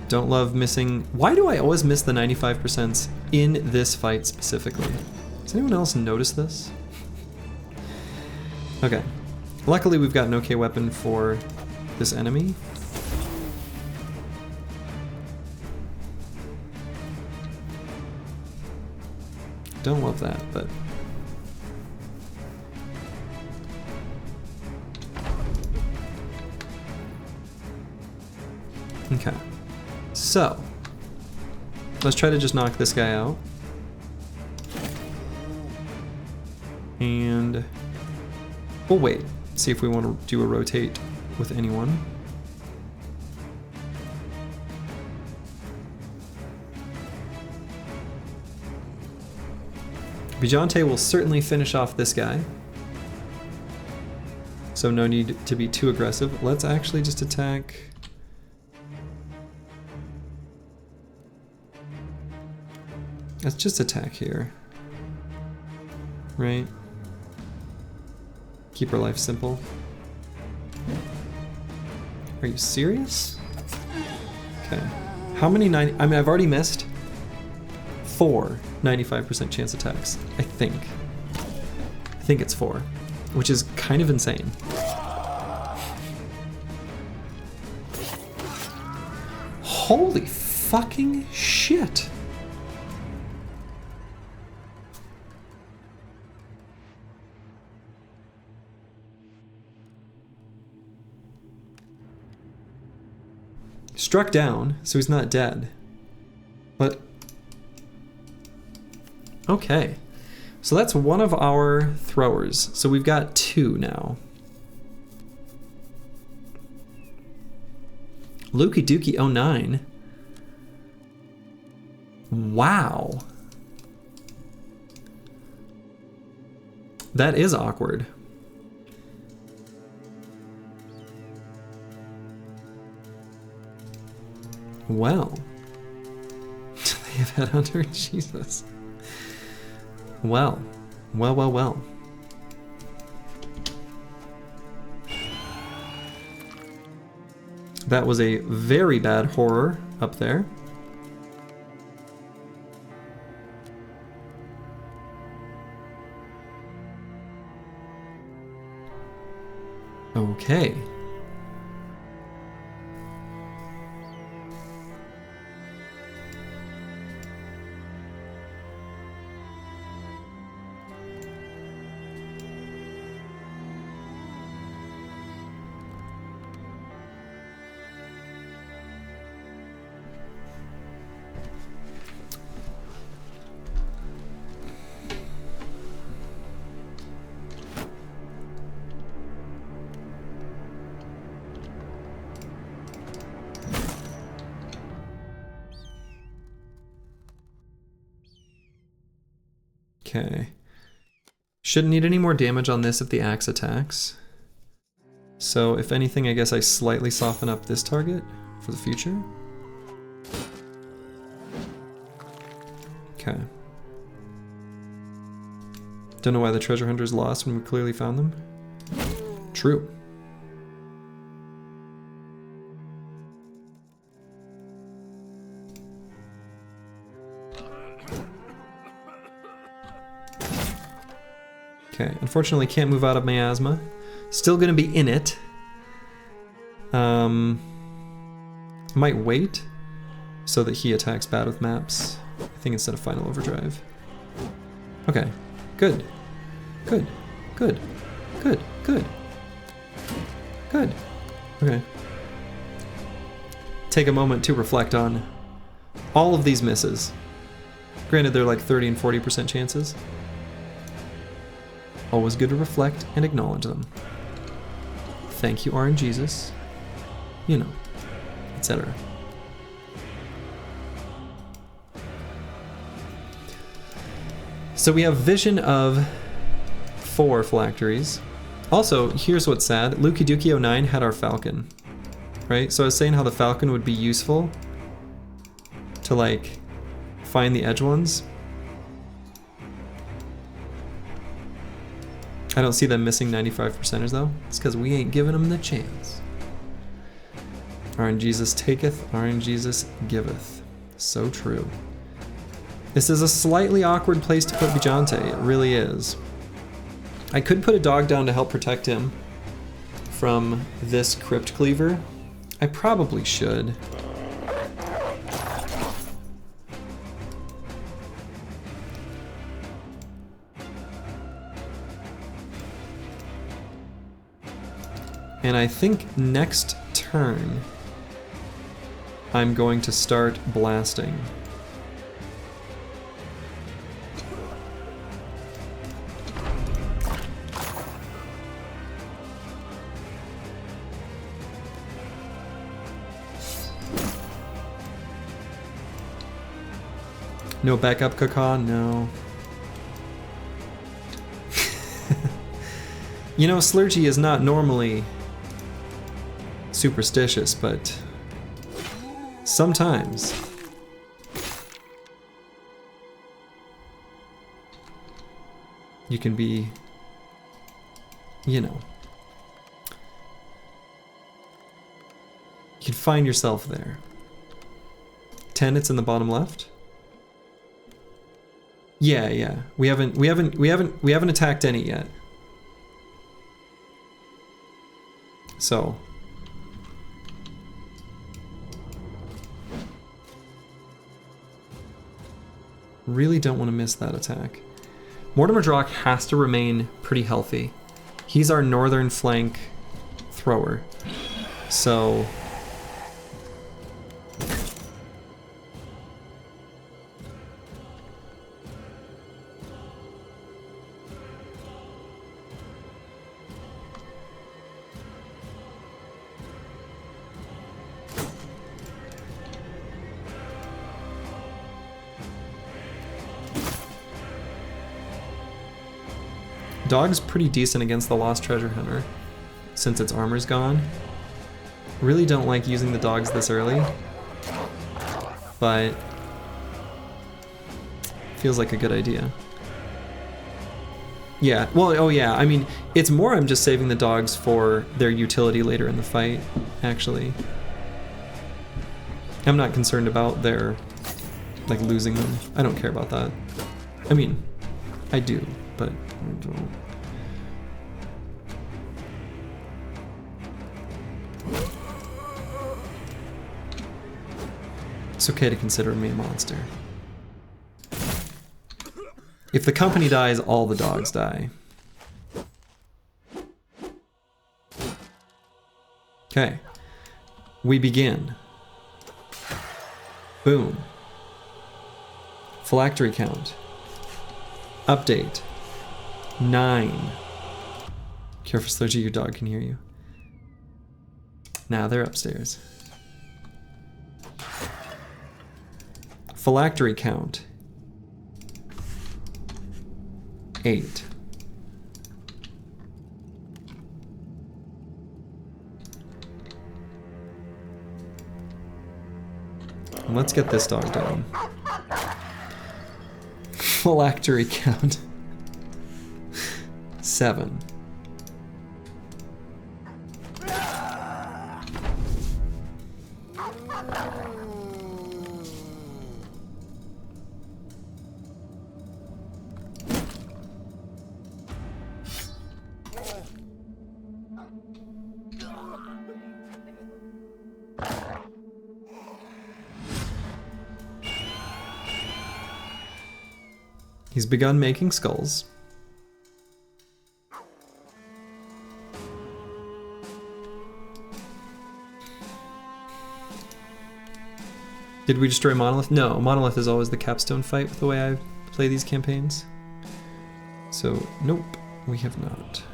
Don't love missing... Why do I always miss the 95% in this fight specifically? Does anyone else notice this? Okay. Luckily we've got an okay weapon for this enemy. Don't love that, but... Okay. So, let's try to just knock this guy out. And we'll wait, see if we want to do a rotate with anyone. Bijante will certainly finish off this guy. So no need to be too aggressive. Let's actually just attack... Let's just attack here. Right? Keep our life simple. Are you serious? Okay. How many I mean, I've already missed 4 95% chance attacks, I think. I think it's 4, which is kind of insane. Holy fucking shit! Struck down, so he's not dead. But... Okay. So that's one of our throwers. So we've got 2 now. Lukey Dookie 09. Wow. That is awkward. Well, they have Headhunter? Jesus. Well. That was a very bad horror up there. Okay. Okay. Shouldn't need any more damage on this if the axe attacks. So if anything, I guess I slightly soften up this target for the future. Okay. Don't know why the treasure hunter's lost when we clearly found them. True. Okay, unfortunately can't move out of miasma. Still gonna be in it. Might wait so that he attacks bad with maps. I think instead of final overdrive. Okay, good. Good. Good. Good. Good. Good. Okay. Take a moment to reflect on all of these misses. Granted, they're like 30 and 40% chances. Always good to reflect and acknowledge them. Thank you, RNGesus. You know, etc. So we have vision of 4 phylacteries. Also, here's what's sad. Lukey Dookie 09 had our falcon, right? So I was saying how the falcon would be useful to like find the edge ones. I don't see them missing 95%ers though. It's because we ain't giving them the chance. RNGesus taketh, RNGesus giveth. So true. This is a slightly awkward place to put Bijante. It really is. I could put a dog down to help protect him from this Crypt Cleaver. I probably should. And I think next turn, I'm going to start blasting. No backup caca? No. You know, Slurgy is not normally superstitious, but sometimes you can be, you know, you can find yourself there. 10, it's in the bottom left. Yeah. We haven't attacked any yet. So really don't want to miss that attack. Mortimer Drock has to remain pretty healthy. He's our northern flank thrower. So Dog's pretty decent against the Lost Treasure Hunter, since its armor's gone. Really don't like using the dogs this early, but feels like a good idea. Yeah, well, oh yeah, I mean, it's more I'm just saving the dogs for their utility later in the fight, actually. I'm not concerned about their, like, losing them. I don't care about that. I mean, I do, but I don't. It's okay to consider me a monster. If the company dies, all the dogs die. Okay. We begin. Boom. Phylactery count. Update. 9. Care for Slurgy, your dog can hear you. Nah, they're upstairs. Phylactery count. 8. And let's get this dog down. Phylactery count. 7. He's begun making skulls. Did we destroy Monolith? No, Monolith is always the capstone fight with the way I play these campaigns. So, nope, we have not.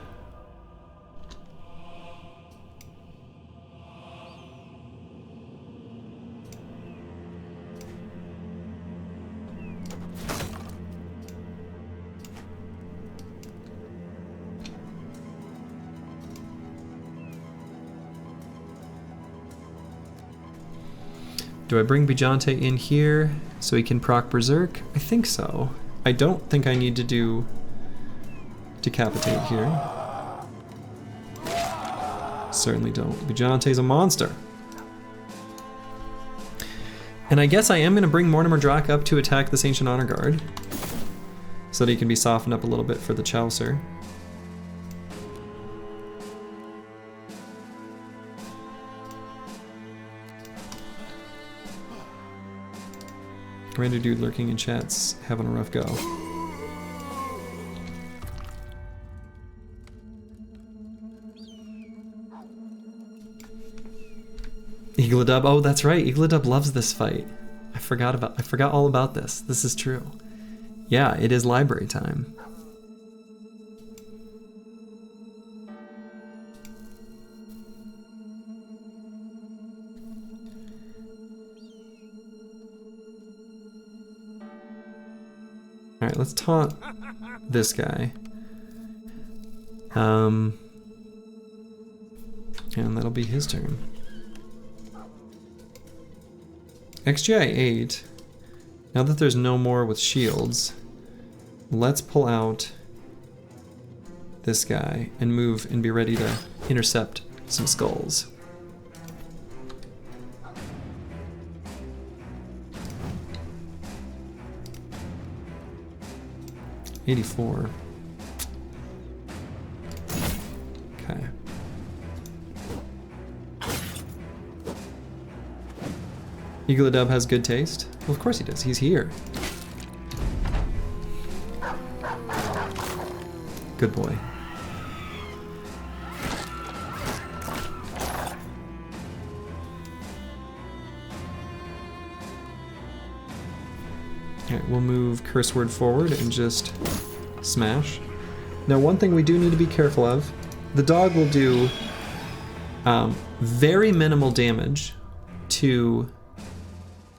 Do I bring Bijante in here so he can proc Berserk? I think so. I don't think I need to do Decapitate here. Certainly don't. Bijante's a monster. And I guess I am going to bring Mortimer Drac up to attack this Ancient Honor Guard, so that he can be softened up a little bit for the Chaucer. Random dude lurking in chat's having a rough go. Eagledub, oh that's right, Eagledub loves this fight. I forgot all about this. This is true. Yeah, it is library time. Alright, let's taunt this guy. And that'll be his turn. XGI 8, now that there's no more with shields, let's pull out this guy and move and be ready to intercept some skulls. $84. Okay. Eagledub has good taste? Well, of course he does. He's here. Good boy. Alright, we'll move Curse Word forward and just smash. Now, one thing we do need to be careful of, the dog will do very minimal damage to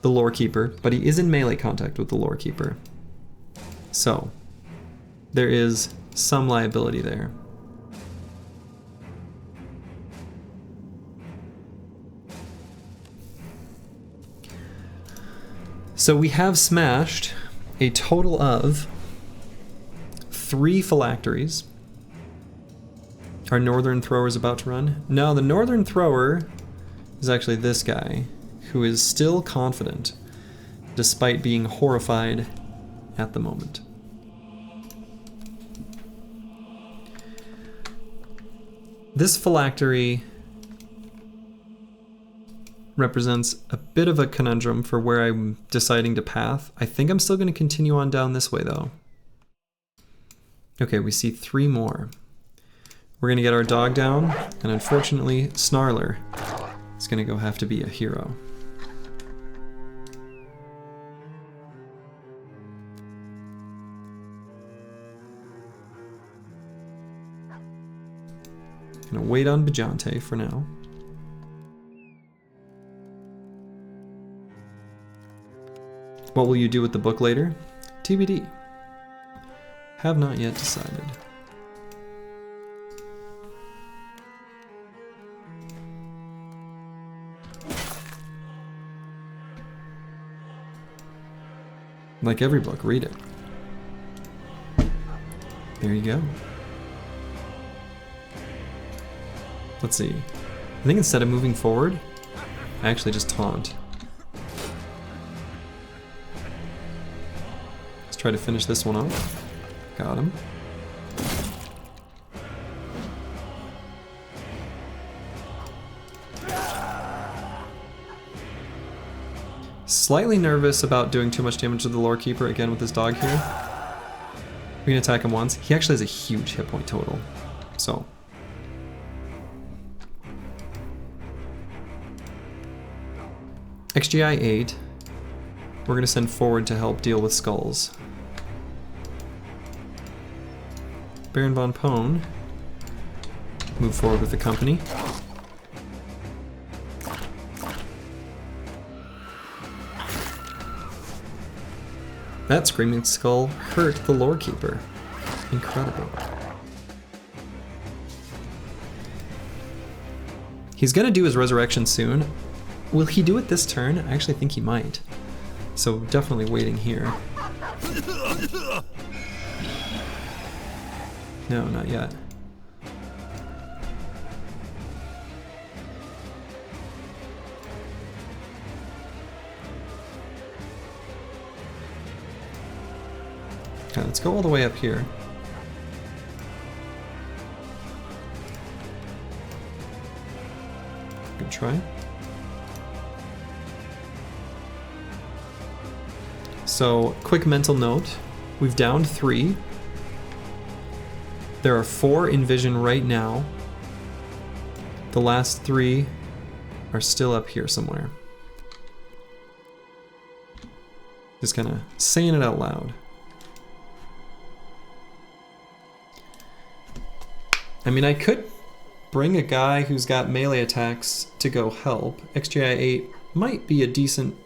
the Lore Keeper, but he is in melee contact with the Lore Keeper. So, there is some liability there. So we have smashed a total of 3 phylacteries. Our Northern Thrower is about to run. No, the Northern Thrower is actually this guy, who is still confident, despite being horrified at the moment. This phylactery represents a bit of a conundrum for where I'm deciding to path. I think I'm still going to continue on down this way, though. Okay, we see 3 more. We're going to get our dog down, and unfortunately, Snarler is going to go have to be a hero. Gonna wait on Bijante for now. What will you do with the book later? TBD. Have not yet decided. Like every book, read it. There you go. Let's see. I think instead of moving forward, I actually just taunt. Let's try to finish this one off. Got him. Slightly nervous about doing too much damage to the Lore Keeper again with this dog here. We can attack him once. He actually has a huge hit point total. So. XGI 8. We're going to send forward to help deal with skulls. Baron von Pone. Move forward with the company. That Screaming Skull hurt the Lore Keeper. Incredible. He's gonna do his resurrection soon. Will he do it this turn? I actually think he might. So definitely waiting here. No, not yet. Okay, let's go all the way up here. Good try. So, quick mental note. We've downed 3. There are 4 in vision right now. The last 3 are still up here somewhere. Just kind of saying it out loud. I mean, I could bring a guy who's got melee attacks to go help. XGI 8 might be a decent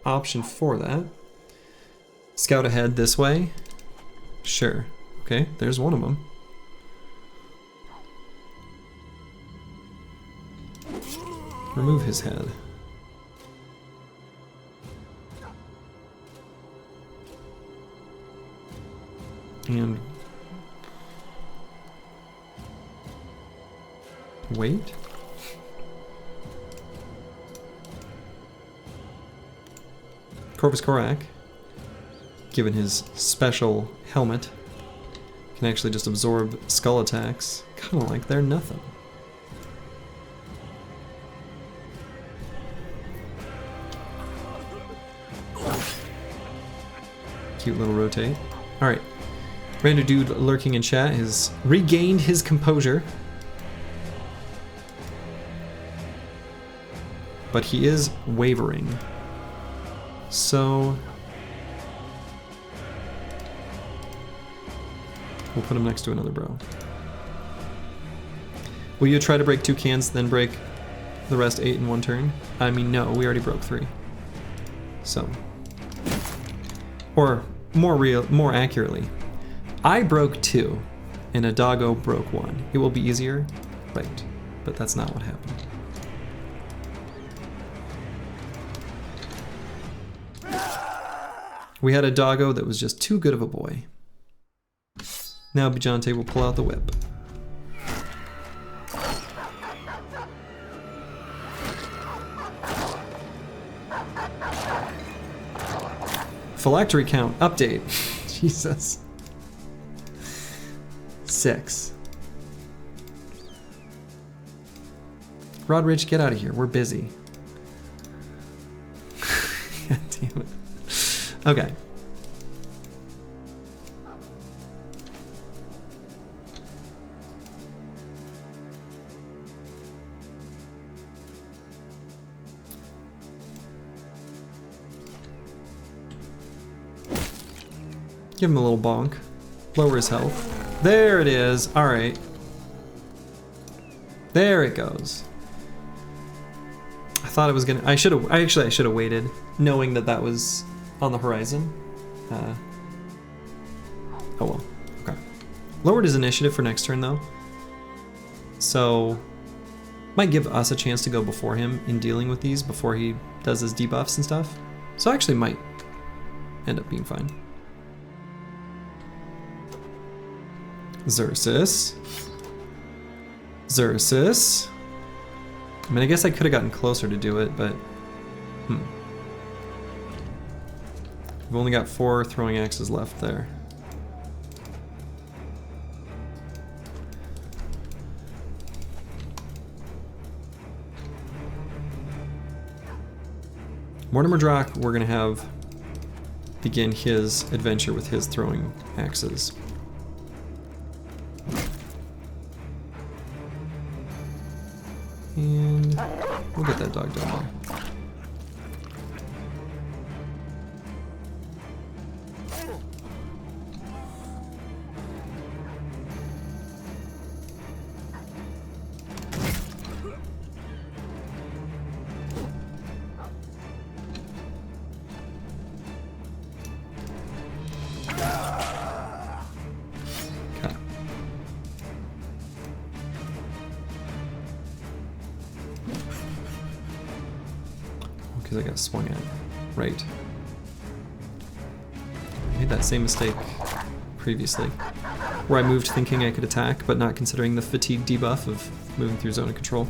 option for that. Scout ahead this way. Sure. Okay, there's one of them. Remove his head. And wait. Corvus Corac, given his special helmet, can actually just absorb skull attacks, kind of like they're nothing. Cute little rotate. Alright. Random dude lurking in chat has regained his composure. But he is wavering. So we'll put him next to another bro. Will you try to break 2 cans, then break the rest 8 in 1 turn? I mean, no, we already broke 3. So, or more accurately, I broke 2, and a doggo broke 1. It will be easier, right? But that's not what happened. We had a doggo that was just too good of a boy. Now Bajante will pull out the whip. Phylactery count, update. Jesus. 6. Rodrich, get out of here, we're busy. God damn it. Okay. Give him a little bonk. Lower his health. There it is. Alright. There it goes. I thought it was gonna... I should have waited, knowing that that was on the horizon. Oh well. Okay. Lowered his initiative for next turn, though. So... might give us a chance to go before him in dealing with these before he does his debuffs and stuff. So actually might end up being fine. Xerxes. Xerxes. I mean, I guess I could have gotten closer to do it, but... We've only got 4 throwing axes left there. Mortimer Drock, we're going to have begin his adventure with his throwing axes. And we'll get that dog down there. because I got swung at. Right. I made that same mistake previously, where I moved thinking I could attack, but not considering the fatigue debuff of moving through zone of control.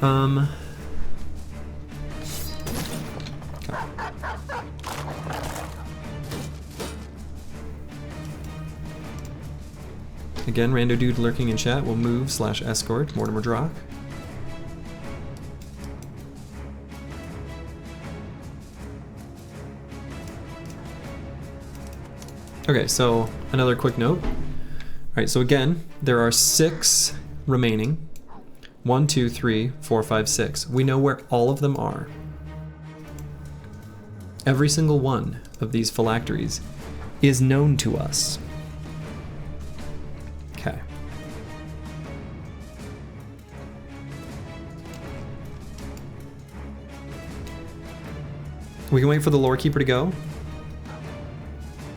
Okay. Again, rando dude lurking in chat will move / escort Mortimer Drock. Okay, so another quick note. All right, so again, there are 6 remaining. 1, 2, 3, 4, 5, 6. We know where all of them are. Every single one of these phylacteries is known to us. Okay. We can wait for the lore keeper to go.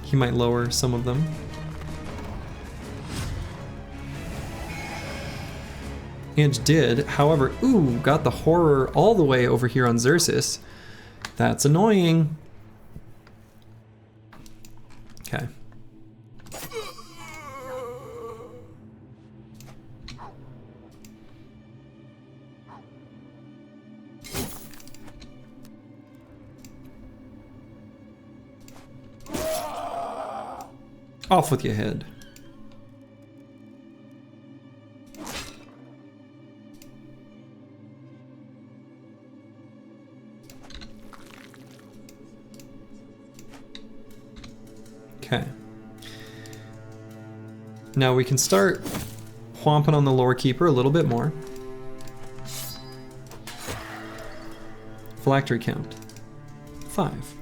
He might lower some of them. And did, however, ooh, got the horror all the way over here on Xerxes. That's annoying. Okay. Off with your head. Okay. Now we can start whomping on the lore keeper a little bit more. Phylactery count. 5.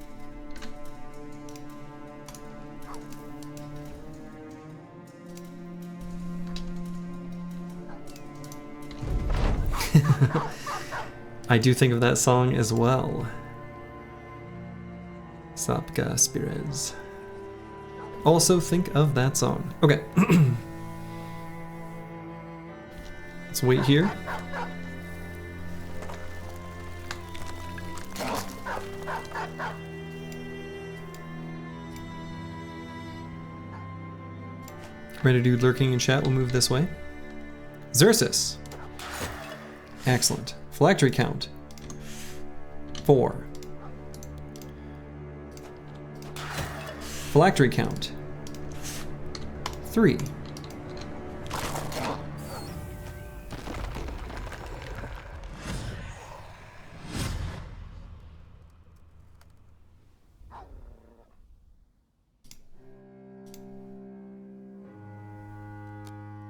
I do think of that song as well. Sapka Spirez. Also think of that song. Okay. Let's wait here. Ready dude lurking in chat will move this way. Xerxes. Excellent. Phylactery count. 4. Phylactery count. 3.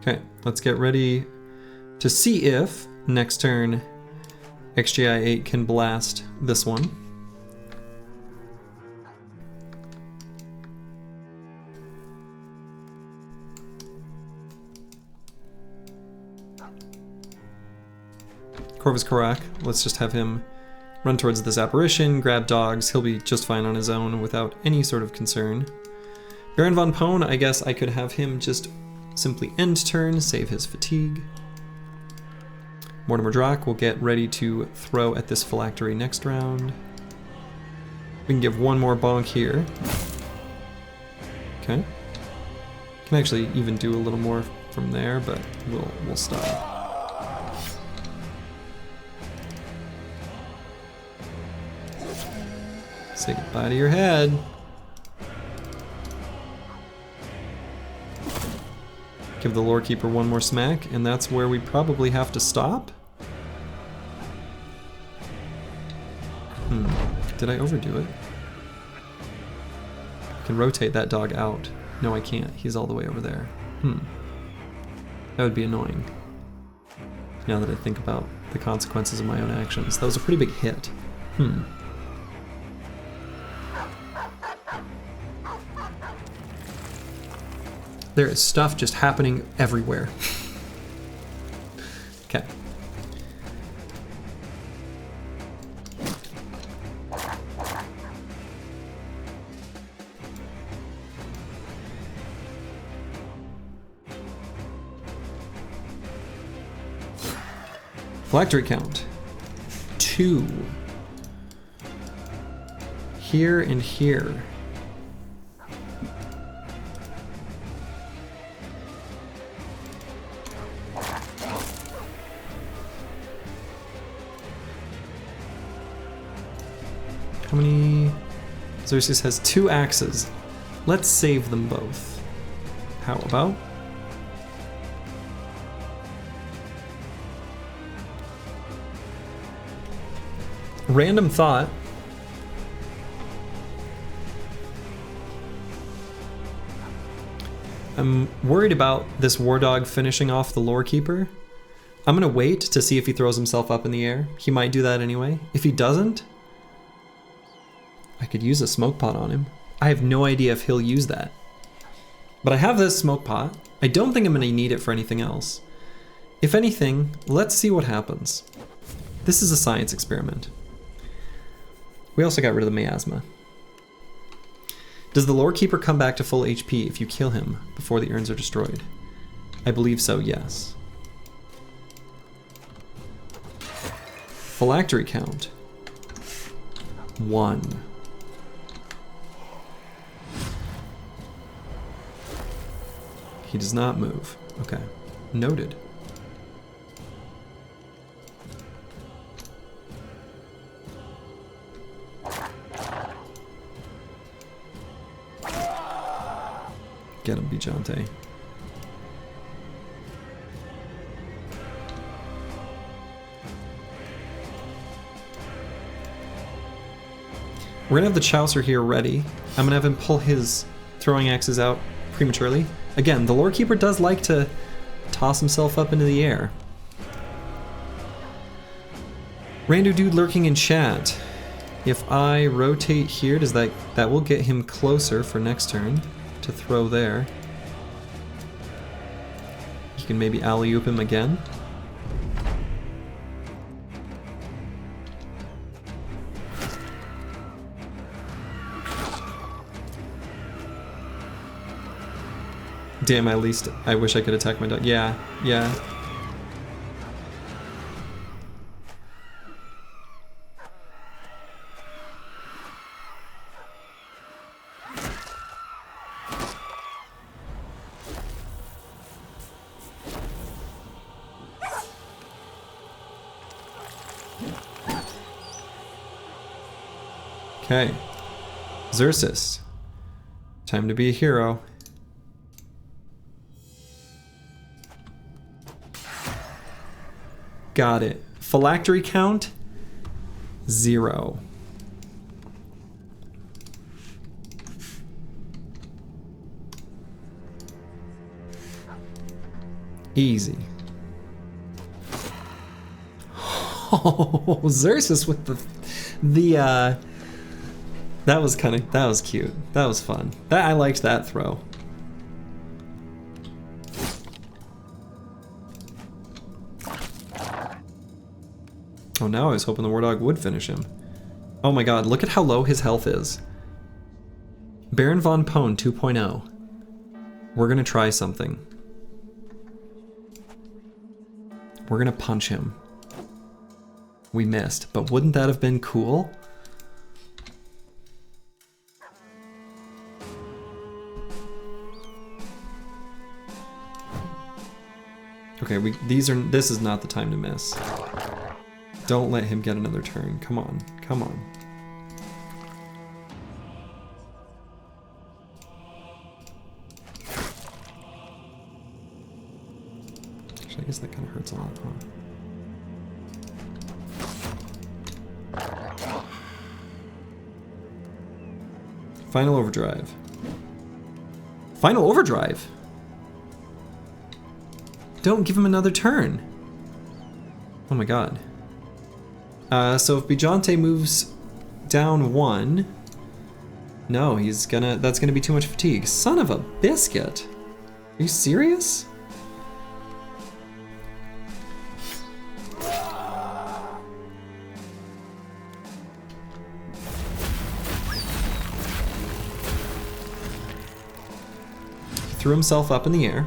Okay, let's get ready to see if next turn XGI-8 can blast this one. Corvus Karak, let's just have him run towards this apparition, grab dogs, he'll be just fine on his own without any sort of concern. Baron von Pone, I guess I could have him just simply end turn, save his fatigue. Mortimer Drock will get ready to throw at this phylactery next round. We can give one more bonk here. Okay. Can actually even do a little more from there, but we'll stop. Say goodbye to your head. Give the lore keeper one more smack, and that's where we probably have to stop. Did I overdo it? I can rotate that dog out. No, I can't. He's all the way over there. That would be annoying. Now that I think about the consequences of my own actions. That was a pretty big hit. There is stuff just happening everywhere. Okay. Phylactery count. 2. Here and here. How many? Xerxes has 2 axes. Let's save them both. How about? Random thought. I'm worried about this war dog finishing off the lore keeper. I'm gonna wait to see if he throws himself up in the air. He might do that anyway. If he doesn't, I could use a smoke pot on him. I have no idea if he'll use that. But I have this smoke pot. I don't think I'm gonna need it for anything else. If anything, let's see what happens. This is a science experiment. We also got rid of the miasma. Does the lore keeper come back to full HP if you kill him before the urns are destroyed? I believe so, yes. Phylactery count. 1. He does not move. Okay. Noted. Get him, Bijante. We're gonna have the Chaucer here ready. I'm gonna have him pull his throwing axes out prematurely. Again, the lore keeper does like to toss himself up into the air. Rando dude lurking in chat. If I rotate here, does that will get him closer for next turn to throw there. You can maybe alley-oop him again. Damn, at least I wish I could attack my dog. Yeah, yeah. Okay. Xerxes. Time to be a hero. Got it. Phylactery count? 0. Easy. Oh, Xerxes with the that was cute. That was fun. I liked that throw. Oh, now I was hoping the war dog would finish him. Oh my god, look at how low his health is. Baron von Pone 2.0. We're gonna try something. We're gonna punch him. We missed, but wouldn't that have been cool? Okay, this is not the time to miss. Don't let him get another turn. Come on, come on. Actually, I guess that kind of hurts a lot, huh? Final overdrive. Final overdrive? Don't give him another turn. Oh my god. So if Bijante moves down 1, no, that's gonna be too much fatigue. Son of a biscuit. Are you serious? He threw himself up in the air.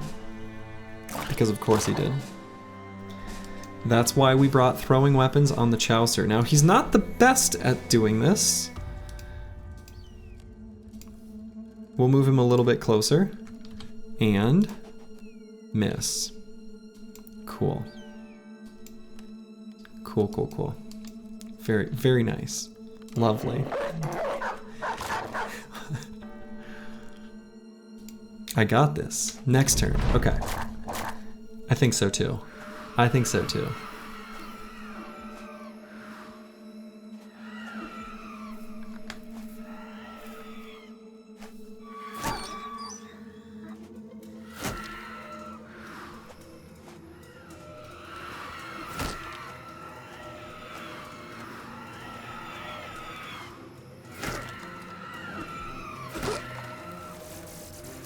Because of course he did. That's why we brought throwing weapons on the Chaucer. Now, he's not the best at doing this. We'll move him a little bit closer. And miss. Cool. Cool, cool, cool. Very, very nice. Lovely. I got this. Next turn. Okay. I think so too. I think so too.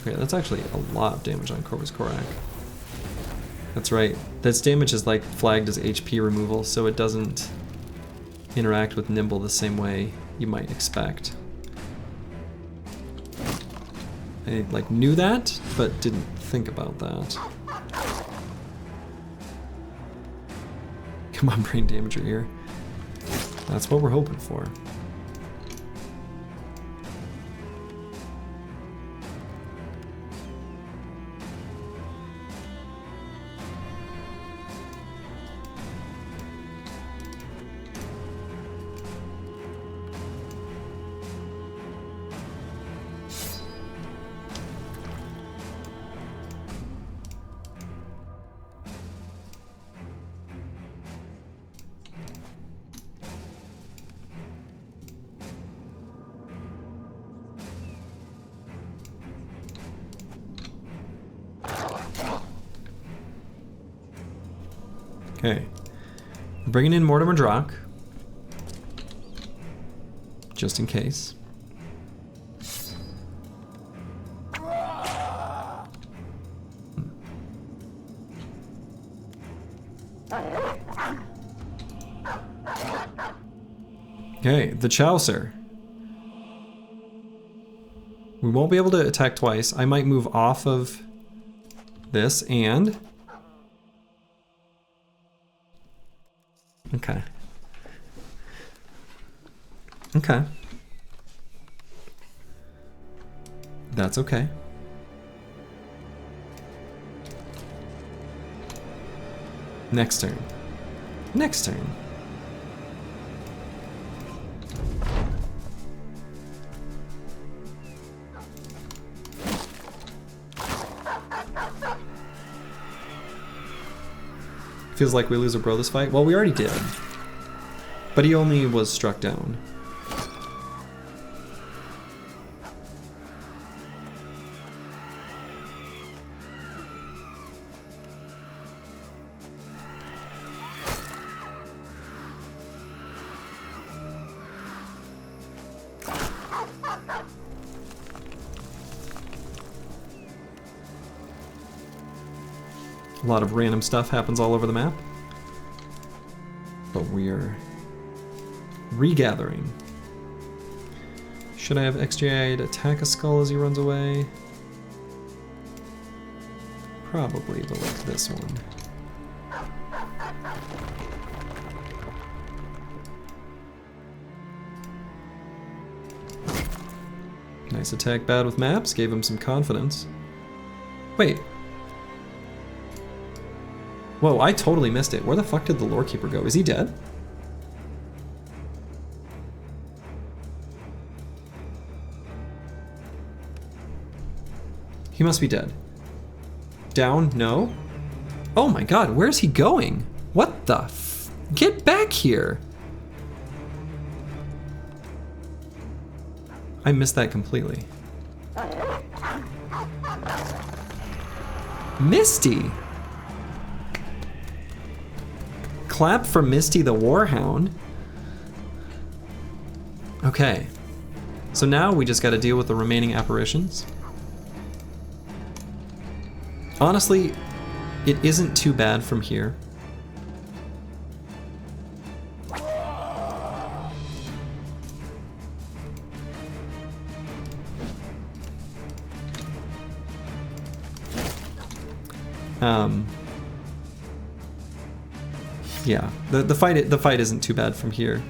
Okay, that's actually a lot of damage on Corvus Corac. That's right. This damage is like flagged as HP removal, so it doesn't interact with Nimble the same way you might expect. I like knew that, but didn't think about that. Come on, brain damager here. That's what we're hoping for. Okay, bringing in Mortimer Drock, just in case. Okay, the Chaucer. We won't be able to attack twice. I might move off of this and... Okay. Okay. That's okay. Next turn. Next turn. Feels like we lose a bro this fight. Well, we already did. But he only was struck down. A lot of random stuff happens all over the map. But we're regathering. Should I have XGI to attack a skull as he runs away? Probably, but like this one. Nice attack, bad with maps, gave him some confidence. Wait. Whoa, I totally missed it. Where the fuck did the lore keeper go? Is he dead? He must be dead. Down? No? Oh my god, where's he going? What the f- Get back here! I missed that completely. Misty! Clap for Misty the Warhound. Okay. So now we just gotta deal with the remaining apparitions. Honestly, it isn't too bad from here. Yeah, the fight isn't too bad from here.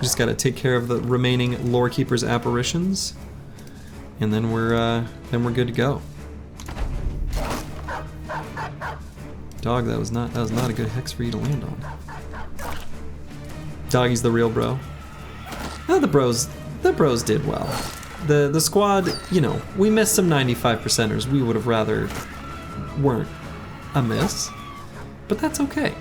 Just gotta take care of the remaining Lore Keeper's apparitions, and then we're good to go. Dog, that was not a good hex for you to land on. Doggy's the real bro. No, the bros did well. The squad, you know, we missed some 95%ers. We would have rather weren't a miss, but that's okay.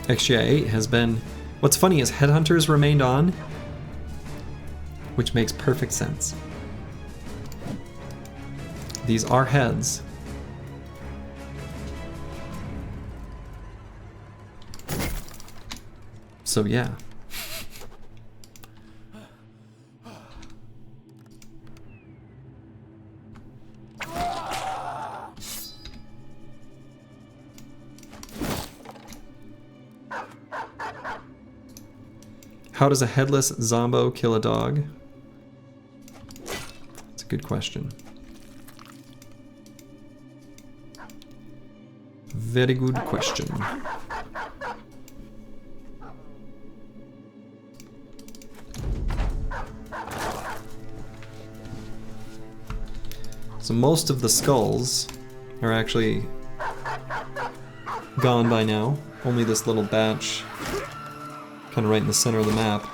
XGI 8 has been... What's funny is Headhunters remained on, which makes perfect sense. These are heads. So yeah. How does a headless zombo kill a dog? That's a good question. Very good question. So most of the skulls are actually gone by now. Only this little batch kind of right in the center of the map.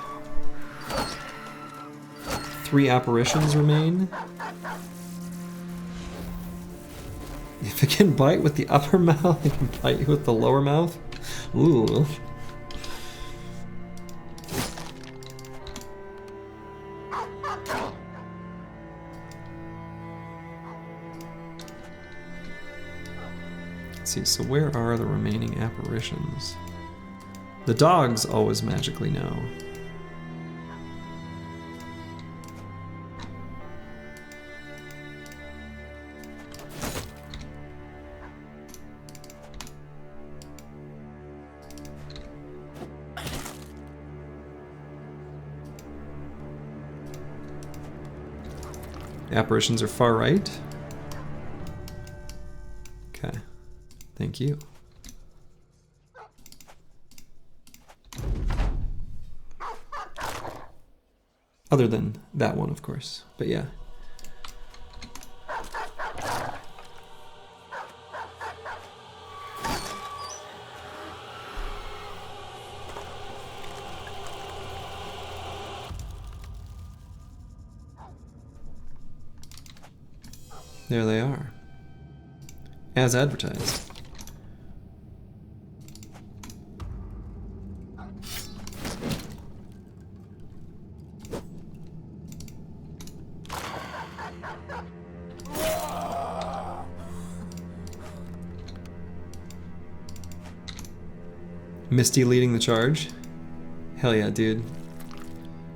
3 apparitions remain. If it can bite with the upper mouth, it can bite you with the lower mouth. Ooh. Let's see, so where are the remaining apparitions? The dogs always magically know. Apparitions are far right. Okay, thank you. Other than that one, of course, but yeah. There they are, as advertised. Misty leading the charge. Hell yeah, dude.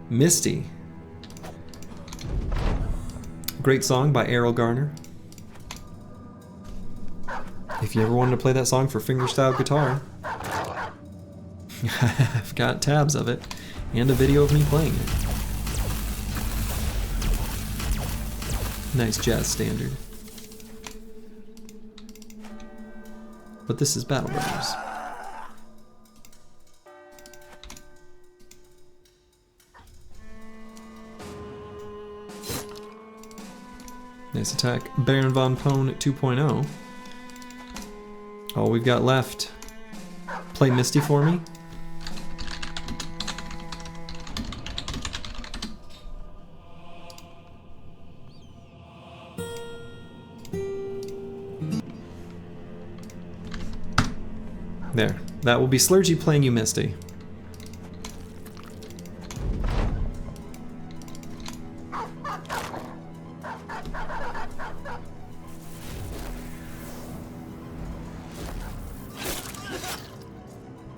Misty. Great song by Errol Garner. If you ever wanted to play that song for fingerstyle guitar, I've got tabs of it and a video of me playing it. Nice jazz standard. But this is Battle Brothers. Nice attack. Baron von Pone 2.0. All we've got left. Play Misty for me. There. That will be Slurgy playing you Misty.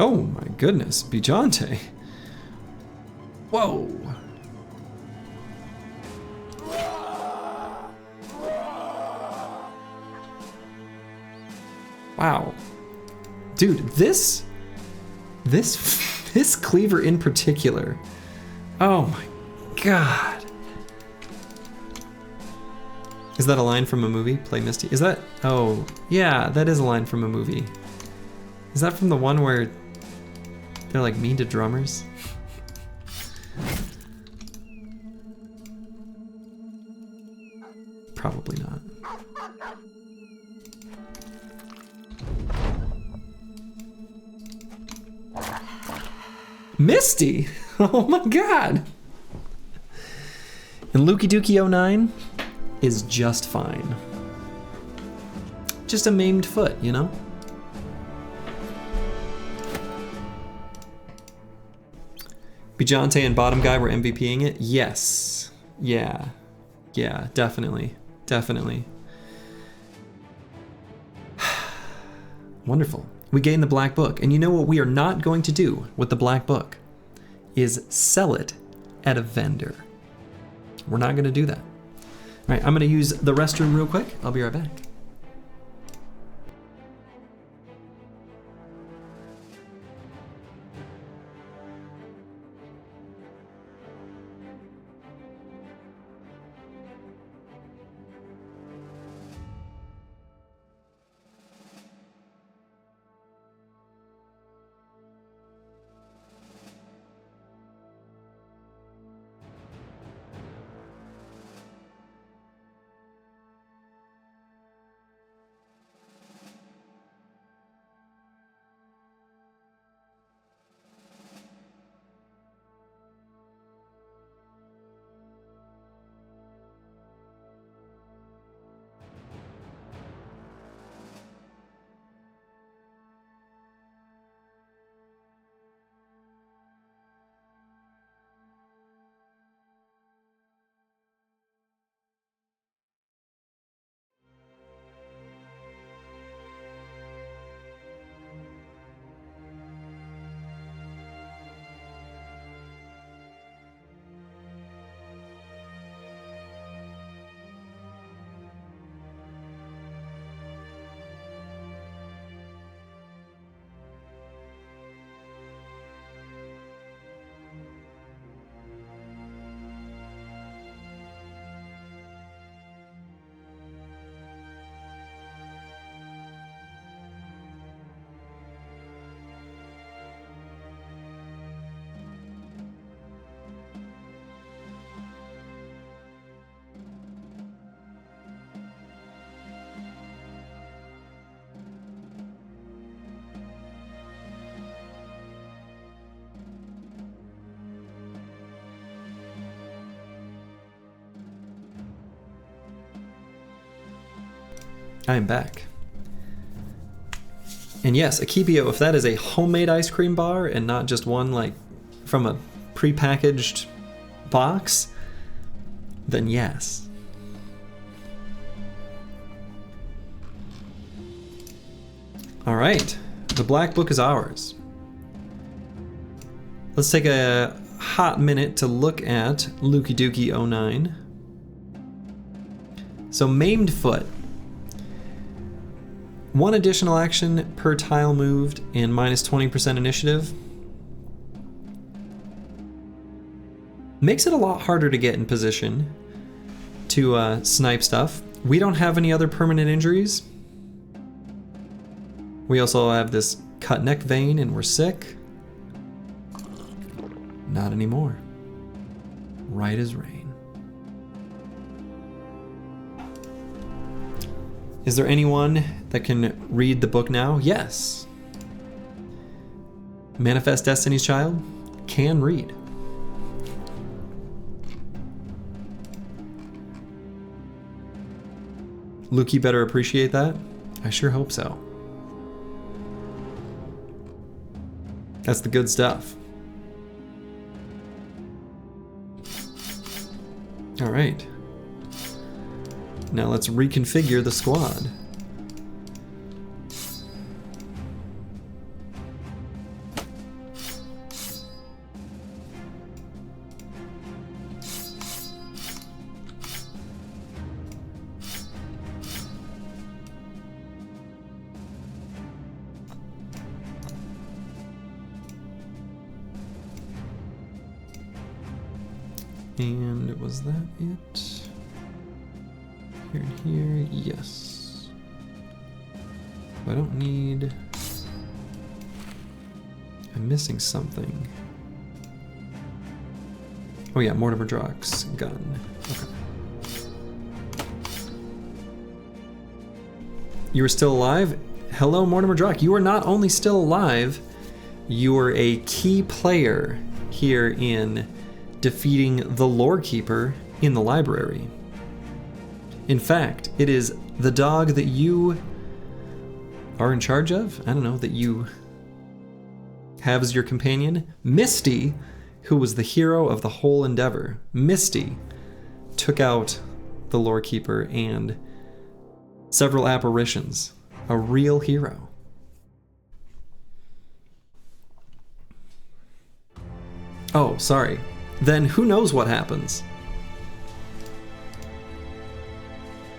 Oh my goodness, Bijante. Whoa. Wow. Dude, this cleaver in particular. Oh my god. Is that a line from a movie? Play Misty. Is that? Oh, yeah, that is a line from a movie. Is that from the one where they're like mean to drummers? Probably not. Misty! Oh my god! And Lukey Dookie 09 is just fine. Just a maimed foot, you know? Bijante and Bottom Guy were MVPing it? Yes. Yeah. Yeah, definitely. Definitely. Wonderful. We gained the black book, and you know what we are not going to do with the black book is sell it at a vendor. We're not going to do that. All right, I'm going to use the restroom real quick. I'll be right back. I am back. And yes, Akibio, if that is a homemade ice cream bar and not just one like from a prepackaged box, then yes. All right, the black book is ours. Let's take a hot minute to look at Lukey Dookie 09. So maimed foot. One additional action per tile moved and minus 20% initiative. Makes it a lot harder to get in position to snipe stuff. We don't have any other permanent injuries. We also have this cut neck vein and we're sick. Not anymore. Right as rain. Is there anyone that can read the book now? Yes. Manifest Destiny's Child can read. Lukey better appreciate that. I sure hope so. That's the good stuff. All right. Now let's reconfigure the squad. And was that it? Here and here, yes. I don't need... I'm missing something. Oh yeah, Mortimer Drock's gun. Okay. You are still alive? Hello, Mortimer Drock. You are not only still alive, you are a key player here in defeating the Lore Keeper in the library. In fact, it is the dog that you are in charge of, I don't know, that you have as your companion, Misty, who was the hero of the whole endeavor. Misty took out the Lore Keeper and several apparitions. A real hero. Oh, sorry. Then who knows what happens?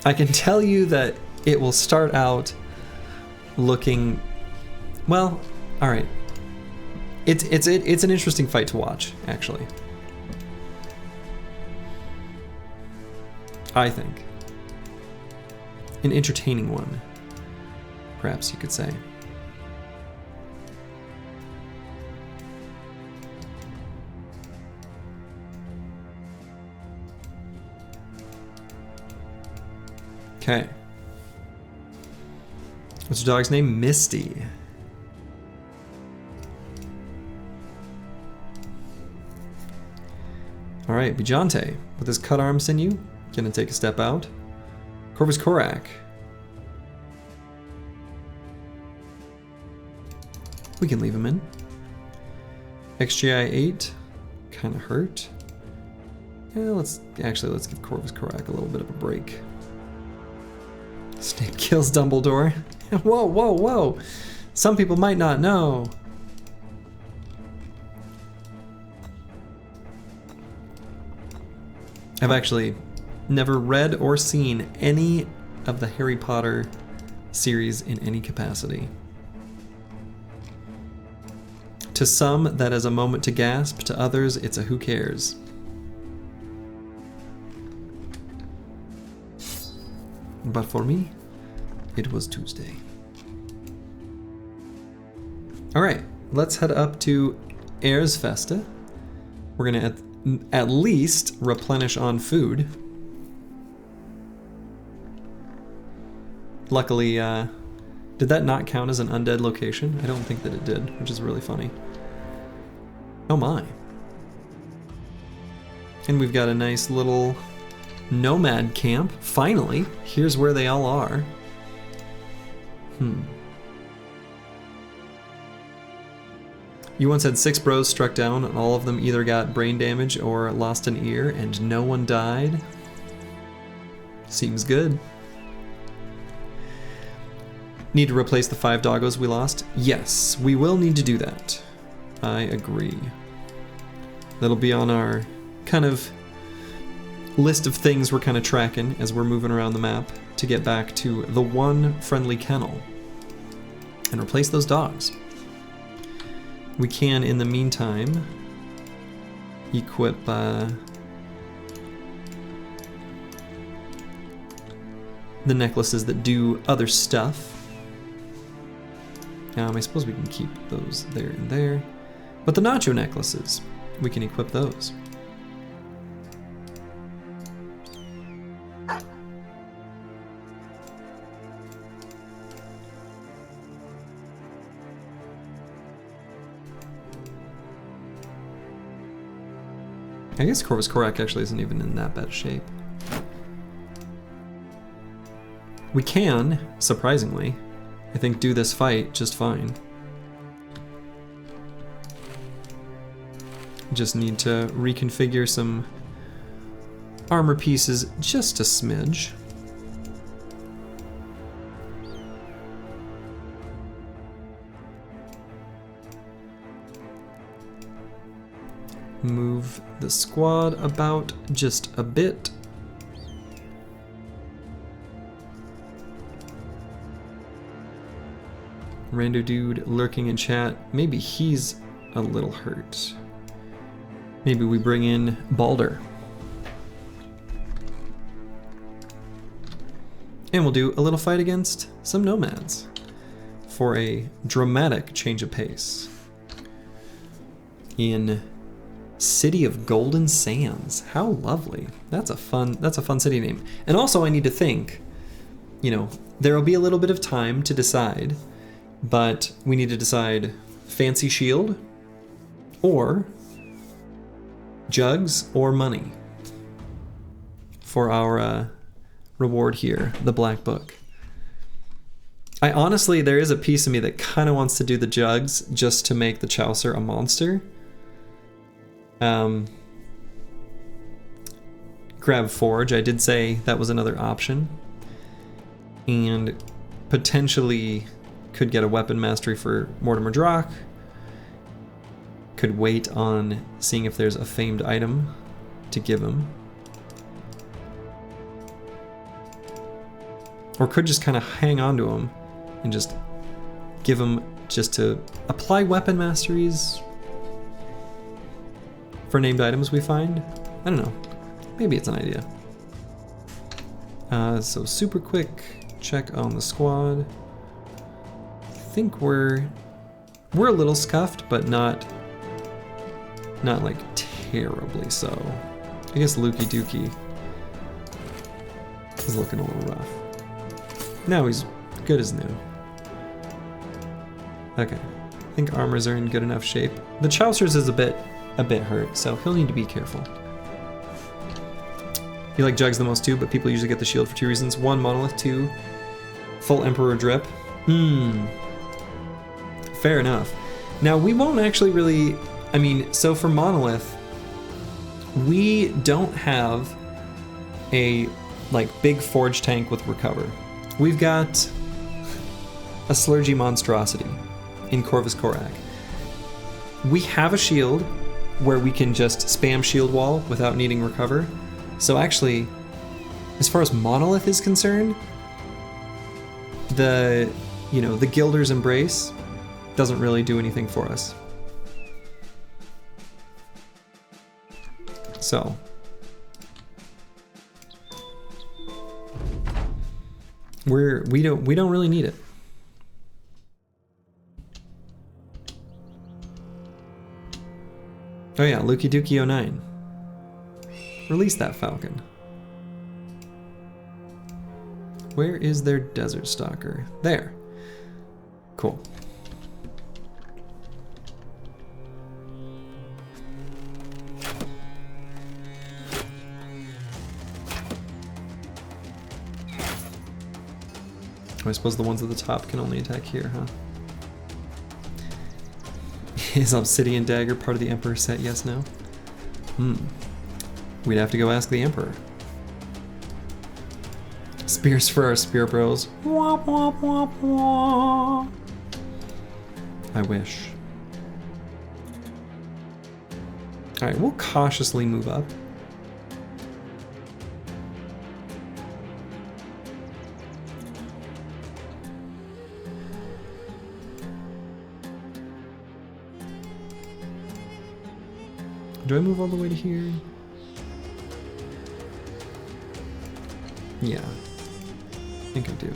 I can tell you that it will start out looking, well, all right. It's an interesting fight to watch, actually. I think. An entertaining one, perhaps you could say. Okay. What's your dog's name? Misty. All right, Bijante, with his cut arm sinew, gonna take a step out. Corvus Korak. We can leave him in. XGI 8, kind of hurt. Yeah, let's give Corvus Korak a little bit of a break. Snape kills Dumbledore. Whoa, whoa, whoa! Some people might not know. I've actually never read or seen any of the Harry Potter series in any capacity. To some, that is a moment to gasp. To others, it's a who cares. But for me, it was Tuesday. All right, let's head up to Erzfesta. We're gonna at least replenish on food. Luckily, did that not count as an undead location? I don't think that it did, which is really funny. Oh my. And we've got a nice little nomad camp. Finally, here's where they all are. You once had 6 bros struck down, and all of them either got brain damage or lost an ear, and no one died. Seems good. Need to replace the 5 doggos we lost? Yes, we will need to do that. I agree. That'll be on our kind of list of things we're kind of tracking as we're moving around the map to get back to the one friendly kennel and replace those dogs. We can, in the meantime, equip the necklaces that do other stuff. I suppose we can keep those there and there. But the nacho necklaces, we can equip those. I guess Corvus Korak actually isn't even in that bad shape. We can, surprisingly, I think, do this fight just fine. Just need to reconfigure some armor pieces just a smidge. Move the squad about just a bit. Rando dude lurking in chat. Maybe he's a little hurt. Maybe we bring in Balder. And we'll do a little fight against some nomads for a dramatic change of pace. In City of Golden Sands. How lovely. That's a fun city name. And also I need to think, you know, there will be a little bit of time to decide, but we need to decide fancy shield or jugs or money for our reward here, the Black Book. I honestly, there is a piece of me that kind of wants to do the jugs just to make the Chaucer a monster. Grab Forge, I did say that was another option. And potentially could get a weapon mastery for Mortimer Drock. Could wait on seeing if there's a famed item to give him. Or could just kind of hang on to him and just give him just to apply weapon masteries for named items we find. I don't know. Maybe it's an idea. So super quick check on the squad. I think we're a little scuffed, but not like terribly so. I guess Lukey Dookie is looking a little rough. Now he's good as new. Okay, I think armors are in good enough shape. The Chaucer's is a bit hurt, so he'll need to be careful. You like jugs the most too, but people usually get the shield for two reasons. One, Monolith. Two, full Emperor drip. Fair enough. Now we won't actually really, I mean, so for Monolith, we don't have a like big forge tank with recover. We've got a Slurgy monstrosity in Corvus Corac. We have a shield where we can just spam shield wall without needing recover. So actually, as far as Monolith is concerned, the Gilder's Embrace doesn't really do anything for us. So we don't really need it. Oh yeah, Lukey Dookie 09. Release that falcon. Where is their desert stalker? There. Cool. I suppose the ones at the top can only attack here, huh? Is Obsidian Dagger part of the Emperor set? Yes, no? We'd have to go ask the Emperor. Spears for our spear bros. Womp womp womp womp. I wish. Alright, we'll cautiously move up. Do I move all the way to here? Yeah, I think I do.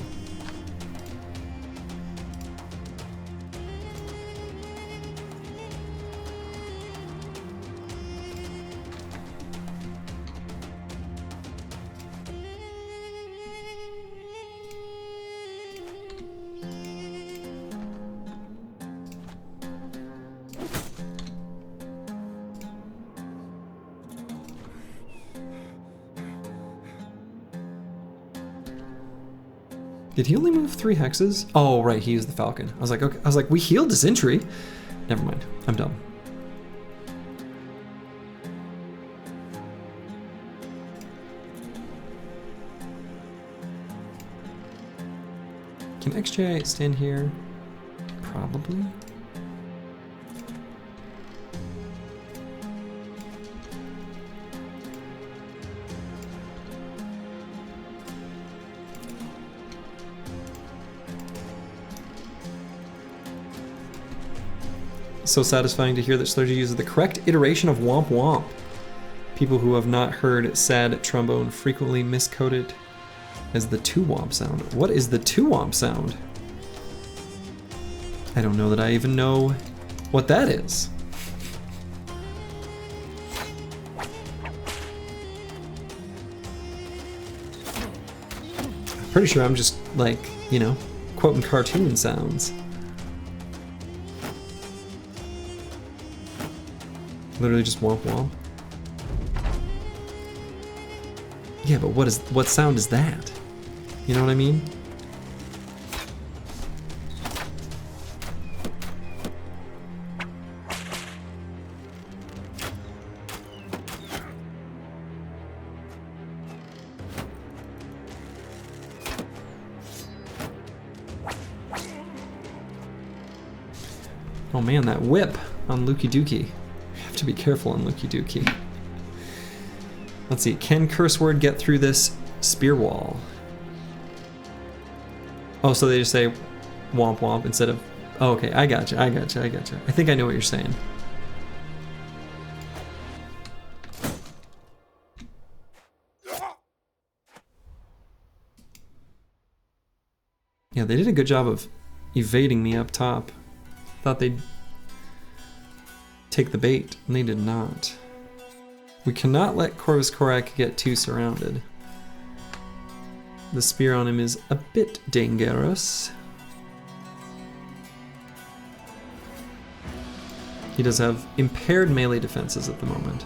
Did he only move 3 hexes? Oh, right, he used the Falcon. I was like, okay. I was like, we healed Dysentery. Never mind, I'm dumb. Can XJ stand here? Probably. So satisfying to hear that Slurgy uses the correct iteration of Womp Womp. People who have not heard sad trombone frequently miscode it as the 2-womp sound. What is the 2-womp sound? I don't know that I even know what that is. I'm pretty sure I'm just like, you know, quoting cartoon sounds. Literally just womp womp. Yeah, but what sound is that? You know what I mean? Oh man, that whip on Lukey Dookie. You have to be careful on Lukey Dookie. Let's see, can curse word get through this spear wall? Oh, so they just say womp womp instead of... Oh, okay, I gotcha. I think I know what you're saying. Yeah, they did a good job of evading me up top. Thought they'd take the bait, and they did not. We cannot let Corvus Corac get too surrounded. The spear on him is a bit dangerous. He does have impaired melee defenses at the moment.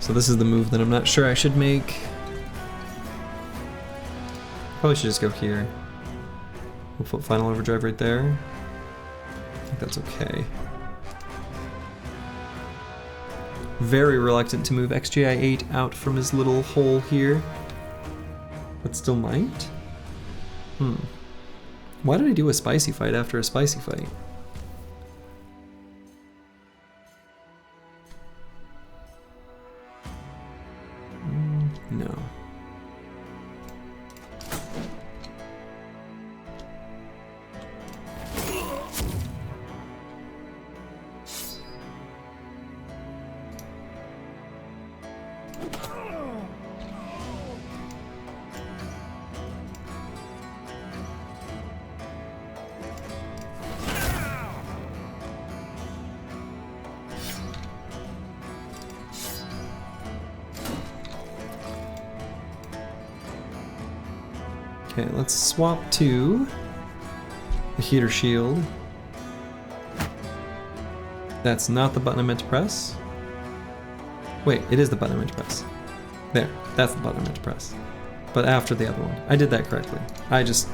So this is the move that I'm not sure I should make. Probably should just go here. We'll put Final Overdrive right there. I think that's okay. Very reluctant to move XGI-8 out from his little hole here. But still might? Why did I do a spicy fight after a spicy fight? No. Okay, let's swap to the heater shield. That's not the button I meant to press. Wait, it is the button I meant to press. There, that's the button I meant to press. But after the other one. I did that correctly. I just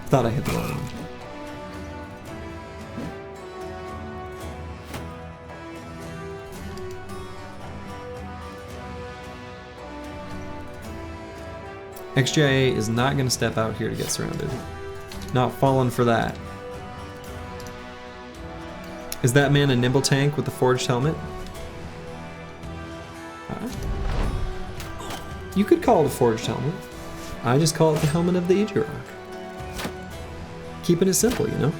thought I hit the wrong one. XGIA is not going to step out here to get surrounded. Not falling for that. Is that man a nimble tank with the forged helmet? You could call it a forged helmet. I just call it the helmet of the Idurok. Keeping it simple, you know?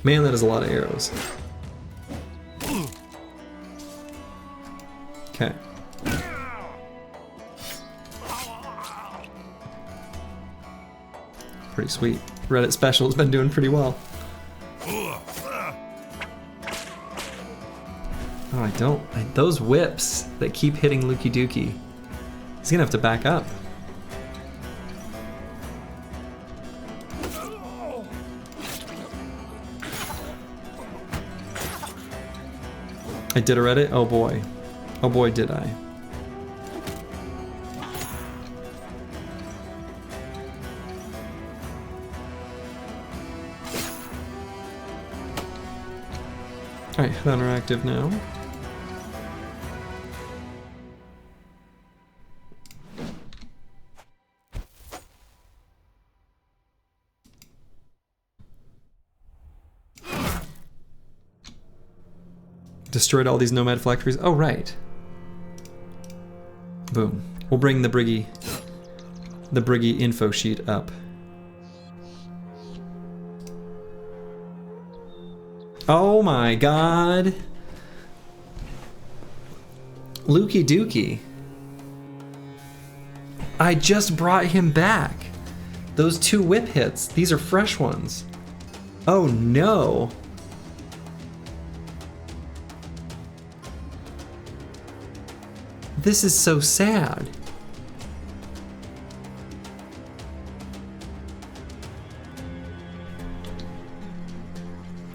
Man, that is a lot of arrows. Okay. Pretty sweet. Reddit special has been doing pretty well. Oh, I don't. Those whips that keep hitting Lukey Dookie. He's gonna have to back up. I did a Reddit? Oh boy. Oh boy, did I. Alright, Hunter active now. Destroyed all these nomad factories. Oh, right. Boom. We'll bring the Briggy info sheet up. Oh my god. Lukey Dookie. I just brought him back. Those 2 whip hits. These are fresh ones. Oh no. This is so sad.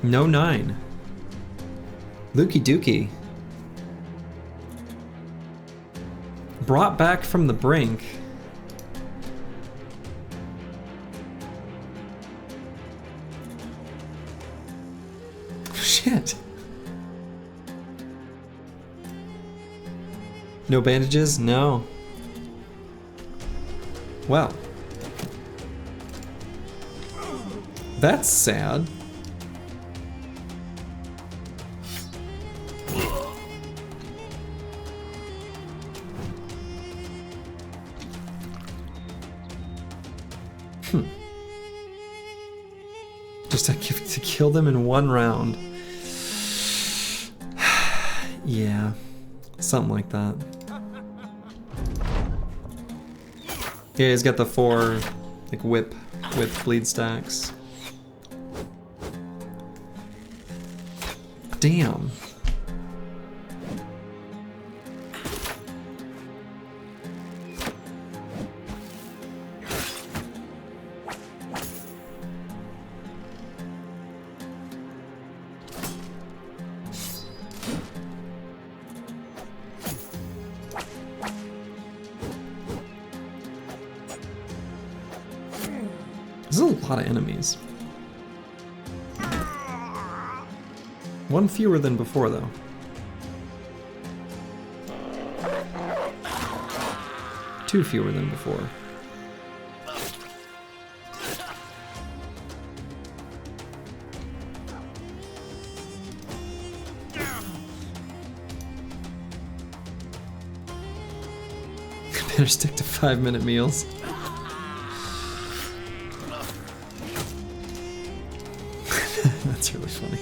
No 9. Lukey Dookie. Brought back from the brink. Shit. No bandages? No. Well. That's sad. Just to kill them in 1 round. Yeah, something like that. Yeah, he's got the 4 like whip bleed stacks. Damn. There's a lot of enemies. 1 fewer than before, though. Two fewer than before. Better stick to 5-minute meals. That's really funny.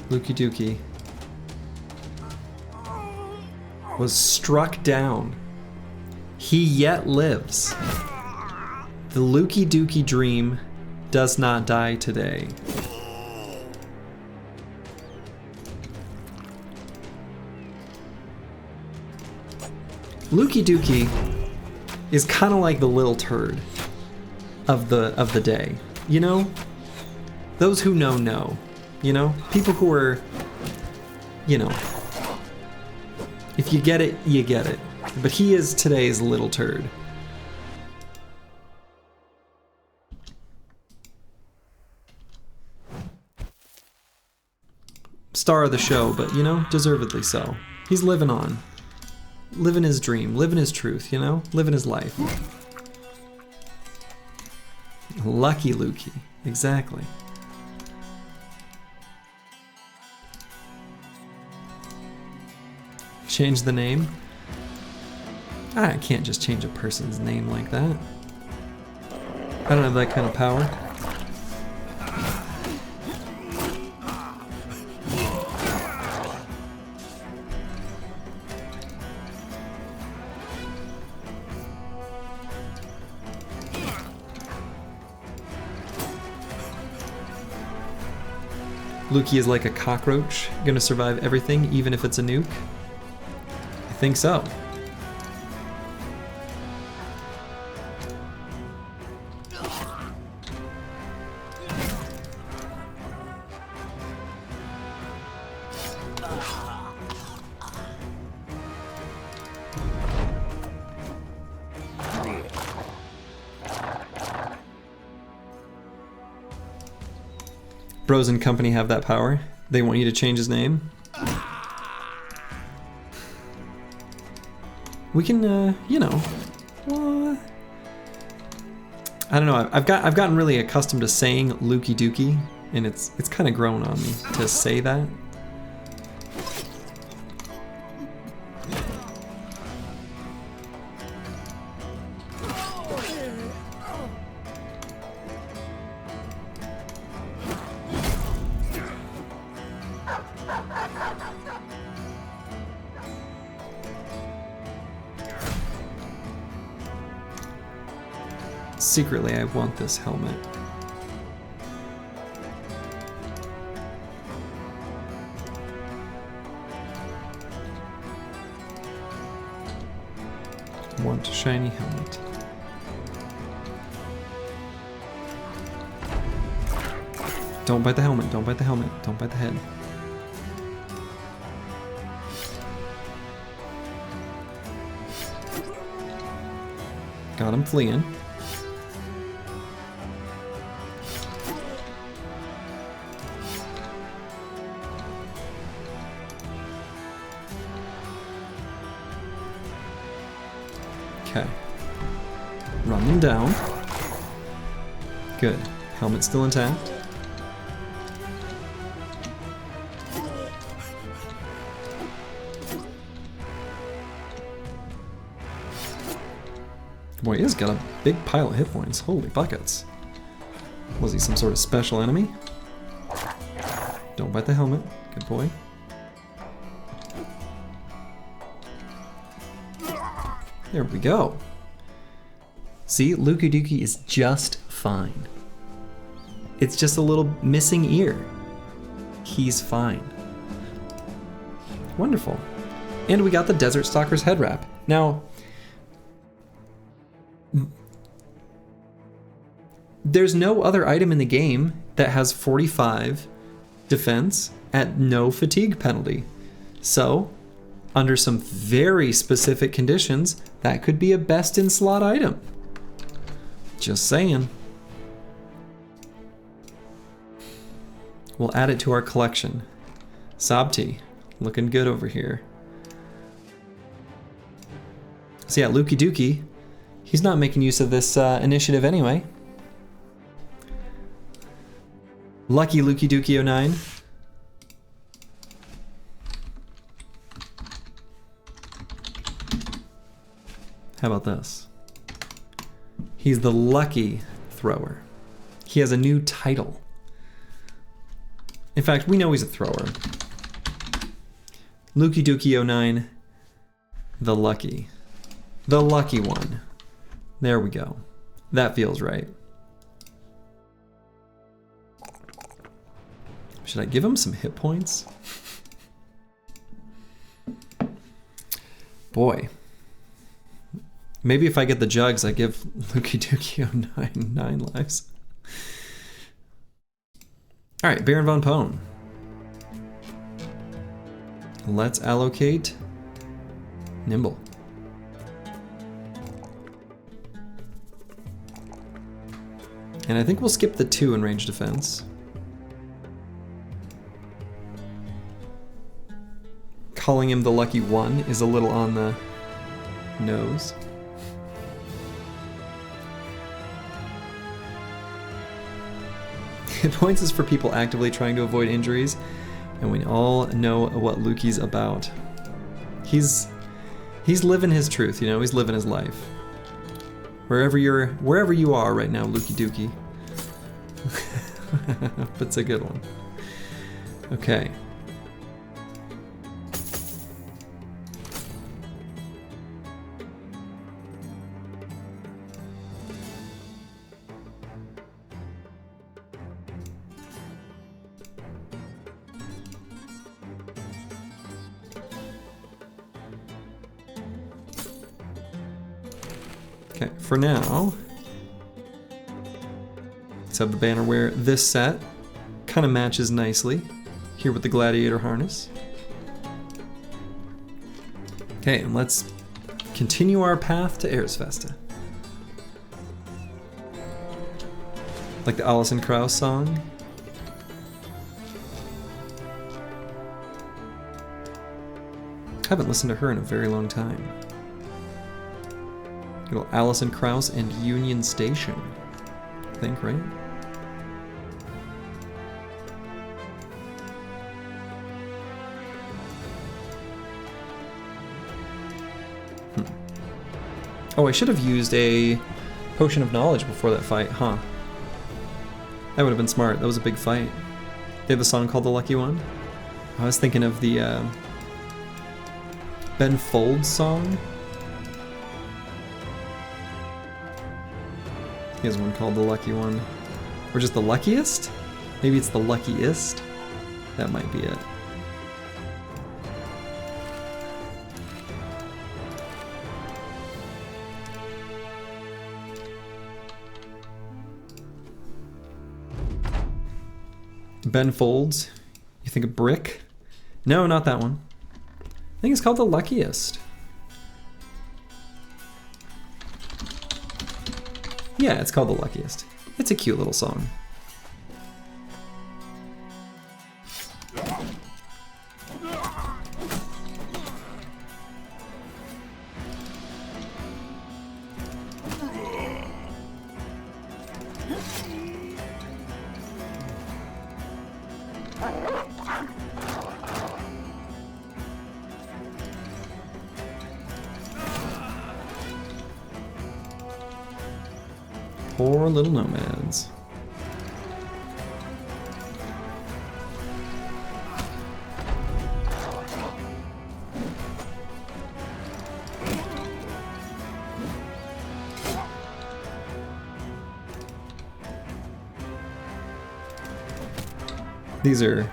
Lukey Dookie was struck down. He yet lives. The Lukey Dookie dream does not die today. Lukey Dookie is kind of like the little turd of the day. You know? Those who know. You know? People who are, you know, if you get it, you get it. But he is today's little turd. Star of the show, but, you know, deservedly so. He's living on. Living his dream, living his truth, you know? Living his life. Lucky Lukey. Exactly. Change the name? I can't just change a person's name like that. I don't have that kind of power. Lukey is like a cockroach, gonna survive everything, even if it's a nuke? I think so. Bros and company have that power. They want you to change his name. We can, you know, what? I don't know. I've gotten really accustomed to saying Lukey Dookie, and it's kind of grown on me to say that. Secretly, I want this helmet. Want a shiny helmet. Don't bite the helmet, don't bite the helmet, don't bite the head. Got him fleeing. Okay. Run them down. Good. Helmet still intact. Boy, he's got a big pile of hit points. Holy buckets. Was he some sort of special enemy? Don't bite the helmet. Good boy. There we go. See, Lukey Dookie is just fine. It's just a little missing ear. He's fine. Wonderful. And we got the Desert Stalker's head wrap. Now, there's no other item in the game that has 45 defense at no fatigue penalty. So, under some very specific conditions, that could be a best in slot item. Just saying. We'll add it to our collection. Sabti, looking good over here. So yeah, Lukey Dookie, he's not making use of this initiative anyway. Lucky Lukey Dookie 09. How about this? He's the lucky thrower. He has a new title. In fact, we know he's a thrower. Lukey Dookie 09, the lucky. The lucky one. There we go. That feels right. Should I give him some hit points? Boy. Maybe if I get the jugs, I give Lukey Dookie 9 lives. Alright, Baron von Pone. Let's allocate Nimble. And I think we'll skip the 2 in range defense. Calling him the lucky 1 is a little on the nose. Hit points is for people actively trying to avoid injuries, and we all know what Lukey's about. He's living his truth, you know, he's living his life. Wherever you are right now, Lukey Dookie. That's a good one. Okay. Okay, for now, let's have the banner wear this set. Kind of matches nicely here with the gladiator harness. Okay, and let's continue our path to Erzfesta. Like the Alison Krauss song. Haven't listened to her in a very long time. Little Allison Krauss and Union Station, I think, right? Oh, I should have used a potion of knowledge before that fight, huh? That would have been smart. That was a big fight. They have a song called The Lucky One. I was thinking of the Ben Folds song. He has one called The Lucky One. Or just The Luckiest? Maybe it's The Luckiest? That might be it. Ben Folds. You think a brick? No, not that one. I think it's called The Luckiest. Yeah, it's called The Luckiest. It's a cute little song. Poor little nomads. These are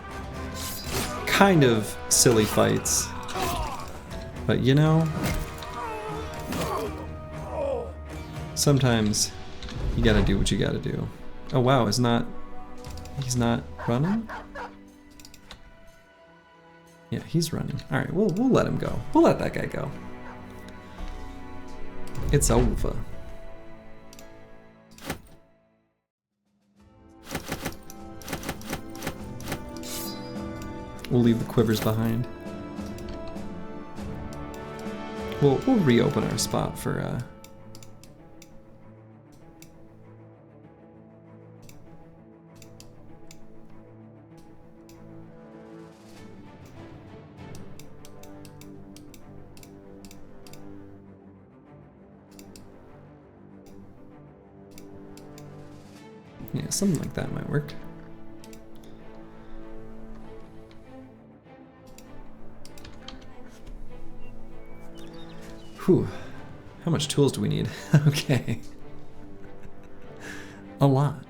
kind of silly fights, but you know, sometimes you gotta do what you gotta do. Oh wow, he's not running? Yeah, he's running. Alright, we'll let him go. We'll let that guy go. It's over. We'll leave the quivers behind. We'll reopen our spot for yeah, something like that might work. Whew. How much tools do we need? Okay. A lot.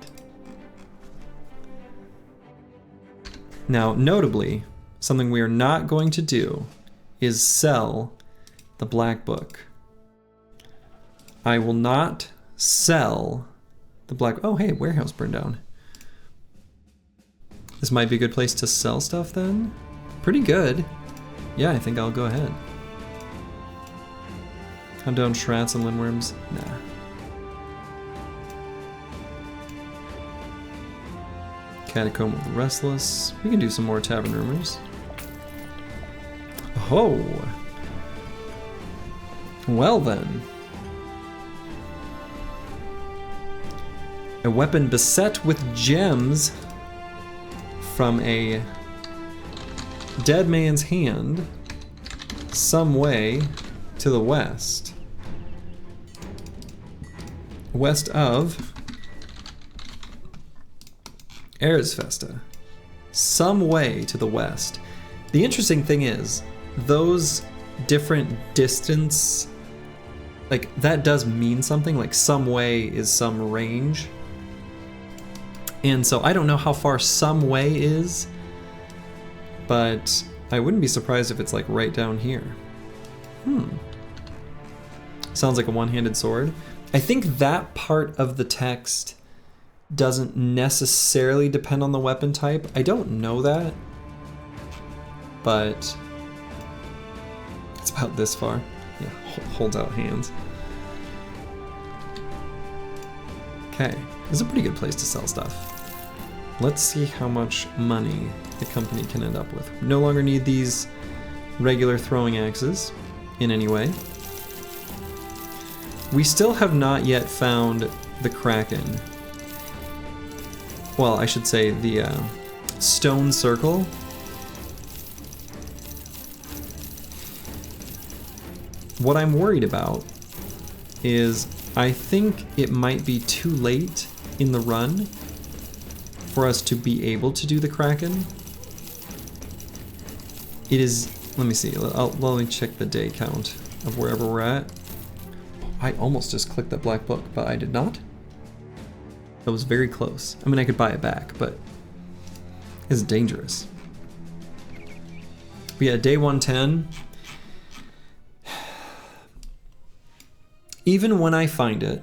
Now, notably, something we are not going to do is sell the black book. I will not sell the black... Oh, hey, warehouse burned down. This might be a good place to sell stuff then? Pretty good. Yeah, I think I'll go ahead. Hunt down shrats and lindworms? Nah. Catacomb of the Restless. We can do some more tavern rumors. Oh! Well then. A weapon beset with gems from a dead man's hand some way to the west. West of Erzfesta. Some way to the west. The interesting thing is, those different distance, like that does mean something, like some way is some range. And so I don't know how far some way is, but I wouldn't be surprised if it's like right down here. Sounds like a one-handed sword. I think that part of the text doesn't necessarily depend on the weapon type. I don't know that, but it's about this far. Yeah, holds out hands. Okay, this is a pretty good place to sell stuff. Let's see how much money the company can end up with. We no longer need these regular throwing axes in any way. We still have not yet found the Kraken. Well, I should say the stone circle. What I'm worried about is I think it might be too late in the run for us to be able to do the Kraken. It is, let me see, let me check the day count of wherever we're at. I almost just clicked that black book, but I did not. That was very close. I mean, I could buy it back, but it's dangerous. But yeah, day 110. Even when I find it,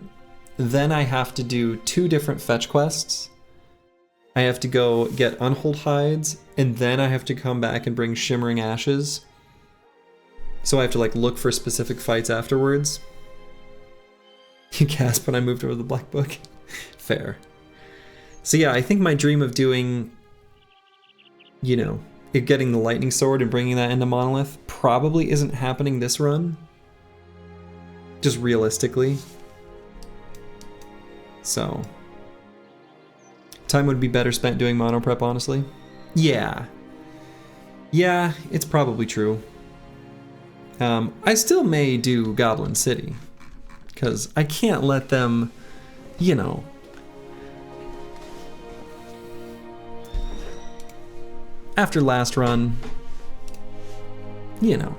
then I have to do 2 different fetch quests. I have to go get Unhold Hides, and then I have to come back and bring Shimmering Ashes. So I have to like look for specific fights afterwards. You gasped when I moved over the black book. Fair. So yeah, I think my dream of doing, you know, getting the lightning sword and bringing that into Monolith probably isn't happening this run. Just realistically. So time would be better spent doing mono prep, honestly. Yeah. Yeah, it's probably true. I still may do Goblin City, because I can't let them, you know. After last run, you know.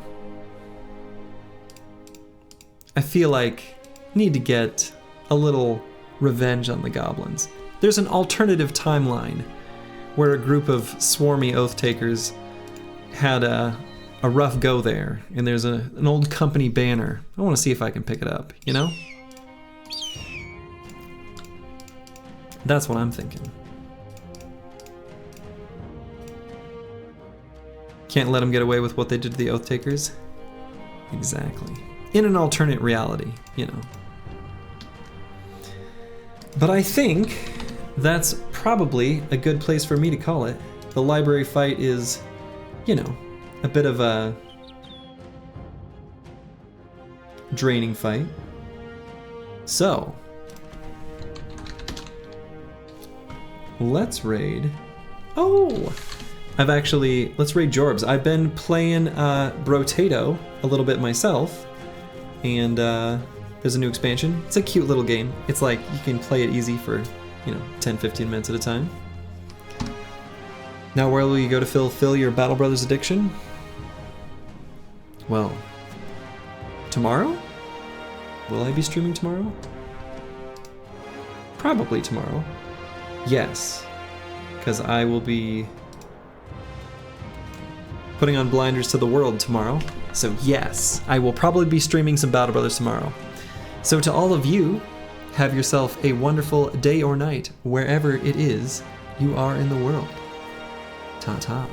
I feel like I need to get a little revenge on the goblins. There's an alternative timeline where a group of swarmy oath takers had a rough go there, and there's an old company banner. I want to see if I can pick it up, you know? That's what I'm thinking. Can't let them get away with what they did to the oath takers. Exactly. In an alternate reality, you know. But I think that's probably a good place for me to call it. The library fight is, you know, a bit of a draining fight. So, let's raid. Oh! Let's raid Jorbs. I've been playing Brotato a little bit myself, and there's a new expansion. It's a cute little game. It's like you can play it easy for, you know, 10-15 minutes at a time. Now where will you go to fulfill your Battle Brothers addiction? Well, tomorrow? Will I be streaming tomorrow? Probably tomorrow. Yes, because I will be putting on blinders to the world tomorrow. So yes, I will probably be streaming some Battle Brothers tomorrow. So to all of you, have yourself a wonderful day or night, wherever it is you are in the world. Ta-ta.